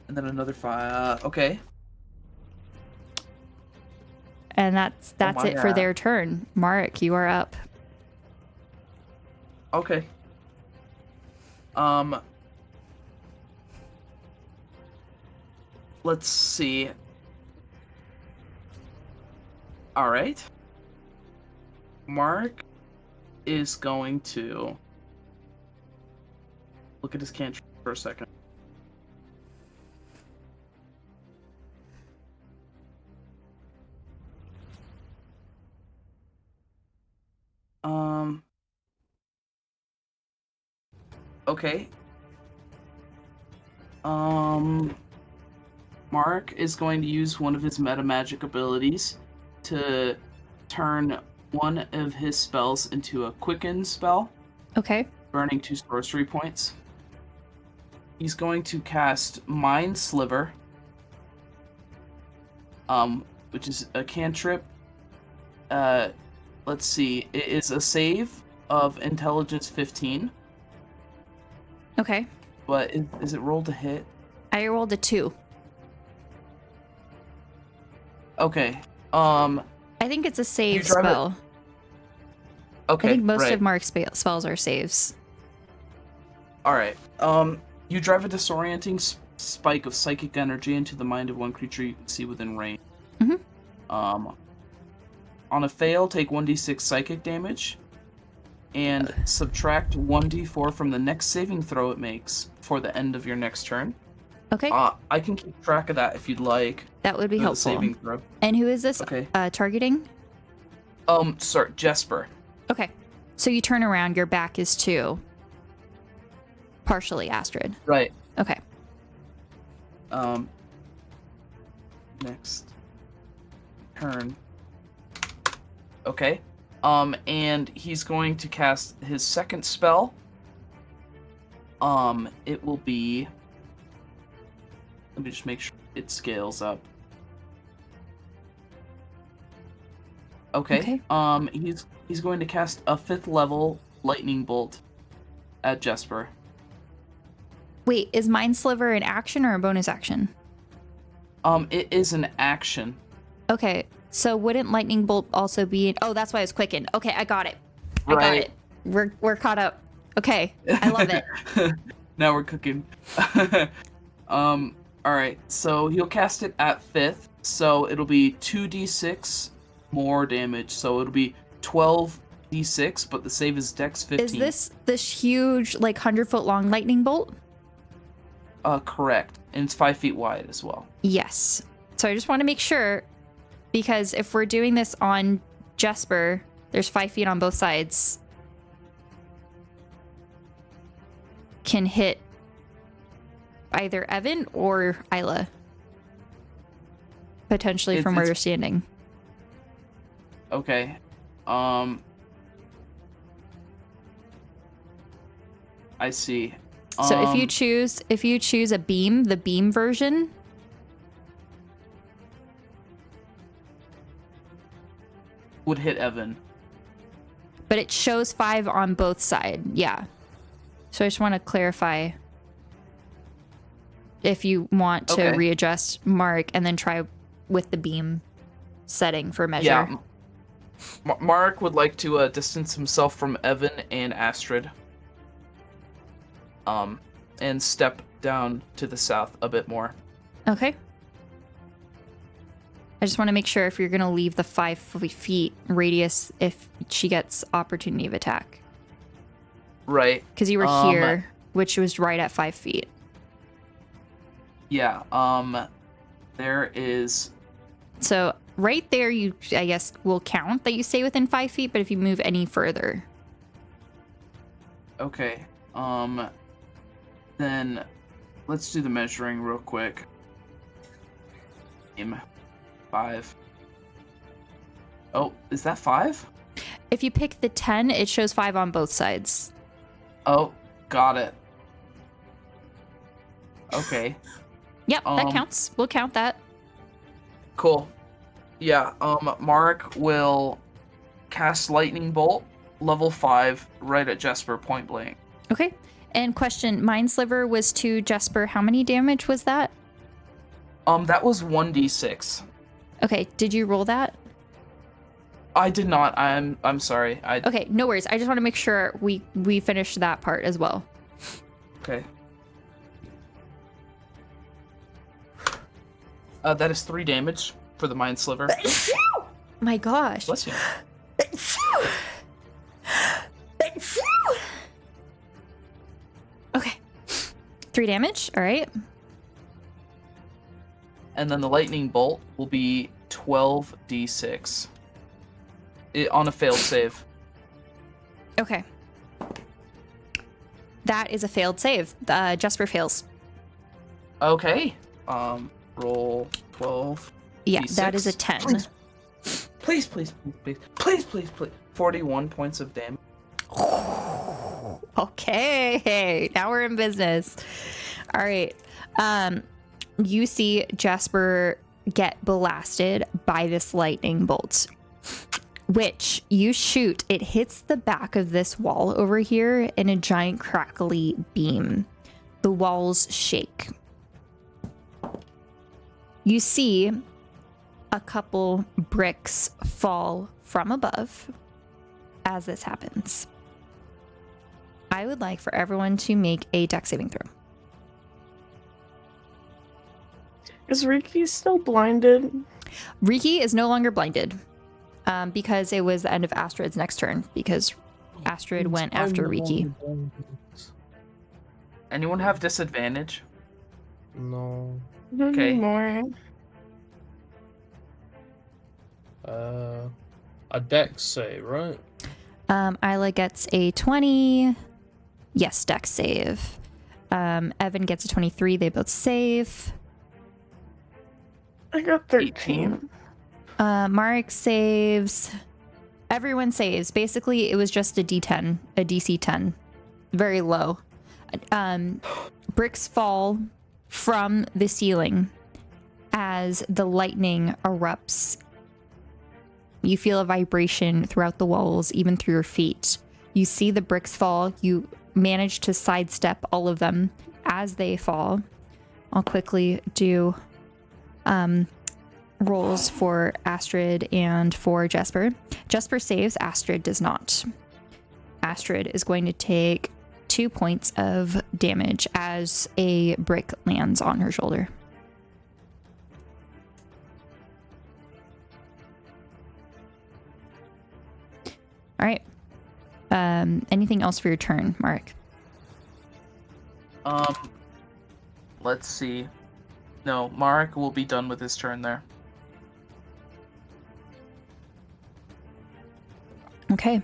And then another 5. Okay. And that's my it for God. their turn. Marek, you are up. Okay. Let's see. All right. Mark is going to look at his cantrip for a second. Okay. Mark is going to use one of his meta magic abilities to turn one of his spells into a quicken spell, Okay. burning 2 sorcery points. He's going to cast Mind Sliver, which is a cantrip. Let's see. It is a save of Intelligence 15, Okay. but is it rolled to hit? I rolled a 2. Okay. I think it's a save drive it- spell. Okay. I think most right. of Mark's spells are saves. All right. You drive a disorienting spike of psychic energy into the mind of one creature you can see within range. Mhm. On a fail, take 1d6 psychic damage, and subtract 1d4 from the next saving throw it makes for the end of your next turn. Okay, I can keep track of that if you'd like. that would be The helpful. saving throw. And who is this Okay. targeting? Sorry, Jesper. Okay, so you turn around, your back is to partially Astrid. Right. Okay. Next turn. Okay. And he's going to cast his second spell. It will be. Let me just make sure it scales up. Okay. He's going to cast a 5th level lightning bolt at Jesper. Wait, is Mind Sliver an action or a bonus action? It is an action. Okay, so wouldn't lightning bolt also be? Oh, that's why it's quickened. Okay, I got it. I got Right. it. We're caught up. Okay, I love it. Now we're cooking. All right. So he'll cast it at 5th. So it'll be 2d6 more damage. So it'll be 12d6, but the save is Dex 15. Is this huge, like 100-foot long lightning bolt? Correct. And it's 5 feet wide as well. Yes. So I just want to make sure, because if we're doing this on Jesper, there's 5 feet on both sides. Can hit either Evan or Isla. Potentially from where you're standing. Okay. I see. So if you choose a beam, the beam version, would hit Evan. but it shows 5 on both sides. Yeah. So I just want to clarify if you want to readjust Mark and then try with the beam setting for measure. Yeah. Mark would like to distance himself from Evan and Astrid. And step down to the south a bit more. Okay. I just want to make sure if you're going to leave the 5 feet radius if she gets opportunity of attack. Right. Because you were here, which was right at 5 feet. Yeah. There is. So right there, you, I guess, will count that you stay within 5 feet, but if you move any further. Okay. Then let's do the measuring real quick. 5. Oh, is that 5? If you pick the 10, it shows 5 on both sides. Oh, got it. Okay. Yep, that counts. We'll count that. Cool. Yeah, Mark will cast Lightning Bolt, level 5, right at Jesper, point blank. Okay. And question, Mind Sliver was to Jesper. How many damage was that? That was 1d6. Okay, did you roll that? I did not. I'm sorry. Okay, no worries. I just want to make sure we finish that part as well. Okay. That is 3 damage for the Mind Sliver. My gosh. Bless you. Okay. 3 damage. All right. And then the Lightning Bolt will be 12d6. On a failed save. Okay. That is a failed save. Jesper fails. Okay. Roll 12. Yeah, D6. that is a 10. Please. 41 points of damage. Okay, now we're in business. All right. You see Jasper get blasted by this lightning bolt, which you shoot. It hits the back of this wall over here in a giant crackly beam. The walls shake. You see a couple bricks fall from above as this happens. I would like for everyone to make a dex saving throw. Is Riki still blinded? Riki is no longer blinded because it was the end of Astrid's next turn because Astrid went after Riki. Anyone have disadvantage? No. Not Okay. anymore. A dex save, right? Isla gets a 20. Yes, dex save. Evan gets a 23. They both save. I got 13. Marek saves. Everyone saves. Basically, it was just a D10, a DC 10. Very low. Bricks fall from the ceiling as the lightning erupts. You feel a vibration throughout the walls, even through your feet. You see the bricks fall. You manage to sidestep all of them as they fall. I'll quickly do rolls for Astrid and for Jesper. Jesper saves, Astrid does not. Astrid is going to take 2 points of damage as a brick lands on her shoulder. All right. Anything else for your turn, Mark? Let's see. No, Mark will be done with his turn there. Okay.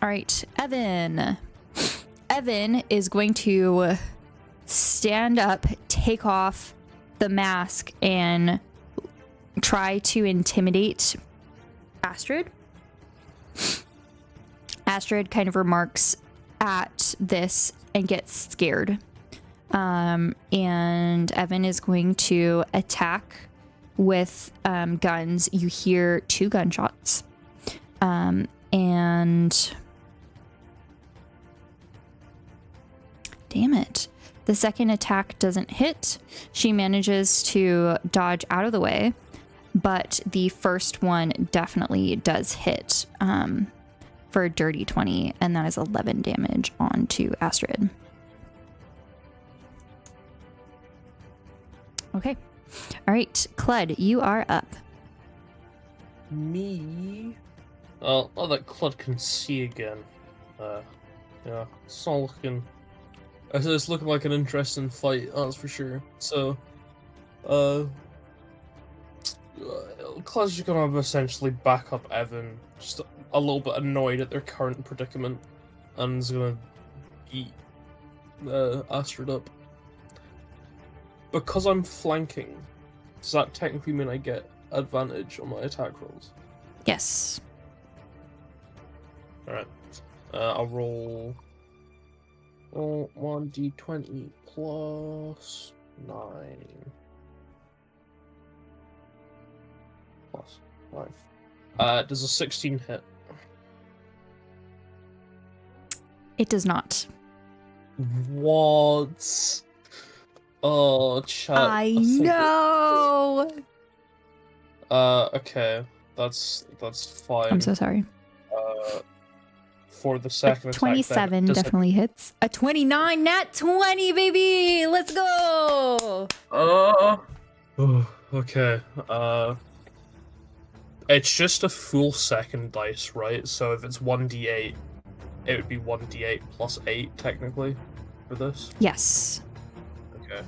All right. Evan. Evan is going to stand up, take off the mask, and try to intimidate Astrid. Astrid kind of remarks at this and gets scared. And Evan is going to attack with guns. You hear 2 gunshots. And damn it. The second attack doesn't hit. She manages to dodge out of the way, but the first one definitely does hit for a dirty 20, and that is 11 damage onto Astrid. Okay. All right, Clud, you are up. Me? Oh, that Clud can see again. Yeah, it's not looking... It's looking like an interesting fight, that's for sure. So, Clud's just gonna essentially back up Evan, just a little bit annoyed at their current predicament, and is gonna eat Astrid up. Because I'm flanking, does that technically mean I get advantage on my attack rolls? Yes. Alright. I'll roll 1d20 plus 9. Plus 5. Does a 16 hit? It does not. What? Oh, chat. I know. Okay. That's fine. I'm so sorry. For the second attack, 27 then, definitely hits. A 29, nat 20, baby! Let's go! Oh, okay. It's just a full second dice, right? So if it's 1d8, it would be 1d8 plus 8, technically, for this? Yes. Okay.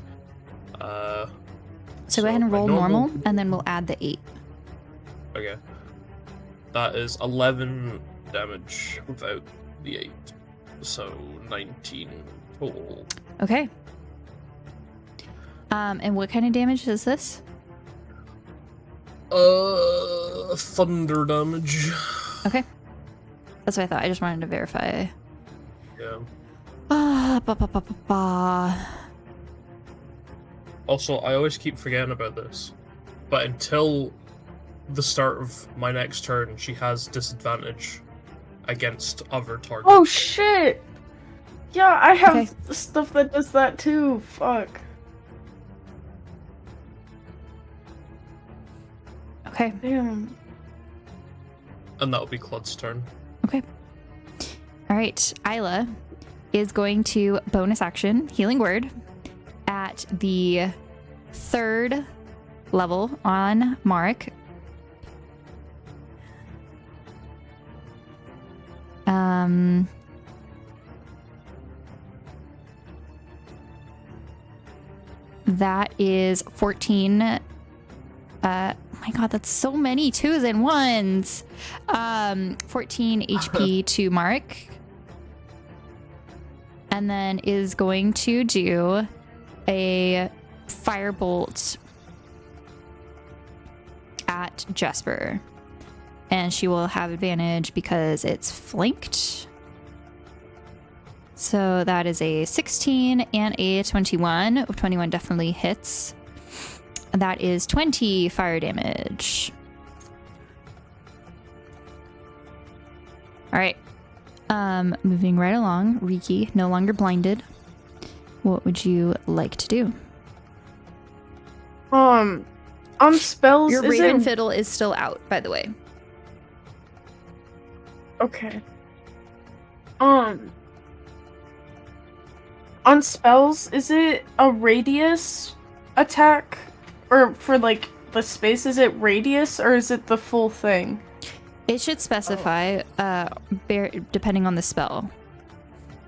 So go ahead and my roll normal, and then we'll add the 8. Okay. That is 11 damage without the 8. So 19 total. Okay. And what kind of damage is this? Thunder damage. Okay. That's what I thought. I just wanted to verify. Yeah. Also, I always keep forgetting about this, but until the start of my next turn, she has disadvantage against other targets. Oh shit! Yeah, I have Okay. stuff that does that too. Fuck. Okay. Damn. And that'll be Clud's turn. Okay. All right. Isla is going to bonus action Healing Word at the 3rd level on Marek. That is 14. My god, that's so many 2s and 1s. 14 HP to Mark. And then is going to do a firebolt at Jesper. And she will have advantage because it's flanked. So that is a 16 and a 21. 21 definitely hits. That is 20 fire damage. All right. Moving right along. Riki, no longer blinded. What would you like to do? On spells, Your is Raven it... Fiddle is still out, by the way. Okay. On spells, is it a radius attack? Or for, like, the space, is it radius, or is it the full thing? It should specify, depending on the spell.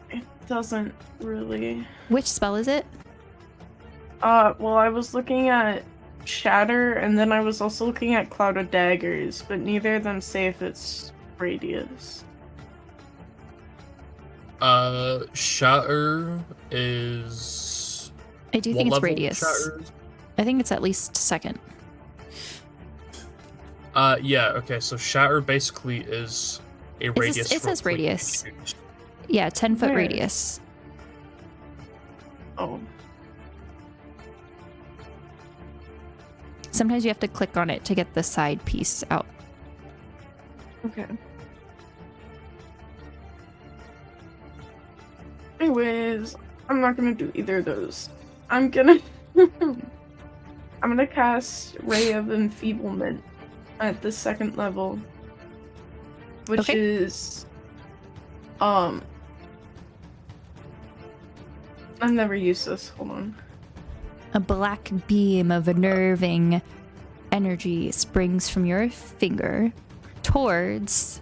It doesn't really... Which spell is it? Well, I was looking at Shatter, and then I was also looking at Cloud of Daggers, but neither of them say if it's radius. Shatter is... I do what think it's level radius. Shatter is? I think it's at least second. Yeah, okay, so Shatter basically is a radius. It says for radius. shoot. Yeah, 10-foot Where? radius. Oh. Sometimes you have to click on it to get the side piece out. Okay. Anyways, I'm not gonna do either of those. I'm gonna cast Ray of Enfeeblement at the second level, which Okay. is I've never used this. Hold on. A black beam of unnerving energy springs from your finger towards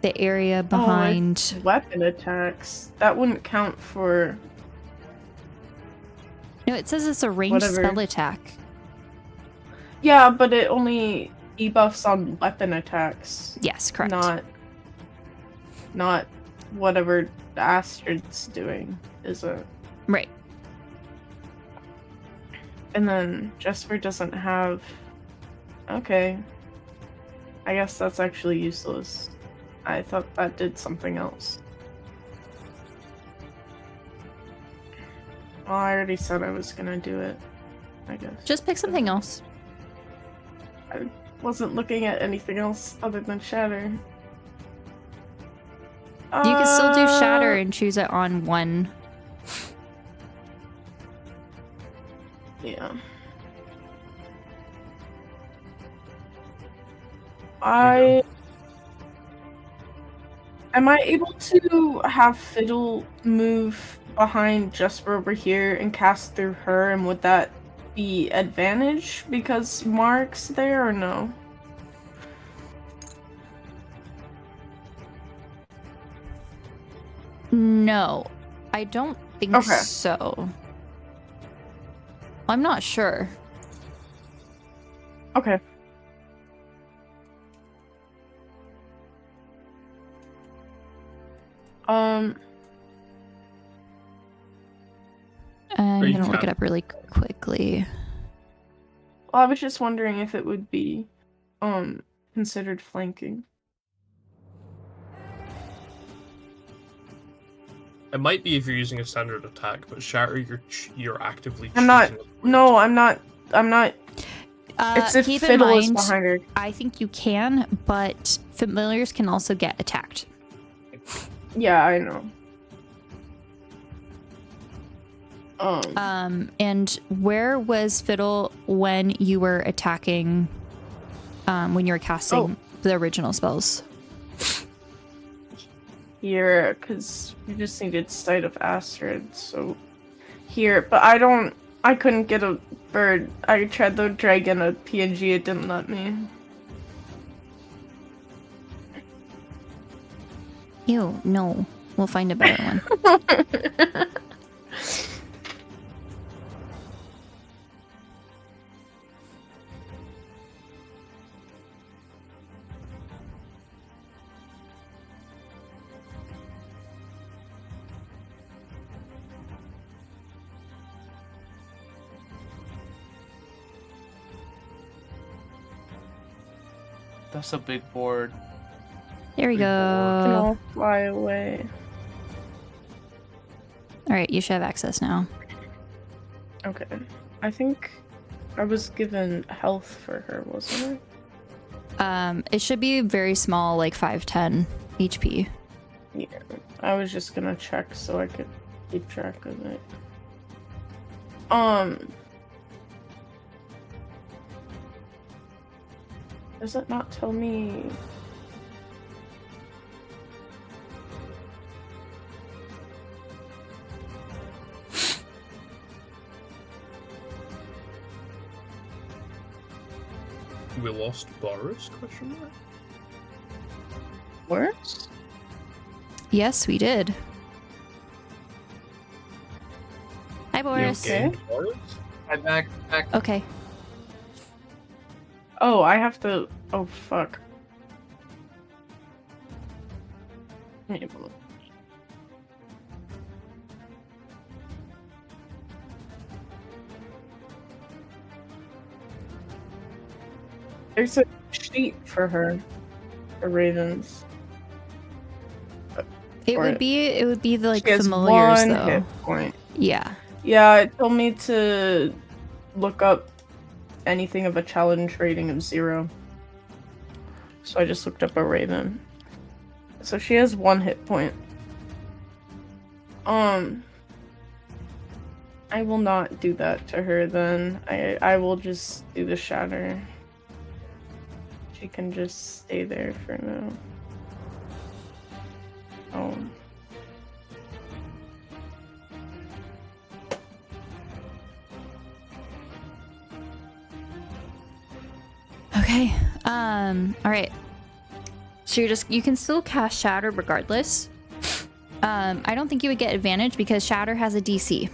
the area behind. Weapon attacks. That wouldn't count for. No, it says it's a ranged Whatever. spell attack. Yeah, but it only debuffs on weapon attacks. Yes, correct. Not whatever Astrid's doing, is it? Right. And then Jesper doesn't have. Okay. I guess that's actually useless. I thought that did something else. Well, I already said I was gonna do it, I guess. Just pick something else. I wasn't looking at anything else other than Shatter. You can still do Shatter and choose it on one. Yeah. Am I able to have Fiddle move behind Jesper over here and cast through her, and would that be advantage because Mark's there or no? No, I don't think Okay. so. I'm not sure. Okay. I'm you gonna look it can. up really quickly. Well, I was just wondering if it would be considered flanking. It might be if you're using a standard attack, but Shatter, you're actively. I'm not. choosing a- No, I'm not. It's if Keep in Fiddle is mind, behind her. I think you can, but familiars can also get attacked. Yeah, I know. And where was Fiddle when you were attacking? When you were casting the original spells? Here, because you just needed Sight of Astrid, so here. But I couldn't get a bird. I tried the dragon a PNG, it didn't let me. Ew, no. We'll find a better one. That's a big board. There we Big go. And I'll fly away. All right, you should have access now. Okay. I think I was given health for her, wasn't I? It should be very small, like 510 HP. Yeah. I was just gonna check so I could keep track of it. Does it not tell me? We lost Boris? Question mark. Worse? Yes, we did. Hi, You Boris. Okay. gained Boris? Right, back. Okay. Oh, I have to. Oh, fuck. Enable. There's a sheet for her, for ravens. It Or- would be the like She has familiars one though. hit point. Yeah. Yeah, it told me to look up anything of a challenge rating of 0. So I just looked up a raven. So she has 1 hit point. I will not do that to her then. I will just do the shatter. She can just stay there for now. Okay. All right. So you can still cast Shatter regardless. I don't think you would get advantage because Shatter has a DC.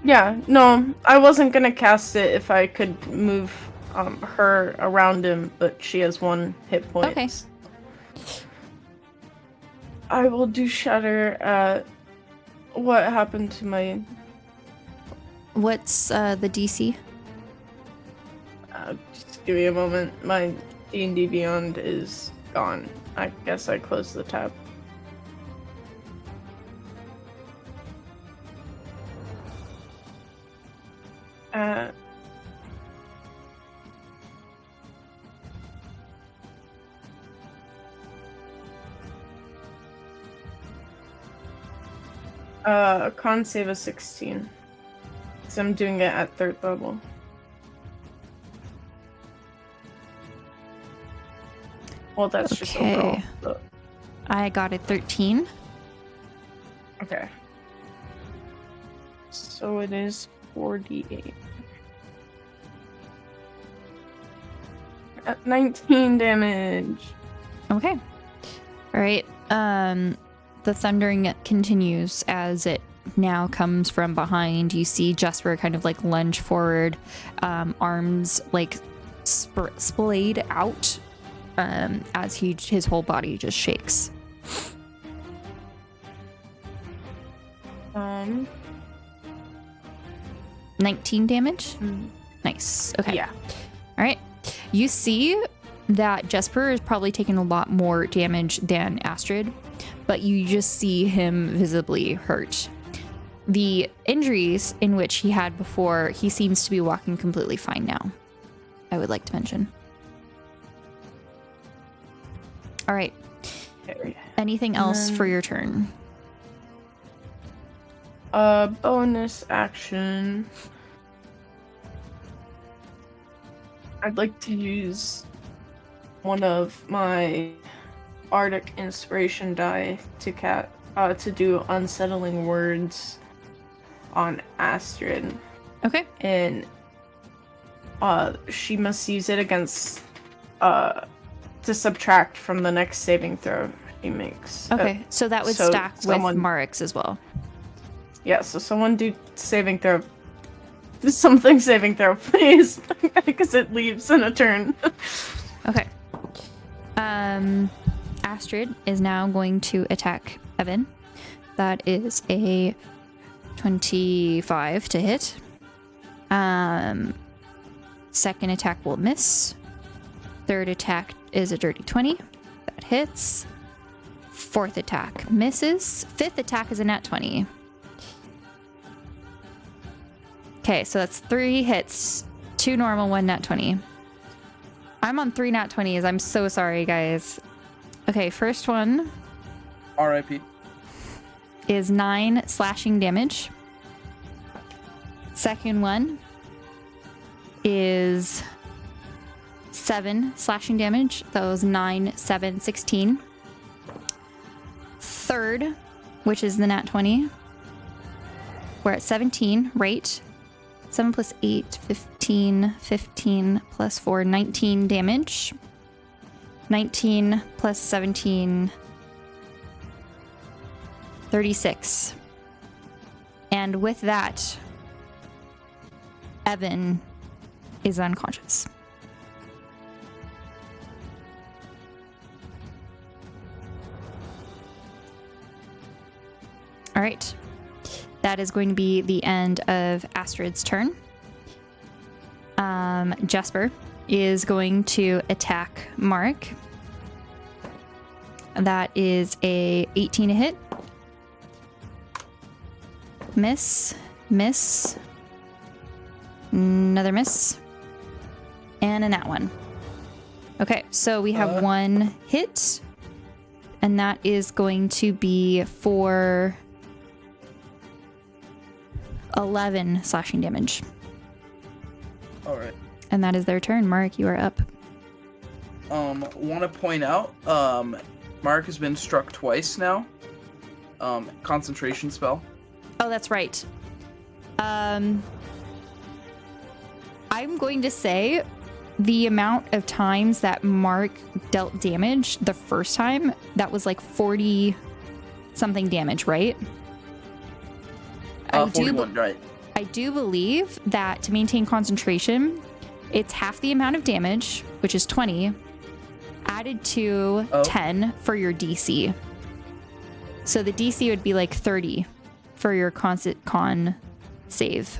Yeah, no, I wasn't gonna cast it if I could move her around him, but she has 1 hit point. Okay. I will do Shatter at what happened to my What's the DC? just give me a moment. My D&D Beyond is gone. I guess I closed the tab. Con save a 16. So I'm doing it at 3rd level. Well, that's just Okay. overall. But, I got a 13. okay. So it is 4d8. At 19 damage. Okay. All right. The thundering continues as it now comes from behind. You see Jesper kind of like lunge forward, arms like splayed out, as his whole body just shakes. 19 damage. Nice. Okay. Yeah. All right. You see that Jesper is probably taking a lot more damage than Astrid, but you just see him visibly hurt. The injuries in which he had before, he seems to be walking completely fine now, I would like to mention. All right. Okay. Anything else for your turn? Bonus action. I'd like to use one of my Arctic inspiration die to do unsettling words on Astrid, Okay. and she must use it against to subtract from the next saving throw she makes. Okay. So that would so stack someone- with Marik's as well. Yeah, so someone do saving throw. Something saving throw, please, because it leaves in a turn. Okay. Astrid is now going to attack Evan. That is a 25 to hit. Second attack will miss. Third attack is a dirty 20. That hits. Fourth attack misses. Fifth attack is a nat 20. Okay, so that's 3 hits, 2 normal, 1 nat 20. I'm on 3 nat 20s. I'm so sorry, guys. Okay, first one R.I.P. is 9 slashing damage. Second one is 7 slashing damage. That was 9, 7, 16. Third, which is the nat 20, we're at 17, right? 7 plus 8, 15, 15 plus 4, 19 damage. 19 plus 17, 36. And with that, Evan is unconscious. All right. That is going to be the end of Astrid's turn. Jesper is going to attack Mark. That is a 18 to hit. Miss. Miss. Another miss. And a nat 1. Okay, so we have 1 hit. And that is going to be for 11 slashing damage. All right. And that is their turn. Mark, you are up. Want to point out, Mark has been struck twice now. Concentration spell. Oh, that's right. I'm going to say the amount of times that Mark dealt damage the first time, that was like 40 something damage, right? 41, right. I do believe that to maintain concentration, it's half the amount of damage, which is 20, added to 10 for your DC. So the DC would be like 30 for your con save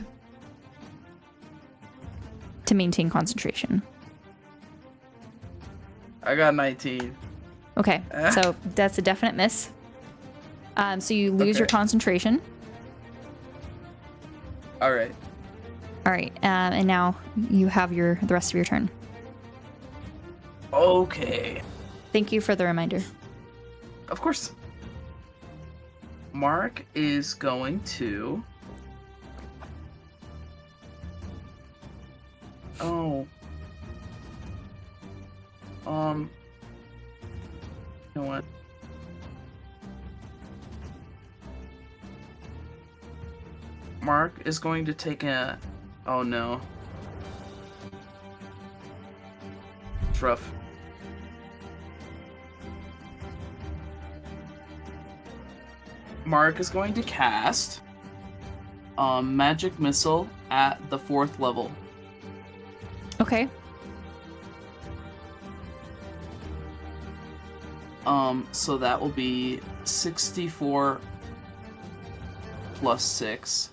to maintain concentration. I got 19. Okay, so that's a definite miss. So you lose your concentration. All right. All right, and now you have the rest of your turn. Okay. Thank you for the reminder. Of course. Mark is going to... Oh. You know what? Mark is going to take a... Oh no. It's rough. Mark is going to cast Magic Missile at the 4th level. Okay. So that will be 64 plus 6.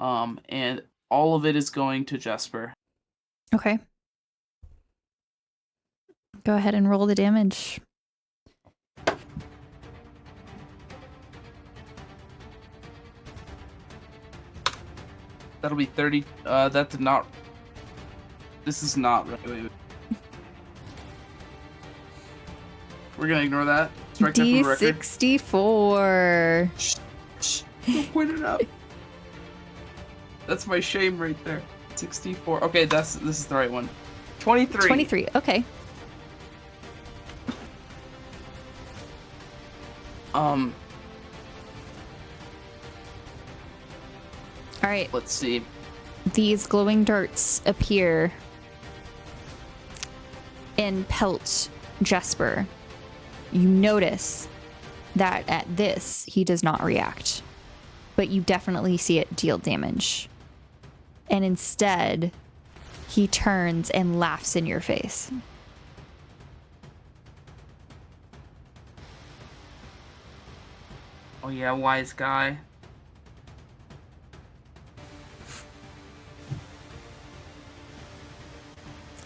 And all of it is going to Jesper. Okay. Go ahead and roll the damage. That'll be 30. That did not. This is not. Wait. We're gonna ignore that. Strike that from the record. D64. Don't point it out. That's my shame right there. 64. Okay, this is the right one. 23. 23. Okay. All right. Let's see. These glowing darts appear and pelt Jesper. You notice that at this, he does not react, but you definitely see it deal damage. And instead, he turns and laughs in your face. Oh yeah, wise guy.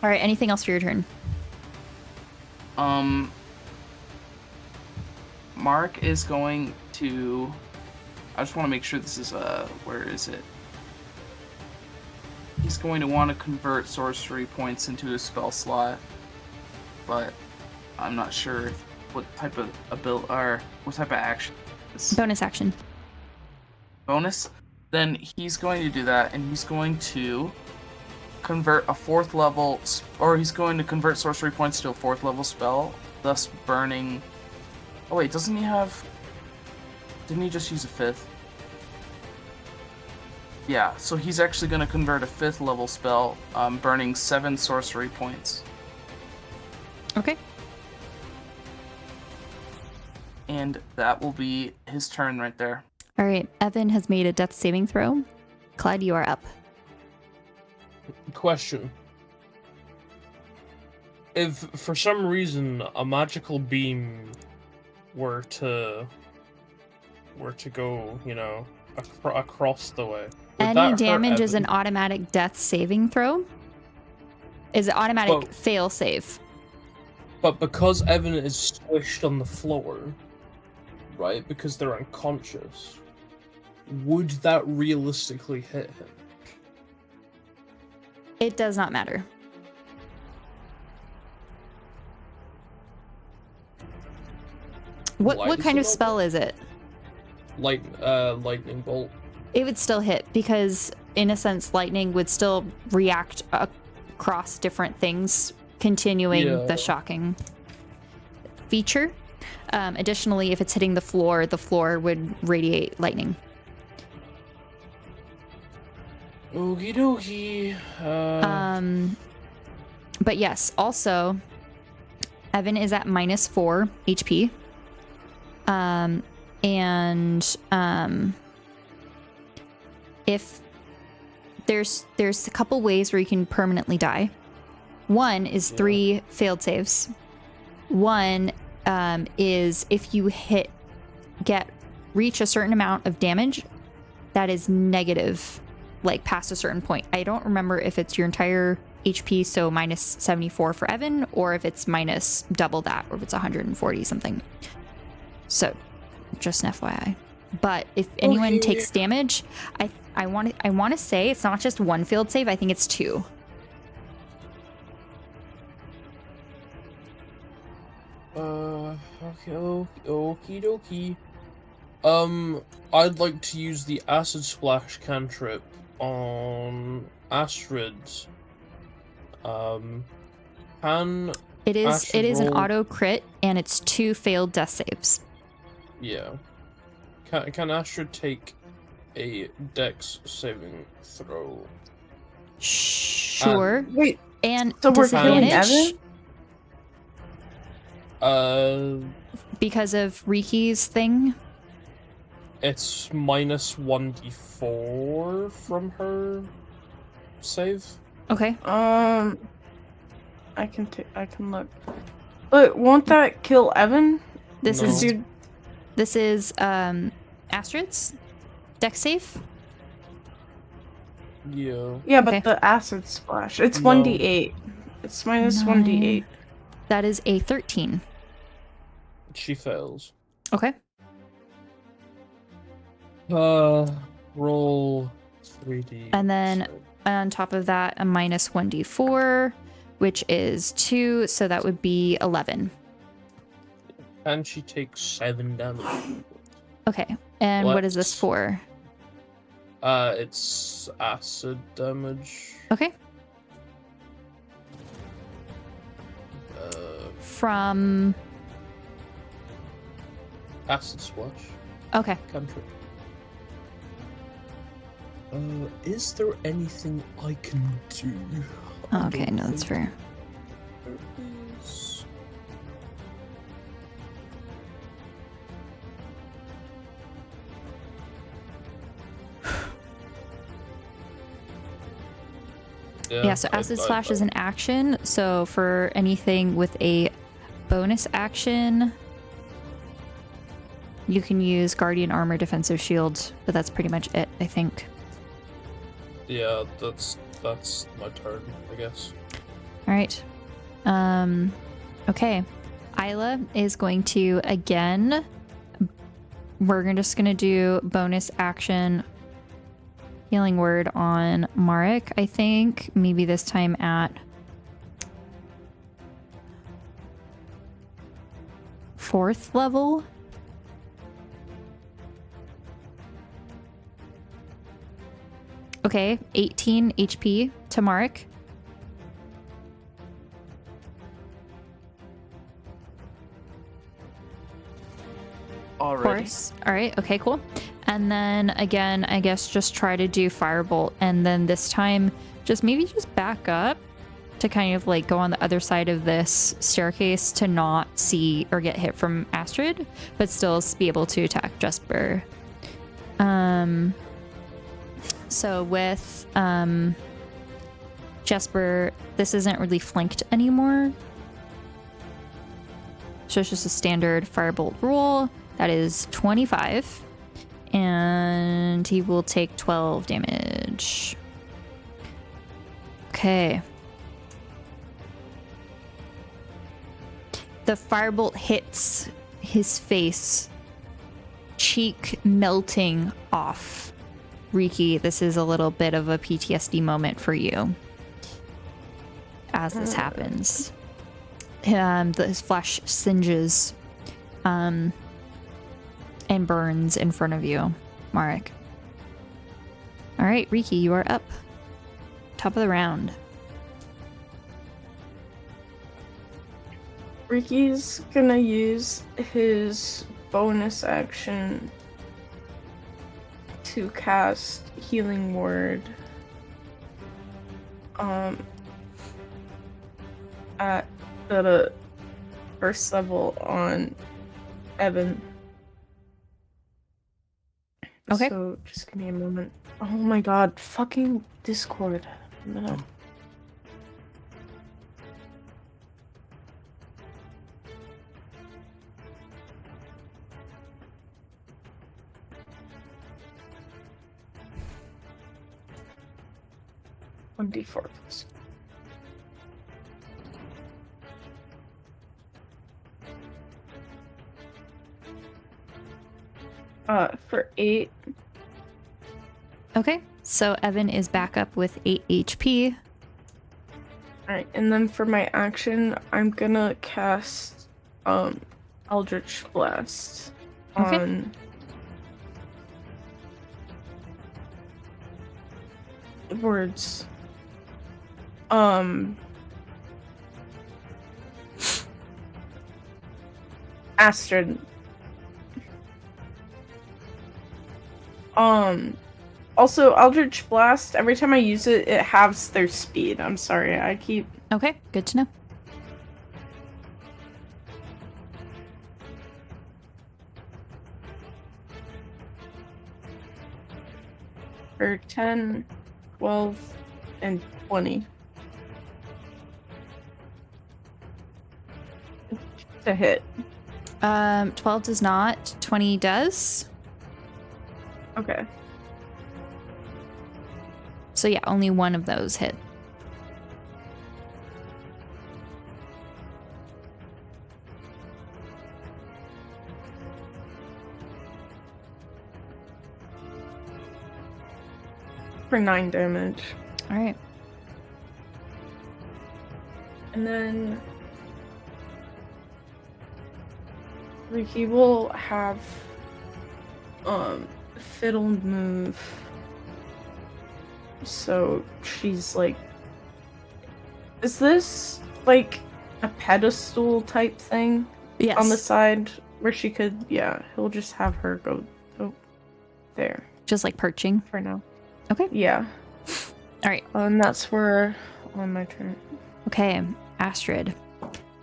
All right, anything else for your turn? Mark is going to... I just want to make sure this is, where is it? He's going to want to convert sorcery points into a spell slot, but I'm not sure what type of what type of action is. Bonus action. Bonus? Then he's going to do that, and he's going to convert a 4th level, or he's going to convert sorcery points to a 4th level spell, thus burning... Oh wait, doesn't he have... Didn't he just use a 5th? Yeah, so he's actually going to convert a 5th level spell, burning 7 sorcery points. Okay. And that will be his turn right there. All right. Evan has made a death saving throw. Clyde, you are up. Question. If for some reason a magical beam were to go, you know, across the way, would that Any hurt damage is Evan? an automatic death saving throw. Is an automatic fail save. But because Evan is squished on the floor, right, because they're unconscious, would that realistically hit him? It does not matter. Why What does kind it of not spell is it? Lightning bolt. It would still hit because, in a sense, lightning would still react across different things, continuing the shocking feature. Additionally, if it's hitting the floor would radiate lightning. Okie dokie. But yes, also, Evan is at -4 HP. If there's a couple ways where you can permanently die. One is 3 failed saves. One is if you reach a certain amount of damage that is negative, like past a certain point. I don't remember if it's your entire HP, so -74 for Evan, or if it's minus double that, or if it's 140 something. So, just an FYI. But if anyone takes damage, I want to say it's not just 1 failed save. I think it's 2. Okay, okie dokie. I'd like to use the Acid Splash cantrip on Astrids. It is an auto crit, and it's 2 failed death saves. Yeah. Can Astrid take a Dex saving throw? Sure. Wait, And so we're killing disadvantage Evan? because of Riki's thing. It's -1d4 from her save. Okay. I can look. But won't that kill Evan? This No. is Astrid's dex save. Yeah. Yeah, but Okay. the acid splash. It's No. 1d8. It's minus 1d8. That is a 13. She fails. Okay. Roll 3d. And then on top of that, a minus 1d4, which is 2, so that would be 11. And she takes 7 damage. Okay. And what is this Let's- for? It's acid damage. Okay. From... Acid splash Okay. cantrip. Is there anything I can do? I Okay, don't no, that's think fair. there is. Yeah, so Acid Slash is an action, so for anything with a bonus action, you can use Guardian Armor, Defensive Shield, but that's pretty much it, I think. Yeah, that's my turn, I guess. Alright. Okay. Isla is going to, again, we're just going to do bonus action healing word on Marek, I think. Maybe this time at 4th level. Okay, 18 HP to Marek. Already. Course. All right. Okay, cool. And then again, I guess just try to do firebolt, and then this time just back up to kind of like go on the other side of this staircase to not see or get hit from Astrid, but still be able to attack Jesper. So with Jesper, this isn't really flanked anymore. So it's just a standard firebolt roll. That is 25. And he will take 12 damage. Okay. The firebolt hits his face, cheek melting off. Riki, this is a little bit of a PTSD moment for you as this happens. His flesh singes and burns in front of you, Marek. All right, Riki, you are up. Top of the round. Riki's gonna use his bonus action to cast Healing Word at the 1st level on Evan. Okay. So just give me a moment. Oh my god, fucking Discord. No. D4 plus. For 8. Okay, so Evan is back up with 8 HP. Alright, and then for my action, I'm gonna cast Eldritch Blast on words. Astrid. Also, Eldritch Blast, every time I use it, it halves their speed. I'm sorry, I keep... Okay, good to know. For 10, 12, and 20. To hit. 12 does not, 20 does. Okay. So yeah, only one of those hit. For 9 damage. Alright. And then Riki will have Fiddle move. So she's like, is this like a pedestal type thing? Yes. On the side where she could, yeah, he'll just have her go there Just like perching. for now. Okay. Yeah. Alright. And that's where on my turn. Okay, Astrid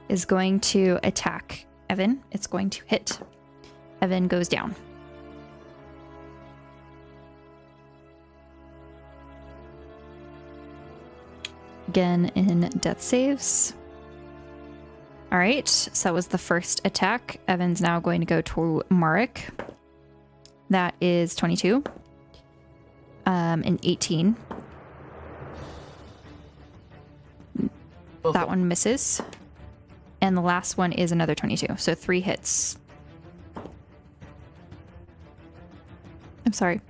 is going to attack Evan. It's going to hit. Evan goes down. Again in death saves. All right, so that was the first attack. Evan's now going to go to Marek. That is 22. And 18. That one misses. And the last one is another 22. So 3 hits. I'm sorry.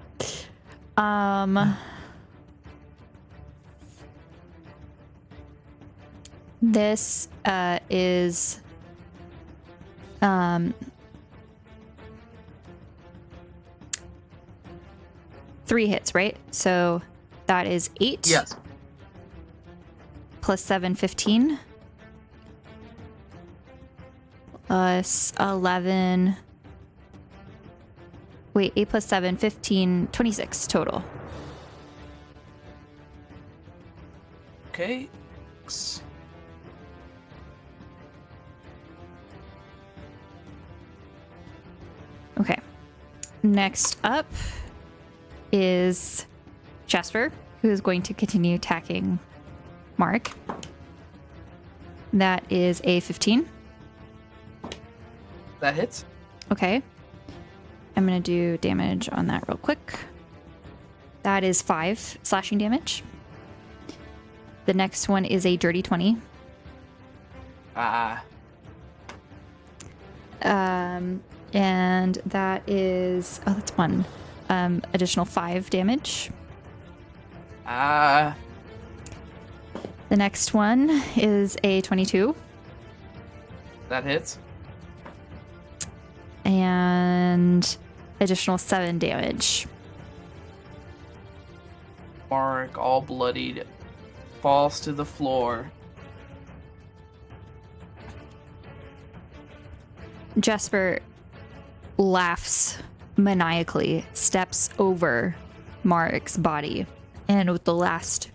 This is 3 hits, right? So that is 8. Yes. Plus 7, 15. Plus 11. Wait, 8 plus 7, 15, 26 total. Okay. Okay. Next up is Jasper, who is going to continue attacking Mark. That is a 15. That hits. Okay. I'm going to do damage on that real quick. That is 5 slashing damage. The next one is a dirty 20. And that is, oh, that's 1. Additional 5 damage. The next one is a 22. That hits. And additional 7 damage. Mark, all bloodied, falls to the floor. Jasper laughs maniacally, steps over Mark's body, and with the last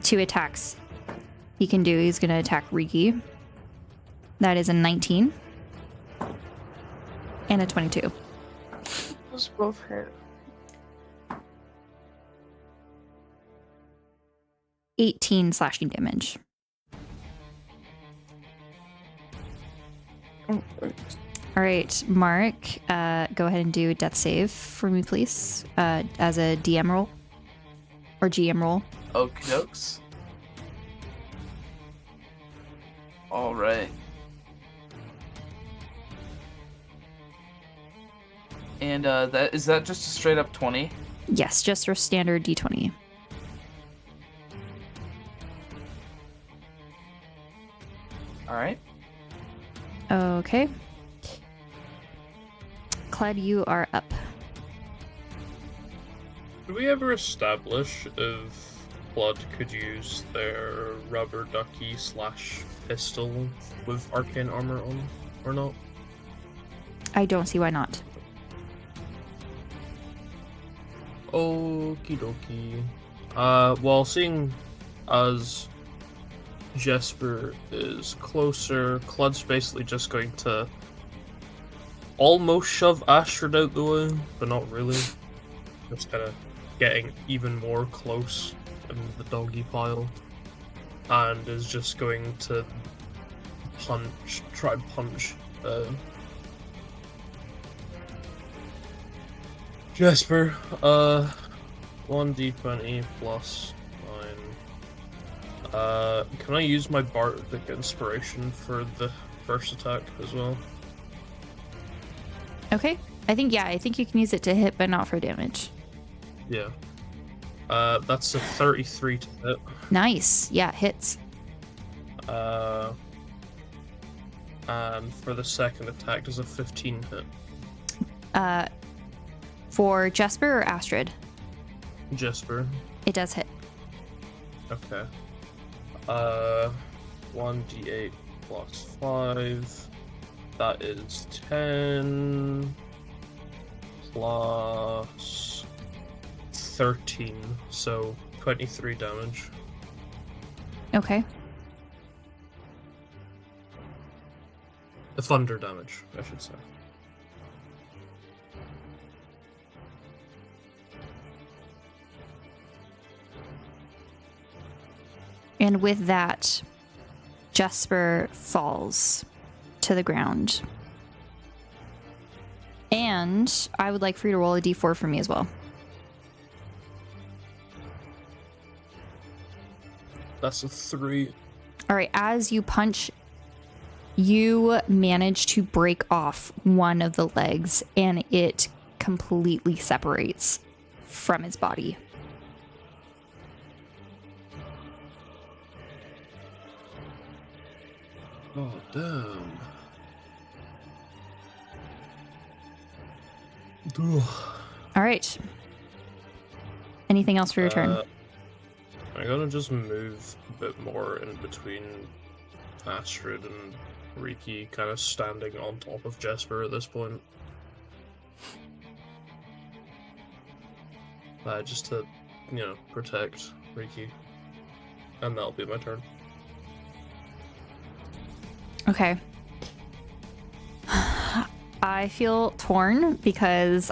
2 attacks he can do, he's going to attack Riki. That is a 19 and a 22. Those both hit. 18 slashing damage. All right, Mark, go ahead and do a death save for me, please, as a DM roll or GM roll. Okie dokes. All right. And that is that just a straight up 20? Yes, just your standard D20. All right. Okay. Cled, you are up. Did we ever establish if Blood could use their rubber ducky / pistol with arcane armor on, or not? I don't see why not. Okie dokie. Well, seeing as Jesper is closer, Clud's basically just going to almost shove Astrid out the way, but not really. Just kind of getting even more close in the doggy pile. And is just going to try and punch Jesper. 1d20 plus 9. Can I use my bardic inspiration for the first attack as well? Okay. I think you can use it to hit, but not for damage. Yeah. That's a 33 to hit. Nice. Yeah, it hits. And for the second attack, does a 15 hit? For Jesper or Astrid? Jesper. It does hit. Okay. 1d8 plus 5. That is 10 plus 13, so 23 damage. Okay. The thunder damage, I should say. And with that, Jesper falls to the ground. And I would like for you to roll a d4 for me as well. That's a 3. All right, as you punch you manage to break off one of the legs, and it completely separates from his body. Oh, damn. All right. Anything else for your turn? I'm gonna just move a bit more in between Astrid and Riki, kind of standing on top of Jesper at this point. Just to, protect Riki. And that'll be my turn. Okay. I feel torn because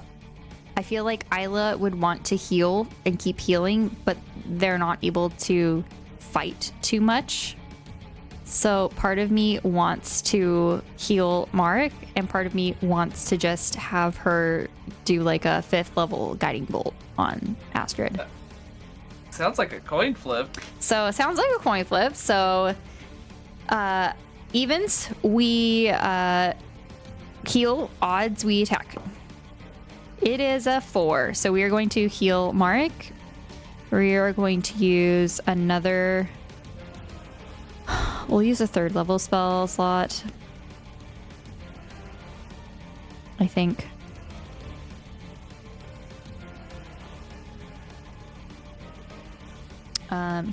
I feel like Isla would want to heal and keep healing, but they're not able to fight too much. So part of me wants to heal Marek, and part of me wants to just have her do like a 5th level guiding bolt on Astrid. Sounds like a coin flip. So it sounds like a coin flip. So evens, we heal. Odds, we attack. It is a 4. So we are going to heal Marek. We are going to use another... We'll use a 3rd level spell slot, I think.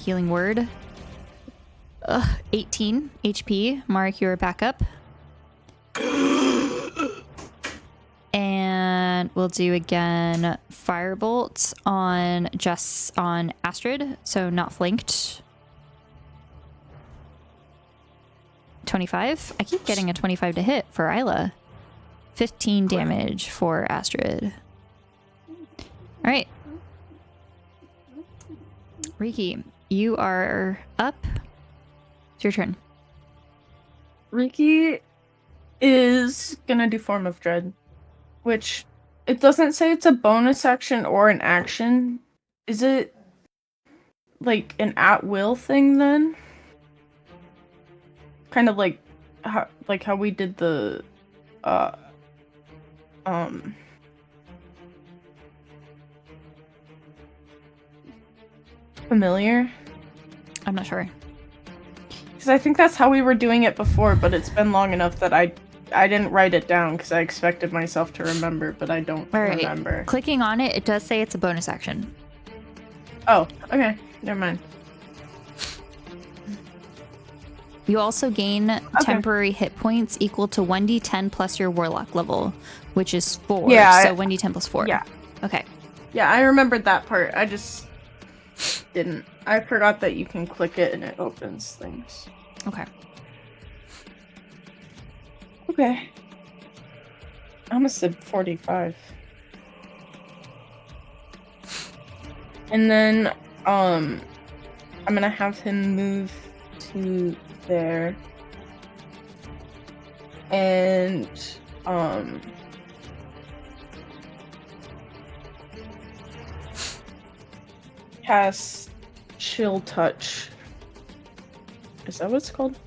Healing word. 18 HP. Marek, you're back up. And we'll do again Firebolt on Astrid, so not flanked. 25. I keep getting a 25 to hit for Isla. 15 damage for Astrid. All right. Riki, you are up. It's your turn. Riki is gonna do Form of Dread, which it doesn't say it's a bonus action or an action. Is it like an at-will thing then? Kind of like how we did the familiar? I'm not sure. Because I think that's how we were doing it before, but it's been long enough that I didn't write it down because I expected myself to remember, but I don't remember. Clicking on it, it does say it's a bonus action. Oh, okay. Never mind. You also gain temporary hit points equal to 1d10 plus your warlock level, which is 4. Yeah, so 1d10 plus 4. Yeah. Okay. Yeah, I remembered that part. I just didn't. I forgot that you can click it and it opens things. Okay. Okay. I almost said 45. And then, I'm gonna have him move to there. And, cast Chill Touch. Is that what it's called?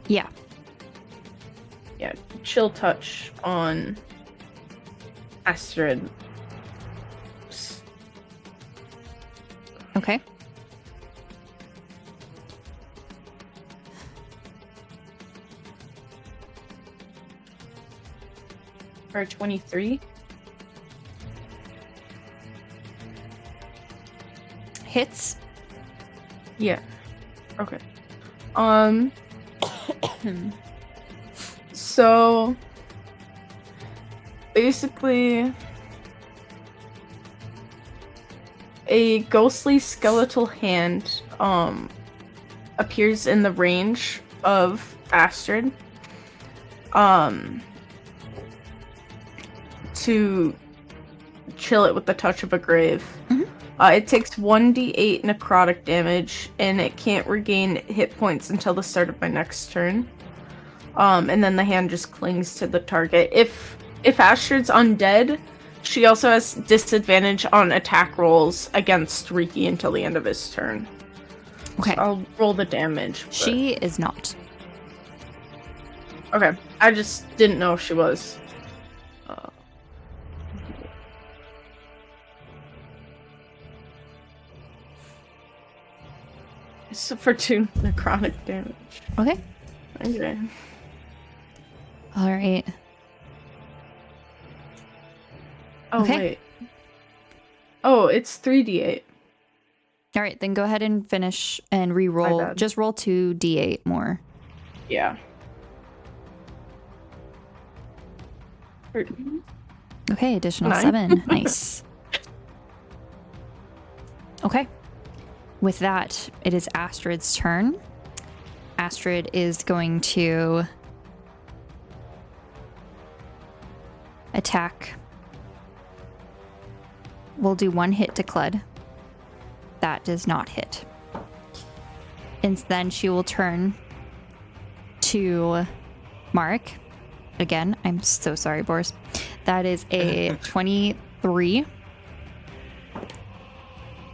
Yeah. Yeah, Chill Touch on Astrid. Okay. For 23. Hits. Yeah. Okay. So basically a ghostly skeletal hand appears in the range of Astrid to chill it with the touch of a grave. It takes 1d8 necrotic damage, and it can't regain hit points until the start of my next turn. And then the hand just clings to the target. If Astrid's undead, she also has disadvantage on attack rolls against Riki until the end of his turn. Okay. So I'll roll the damage. She is not. Okay, I just didn't know if she was. It's for 2 necrotic damage. Okay. Okay. All right. Oh, Okay. wait. Oh, it's 3d8. All right, then go ahead and finish and re-roll. bad. Just roll 2d8 more. Yeah. Okay, additional 9. 7. Nice. Okay. With that, it is Astrid's turn. Astrid is going to attack. We'll do 1 hit to Clud. That does not hit. And then she will turn to Mark. Again, I'm so sorry, Boris. That is a 23.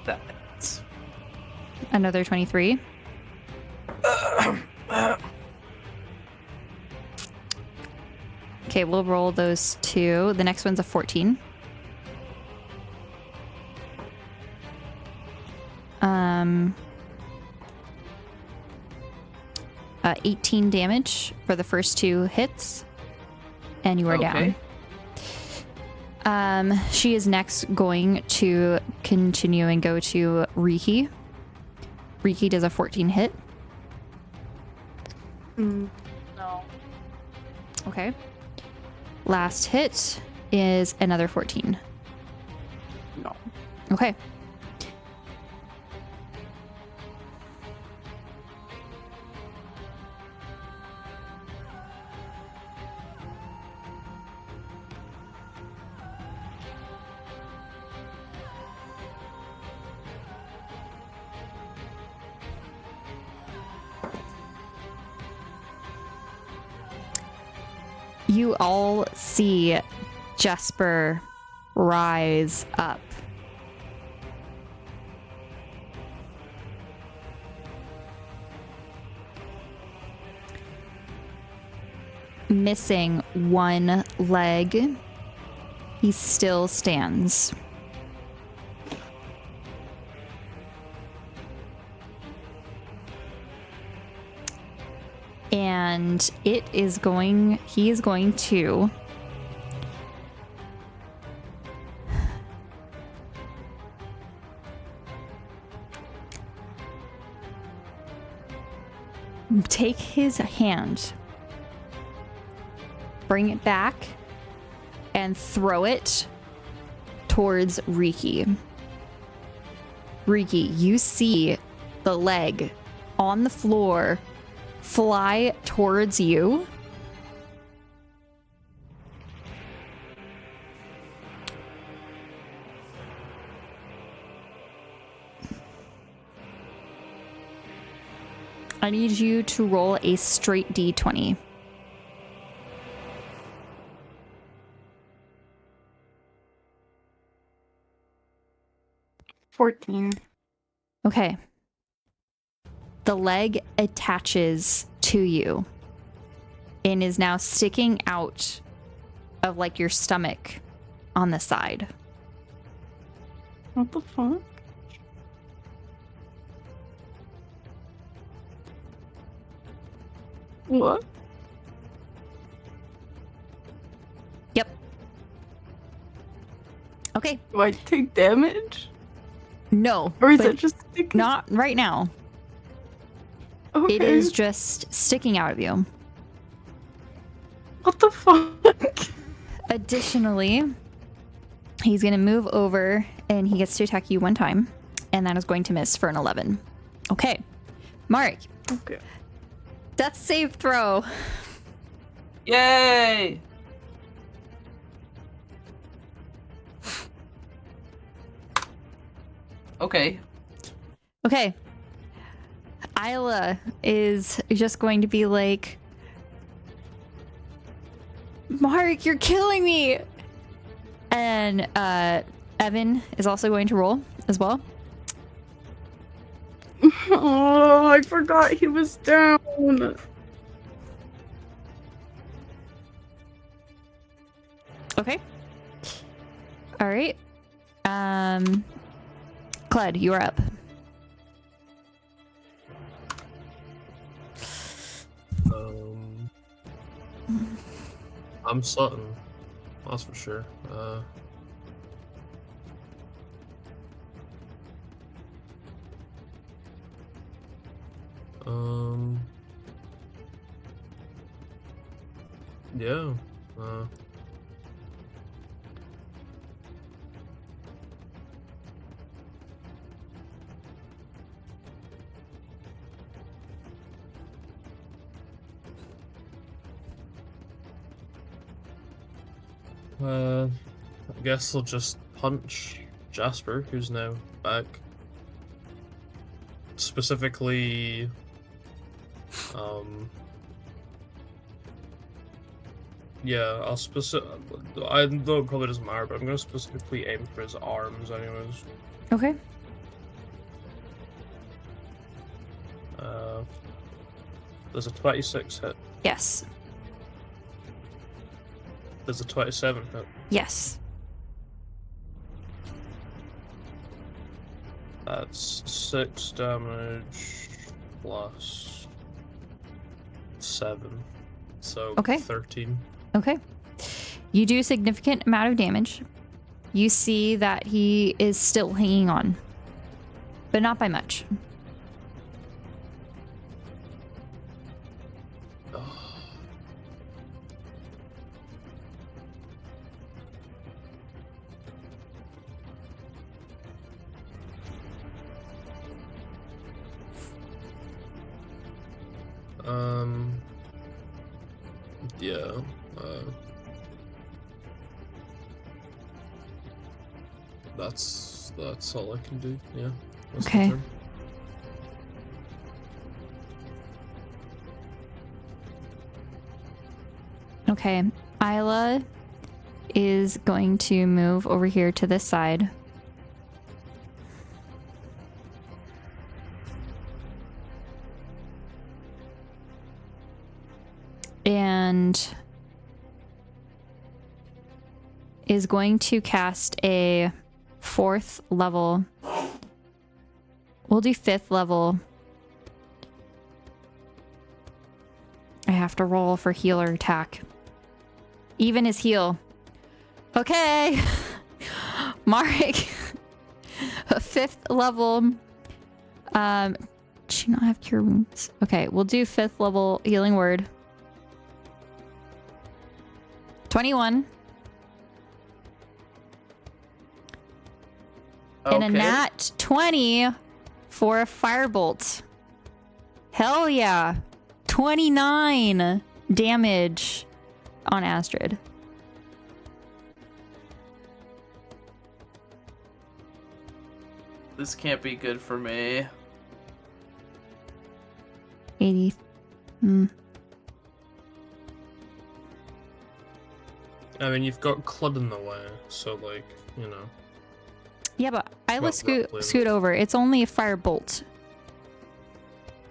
That's Another 23. Okay, we'll roll those 2. The next one's a 14. 18 damage for the first 2 hits. And you are okay. down. She is next going to continue and go to Riki. Riki does a 14 hit. No. Okay. Last hit is another 14. No. Okay. You all see Jesper rise up. Missing 1 leg, he still stands. And he is going to take his hand, bring it back, and throw it towards Riki. Riki, you see the leg on the floor fly towards you. I need you to roll a straight d20. Okay. The leg attaches to you and is now sticking out of like your stomach on the side. What the fuck? What? Yep. Okay. Do I take damage? No. Or is but it just sticking? not right now. Okay. It is just sticking out of you. What the fuck? Additionally, he's going to move over and he gets to attack you 1 time. And that is going to miss for an 11. Okay. Mark. Okay. Death save throw. Yay! Okay. Okay. Isla is just going to be like, Mark, you're killing me. And Evan is also going to roll as well. Oh, I forgot he was down. Okay. All right. Cled, you are up. I'm Sutton. That's for sure. Yeah. I guess I'll just punch Jasper, who's now back. Specifically, yeah, I know it probably doesn't matter, but I'm gonna specifically aim for his arms, anyways. Okay. There's a 26 hit. Yes. There's a 27 hit. Yes. That's 6 damage plus 7. So Okay. 13. Okay. You do a significant amount of damage. You see that he is still hanging on, but not by much. Yeah. That's all I can do. Yeah. That's my Okay. turn. Okay. Isla is going to move over here to this side. And is going to cast a 4th level. We'll do 5th level. I have to roll for healer attack. Even his heal. Okay. Mark. A 5th level. Does she not have cure wounds? Okay, we'll do 5th level healing word. 21. And a nat 20 for a firebolt. Hell yeah. 29 damage on Astrid. This can't be good for me. 80. I mean, you've got Clud in the way, so, like, you know. Yeah, but I will Well, scoot roughly. over. It's only a firebolt.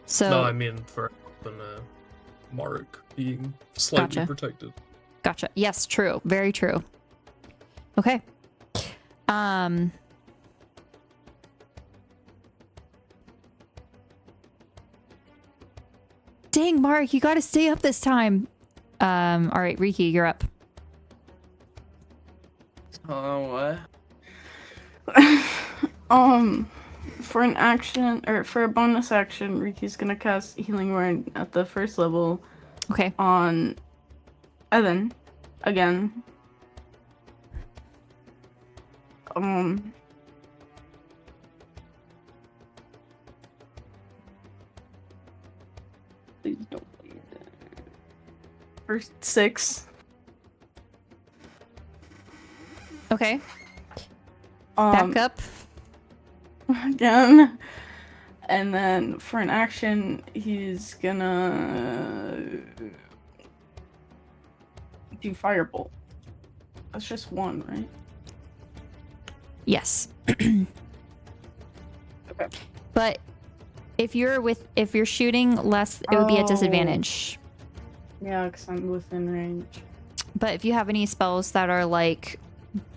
So No, I mean for Mark being slightly Gotcha. protected. Gotcha. Yes, true. Very true. Okay. Dang, Mark, you gotta stay up this time. All right, Riki, you're up. Oh, what? For an action, or for a bonus action, Riki's gonna cast Healing Word at the 1st level Okay. on Evan again. Please don't bleed. For 6. Okay. Back up. Again. And then for an action, he's gonna do Firebolt. That's just 1, right? Yes. Okay. But if you're shooting less, it would be at disadvantage. Yeah, because I'm within range. But if you have any spells that are like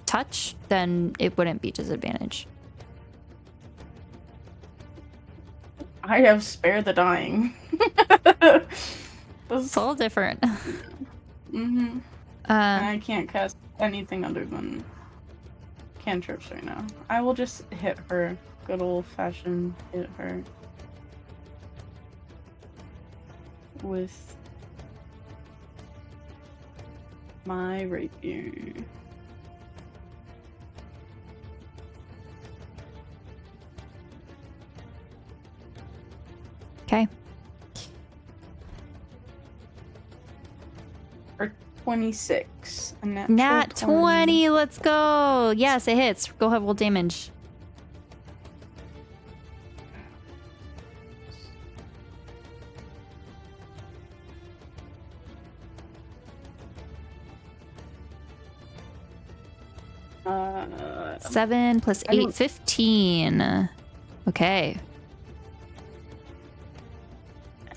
touch, then it wouldn't be disadvantage. I have Spare the Dying. It's a little different. Mm-hmm. I can't cast anything other than cantrips right now. I will just hit her. Good old-fashioned hit her. With my rapier. Okay. For 26. A Nat 20, let's go. Yes, it hits. Go ahead, roll damage. Uh, 7 plus I don't- 8, 15. Okay.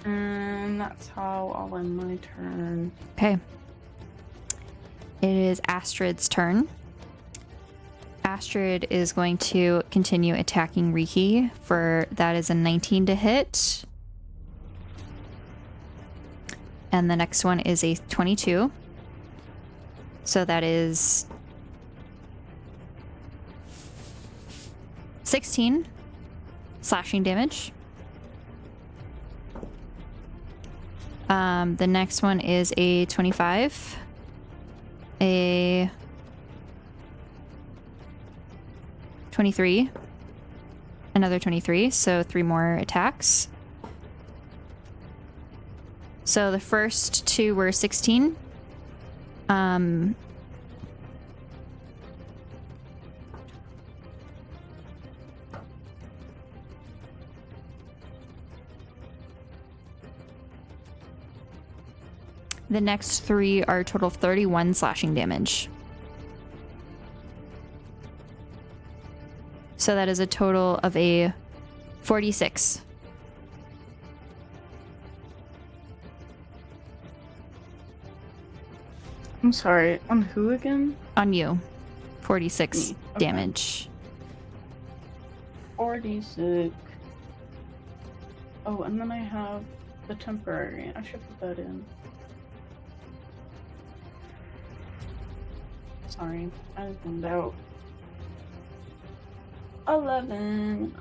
And that's how I'll end my turn. Okay. It is Astrid's turn. Astrid is going to continue attacking Riki for that is a 19 to hit. And the next one is a 22. So that is 16 slashing damage. The next one is a 25. A 23. Another 23, so 3 more attacks. So the first 2 were 16. The next 3 are a total of 31 slashing damage. So that is a total of a 46. I'm sorry, on who again? On you. 46 Me, okay. damage. 46. Oh, and then I have the temporary. I should put that in. Sorry, I zoomed out. 11.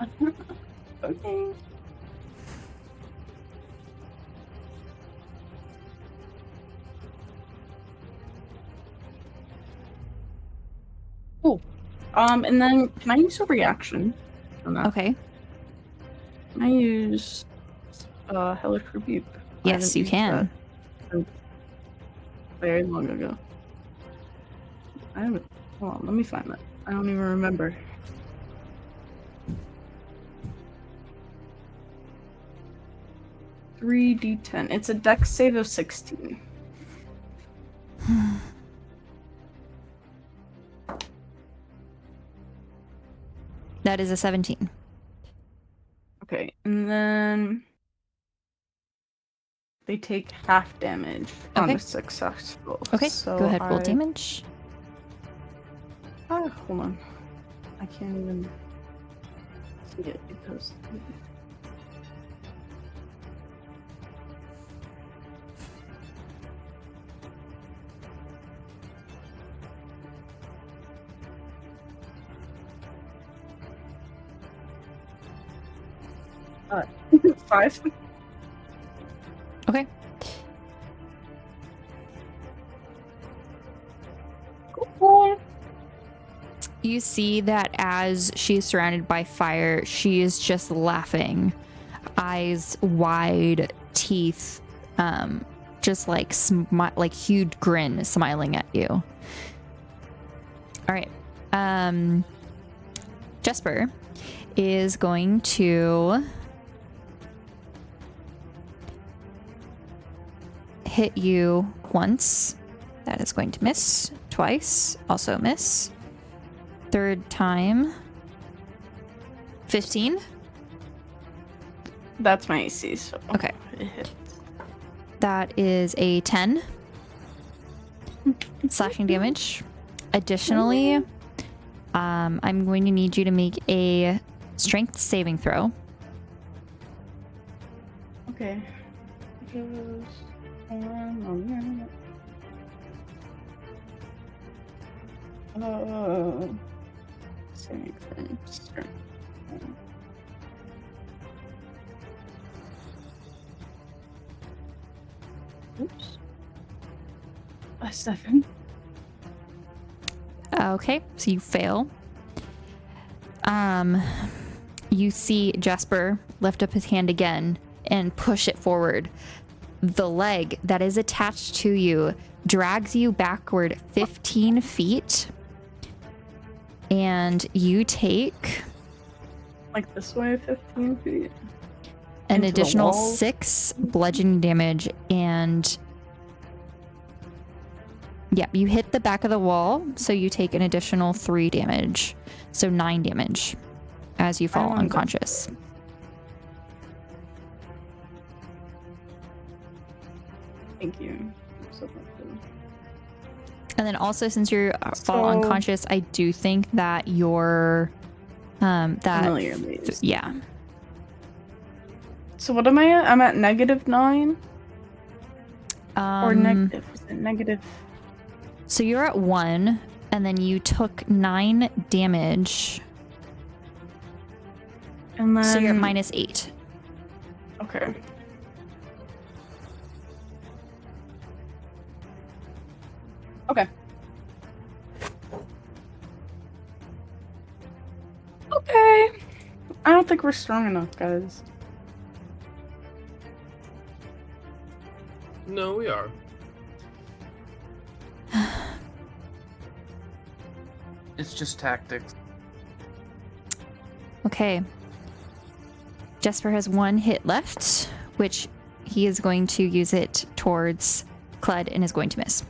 Okay. Cool. And then can I use a reaction on that? Okay. Can I use Hellish Rebuke? I Yes, haven't you used can. that very long ago. I haven't. Hold on, let me find that. I don't even remember. $3d10. It's a dex save of 16. That is a 17. Okay, and then they take half damage on Okay. a successful. Okay, so go ahead, roll I- damage. Hold on. I can't even see it because. Uh, 5. Okay. Cool. You see that as she's surrounded by fire, she is just laughing, eyes wide, teeth, just like like huge grin, smiling at you. All right, Jesper is going to hit you once. That is going to miss. Twice, also miss. Third time, 15. That's my AC, so. Okay. It hits. That is a 10. slashing damage. Additionally, I'm going to need you to make a strength saving throw. Okay. Oops. A 7. Okay, so you fail. You see Jasper lift up his hand again and push it forward. The leg that is attached to you drags you backward 15 feet, and you take Like this way, 15 feet. an Into the additional wall? 6 bludgeoning damage, and you hit the back of the wall, so you take an additional 3 damage, so 9 damage as you fall wanna go- unconscious. Thank you. So much. And then also, since you're fall unconscious, I do think that your Familiar maze. yeah. So what am I at? I'm at -9 or Um, negative. Is it negative? So you're at 1, and then you took 9 damage. And then So you're at -8. Okay. Okay. Okay. I don't think we're strong enough, guys. No, we are. It's just tactics. Okay. Jasper has 1 hit left, which he is going to use it towards Clud and is going to miss.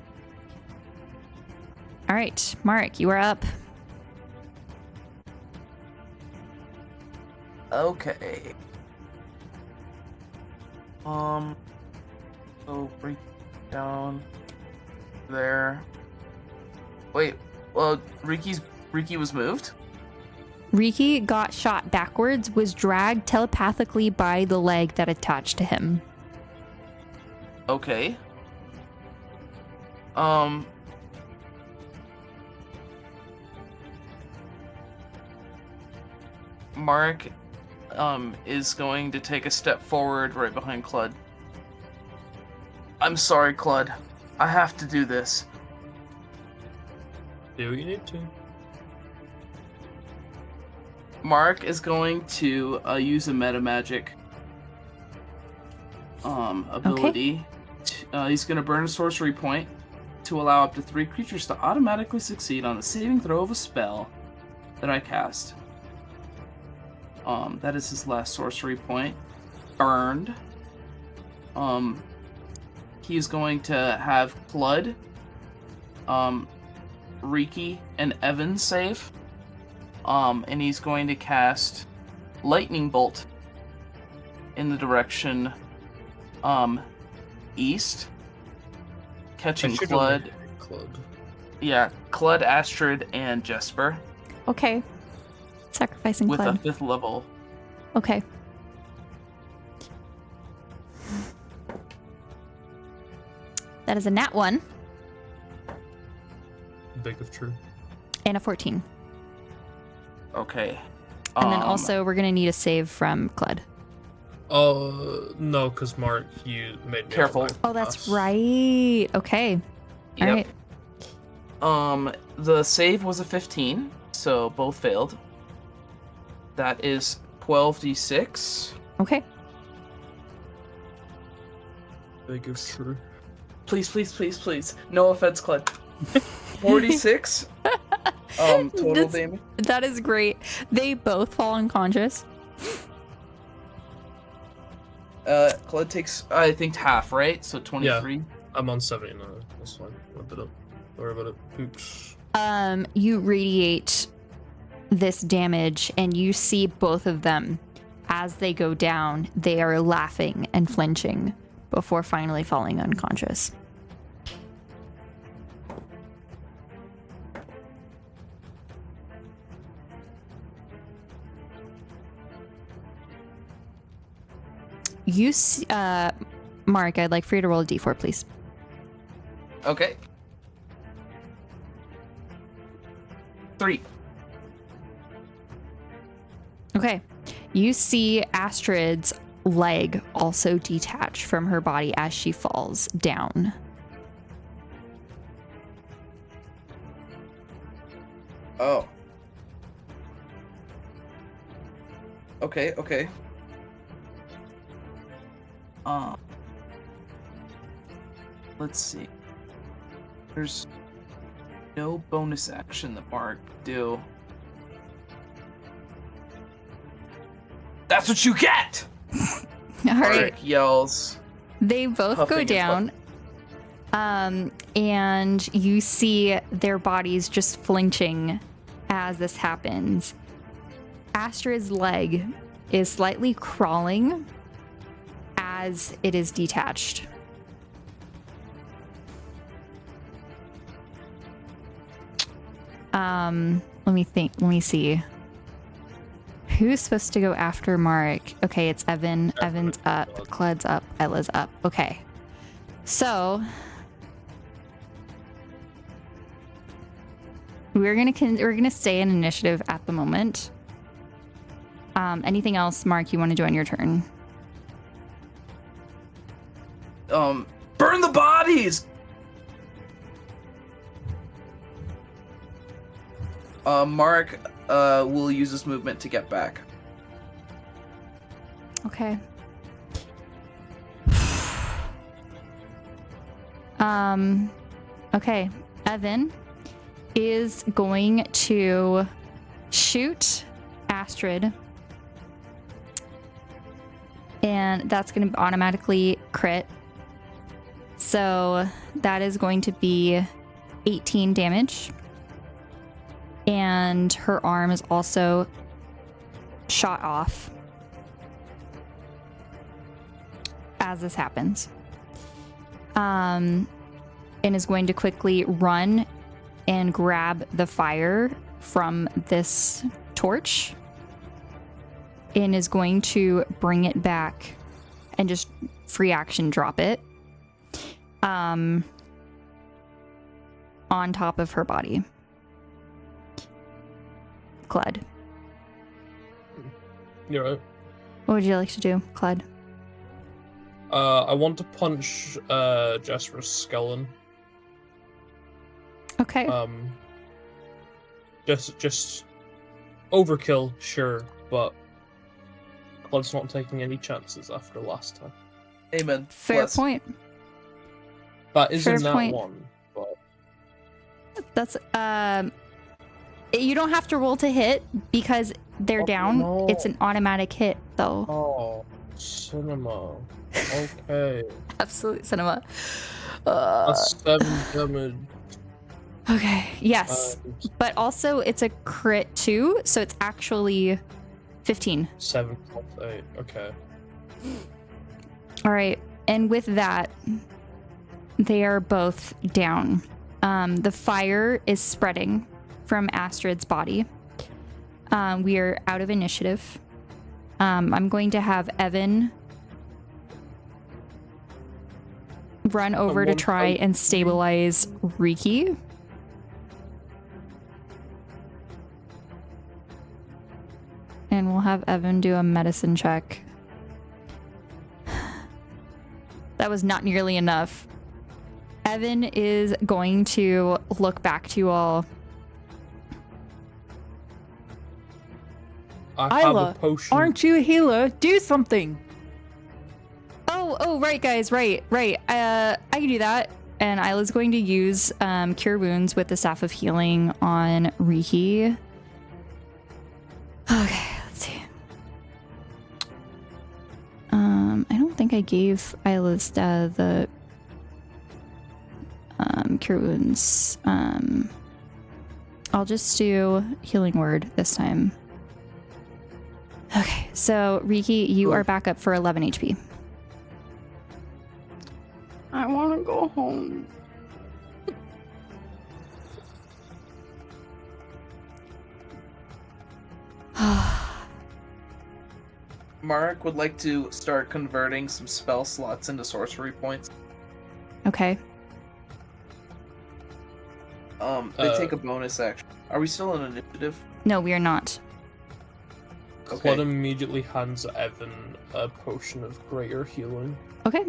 All right, Mark, you are up. Okay. So break down there. Wait, well, Riki was moved? Riki got shot backwards, was dragged telepathically by the leg that attached to him. Okay. Mark is going to take a step forward right behind Clud. I'm sorry, Clud. I have to do this. Do what you need to. Mark is going to use a meta magic ability. He's going to burn a sorcery point to allow up to 3 creatures to automatically succeed on a saving throw of a spell that I cast. That is his last sorcery point. Burned. He's going to have Clud, Riki, and Evan save. And he's going to cast Lightning Bolt in the direction east, catching Clud. Yeah, Clud, Astrid, and Jesper Okay. Sacrificing with a Clud. 5th level. Okay. That is a nat 1 Big of true. and a 14. Okay. And then also, we're going to need a save from Clud. No, because Mark, you made me. Careful. Oh, that's right. Okay. Yep. All right. The save was a 15, so both failed. That is 12d6. Okay. Big of true. Please, please, please, please. No offense, Clud. 46 total That's- damage. That is great. They both fall unconscious. Clud takes, I think, half, right? So 23. I'm on 70 now. That's fine. Wrap it up. Don't worry about it. Oops. You radiate this damage, and you see both of them as they go down. They are laughing and flinching before finally falling unconscious. you see, Mark, I'd like for you to roll a d4, please. Okay. 3. Okay. You see Astrid's leg also detach from her body as she falls down. Oh. Okay, okay. Let's see. There's no bonus action that Mark could do. That's what you get! All right. Mark yells. They both Huffing go his down. And you see their bodies just flinching as this happens. Astrid's leg is slightly crawling as it is detached. Let me think. Let me see. Who's supposed to go after Mark? Okay, it's Evan. Evan's up. Cled's up. Isla's up. Okay. So we're gonna stay in initiative at the moment. Anything else, Mark, you want to do on your turn? Burn the bodies! Mark will use his movement to get back. Okay. Okay. Evan is going to shoot Astrid. And that's going to automatically crit. So that is going to be 18 damage. And her arm is also shot off as this happens. And is going to quickly run and grab the fire from this torch and is going to bring it back and just free action drop it on top of her body. Cled. You're right. What would you like to do, Cled? I want to punch Jesper's skull in. Okay. Just overkill, sure, but Cled's not taking any chances after last time. Amen. Fair Bless. point. That is Fair in that point. one, but That's you don't have to roll to hit because they're down. no. It's an automatic hit though. oh, cinema. Okay, Absolute cinema. that's 7 damage. Okay, yes. But also it's a crit too, so it's actually 15. 7 plus 8. Okay. All right. And with that, they are both down. The fire is spreading from Astrid's body. We are out of initiative. I'm going to have Evan run over to try and stabilize Riki. And we'll have Evan do a medicine check. That was not nearly enough. Evan is going to look back to you all. I have Isla, a potion. aren't you a healer? Do something. Oh, right, guys, right. I can do that. And Isla's going to use Cure Wounds with the Staff of Healing on Riki. Okay, let's see. I don't think I gave Isla's the Cure Wounds. I'll just do Healing Word this time. Okay, so Riki, you are back up for 11 HP. I want to go home. Mark would like to start converting some spell slots into sorcery points. Okay. They take a bonus action. Are we still in initiative? No, we are not. Okay. Claude immediately hands Evan a potion of greater healing. Okay.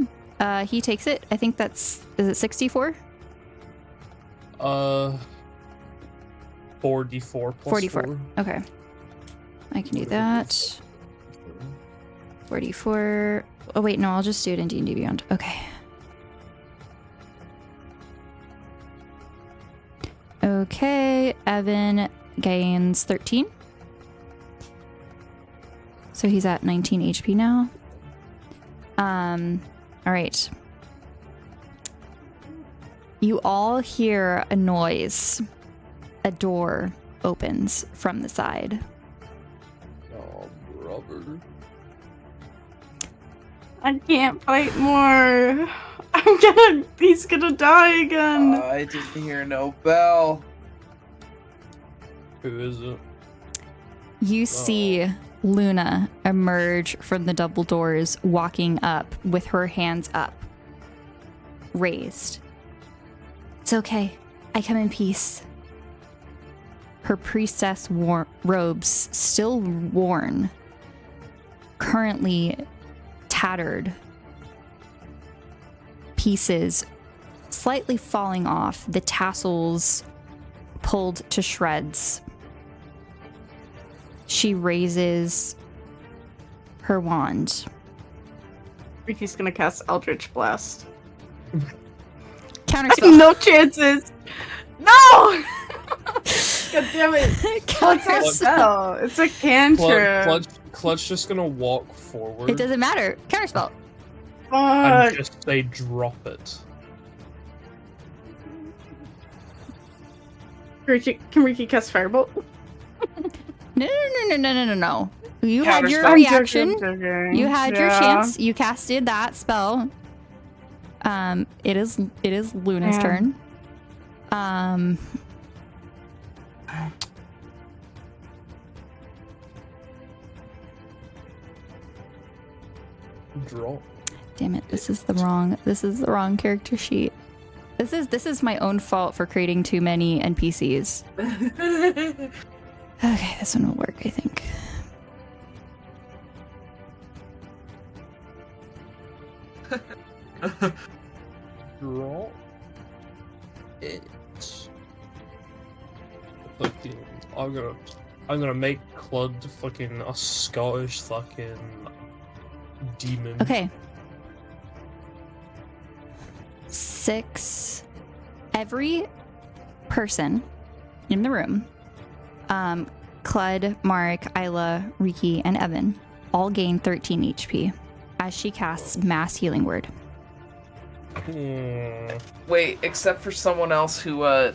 He takes it. I think that's, is it 64? 4d4 plus 44. 4. Okay. I can do that. 44. Oh wait, no, I'll just do it in D&D Beyond. Okay. Okay, Evan gains 13. So he's at 19 HP now. All right. You all hear a noise. A door opens from the side. Oh, brother. I can't fight more. He's gonna die again. I didn't hear no bell. Who is it? You see Luna emerge from the double doors, walking up with her hands up, raised. It's okay. I come in peace. Her priestess robes still worn, currently tattered, pieces slightly falling off, the tassels pulled to shreds. She raises her wand. Ricky's gonna cast Eldritch Blast. Counterspell. No chances. No. God damn it. What's that spell? It's a cantrip. Clutch just gonna walk forward It doesn't matter. Counterspell. and Fuck. just say drop it. Can Ricky cast Firebolt? No. You had your Counterspell. reaction. Joking. You had your Yeah. chance. You casted that spell. It is Luna's Yeah. turn. Drop. Damn it! This is the wrong character sheet. This is my own fault for creating too many NPCs. Okay, this one will work, I think. Drop it. Fucking, I'm gonna make Clud fucking a Scottish fucking demon. Okay. 6. Every person in the room, Clud, Mark, Isla, Riki, and Evan, all gain 13 HP as she casts Mass Healing Word. Wait, except for someone else who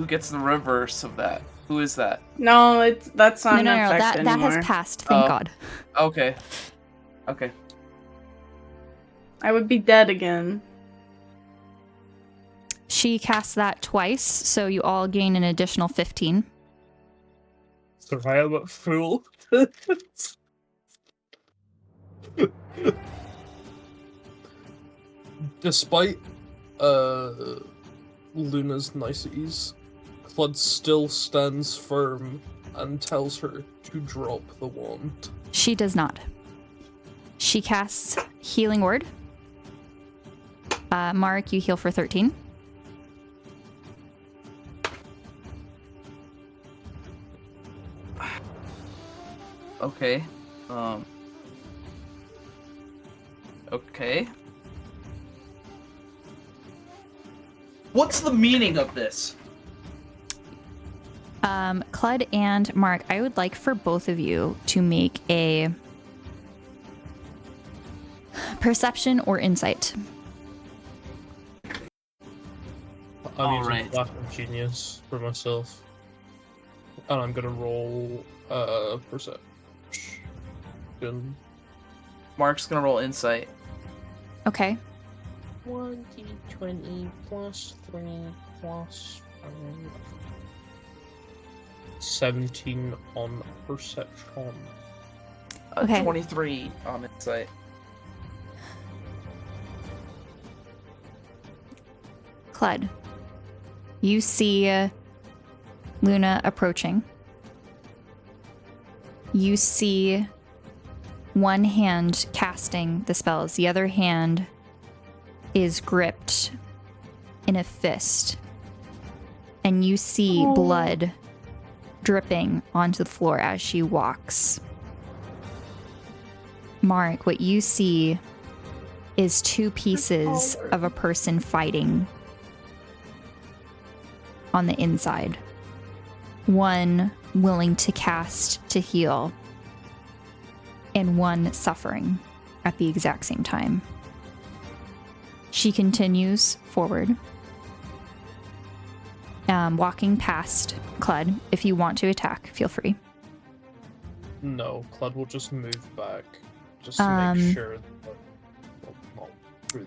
gets the reverse of that. Who is that? No, that's not No, an effect that anymore. has passed, thank Oh. God. Okay. Okay. I would be dead again. She casts that twice, so you all gain an additional 15. So I am a fool. Despite Luna's niceties, Clud still stands firm and tells her to drop the wand. She does not. She casts Healing Word. Mark, you heal for 13. Okay. Okay. What's the meaning of this? Clud and Mark, I would like for both of you to make a perception or insight. I'm using Alright. Flash of Genius for myself. And I'm gonna roll perception. Mark's gonna roll insight. Okay. 1d20 plus 3 plus 5. 17 on perception. Okay. 23 on insight. Clud, you see Luna approaching. You see one hand casting the spells. The other hand is gripped in a fist. And you see blood dripping onto the floor as she walks. Mark, what you see is two pieces of a person fighting on the inside. One willing to cast to heal, and one suffering at the exact same time. She continues forward, walking past Clud. If you want to attack, feel free. No, Clud will just move back, just to make sure.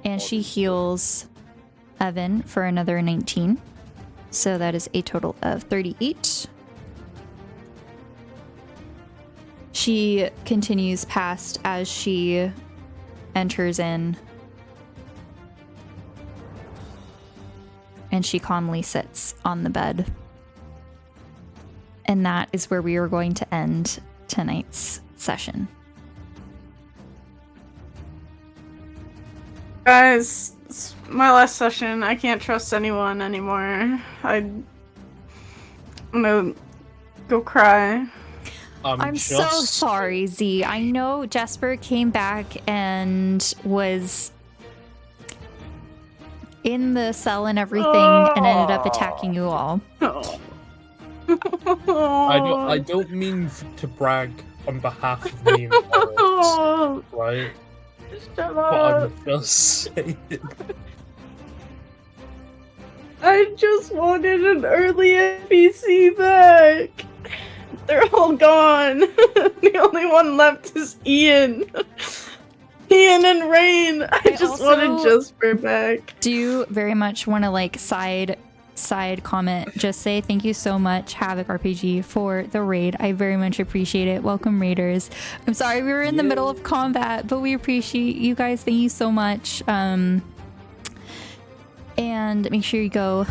And she heals Evan for another 19. So that is a total of 38. She continues past as she enters in. And she calmly sits on the bed. And that is where we are going to end tonight's session. Guys, it's my last session. I can't trust anyone anymore. I'm gonna go cry. I'm so sorry, Z. I know Jesper came back and was in the cell and everything and ended up attacking you all. I don't mean to brag on behalf of me and Boris, right? Shut But up. I'm just saying. I just wanted an early NPC back. They're all gone. The only one left is Ian. Ian and Rain. I just wanted Jesper back. Do very much want to like side comment, just say thank you so much, Havoc RPG, for the raid. I very much appreciate it. Welcome, raiders. I'm sorry we were in the middle of combat, but we appreciate you guys. Thank you so much. And make sure you go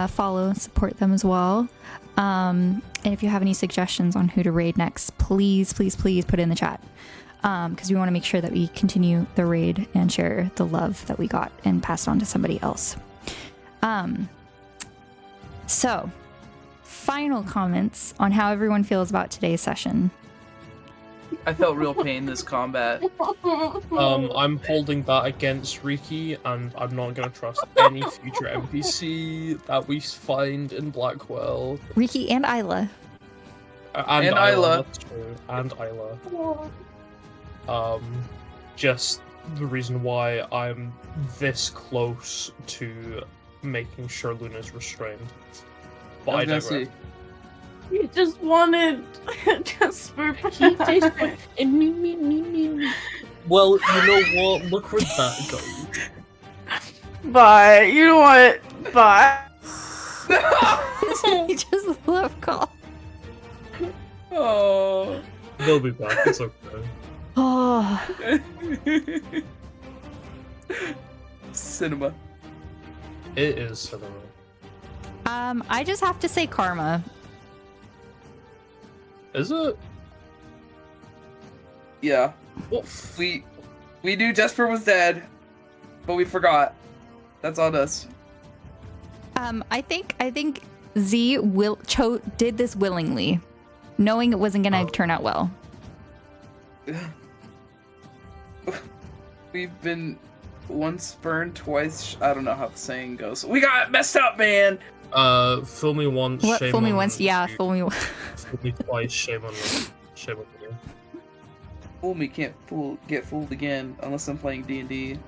follow, support them as well. And if you have any suggestions on who to raid next, please put it in the chat, because we want to make sure that we continue the raid and share the love that we got and pass it on to somebody else. So, final comments on how everyone feels about today's session. I felt real pain this combat. I'm holding that against Riki, and I'm not gonna trust any future NPC that we find in Blackwell. Riki and Isla. And Isla. That's true. And Isla. Just the reason why I'm this close to making sure Luna's restrained. But I digress. You just wanted Jesper back. Well, you know what? Look where that goes. Bye. You know what? Bye. You just love call. Oh. They'll be back. It's okay. Oh. Cinema. It is cinema. I just have to say karma. Is it? Yeah. We knew Jesper was dead, but we forgot. That's on us. I think Z did this willingly, knowing it wasn't gonna turn out well. We've been once burned, twice. I don't know how the saying goes. We got messed up, man. Fool me once. What? Shame Fool me on once? you. Yeah, fool me. Fool me twice. Shame on me. Shame on you. Fool me can't get fooled again unless I'm playing D&D.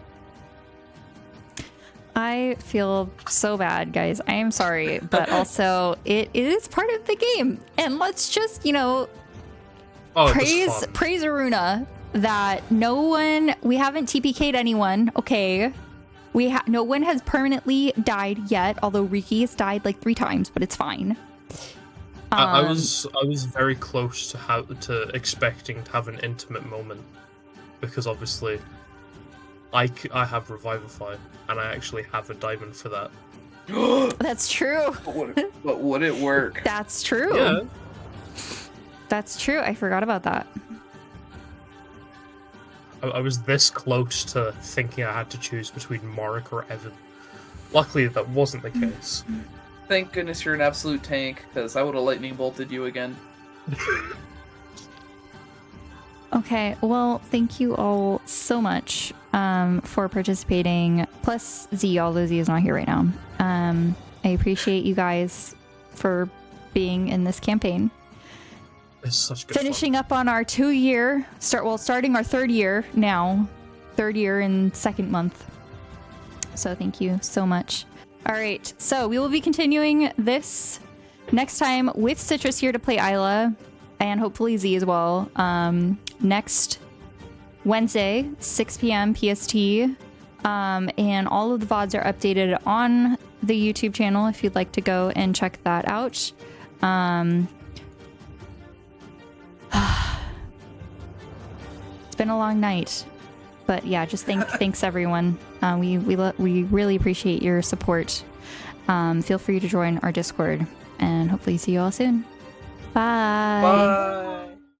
I feel so bad, guys. I am sorry, but also it is part of the game, and let's just praise Aruna that we haven't TPK'd anyone. Okay, no one has permanently died yet, although Riki has died like 3 times, but it's fine. I was very close to expecting to have an intimate moment, because obviously I have Revivify, and I actually have a diamond for that. That's true. But would it work? That's true. Yeah. That's true. I forgot about that. I was this close to thinking I had to choose between Mark or Evan. Luckily, that wasn't the case. Thank goodness you're an absolute tank, because I would have lightning bolted you again. Okay, well, thank you all so much for participating. Plus Z, although Z is not here right now. I appreciate you guys for being in this campaign. It's such good Finishing up on our 2-year, starting our 3rd year now. 3rd year and 2nd month. So thank you so much. All right, so we will be continuing this next time with Citrus here to play Isla, and hopefully Z as well. Next Wednesday, 6 p.m. PST. And all of the VODs are updated on the YouTube channel if you'd like to go and check that out. It's been a long night, but yeah, just thanks everyone. We really appreciate your support. Feel free to join our Discord, and hopefully see you all soon. Bye. Bye.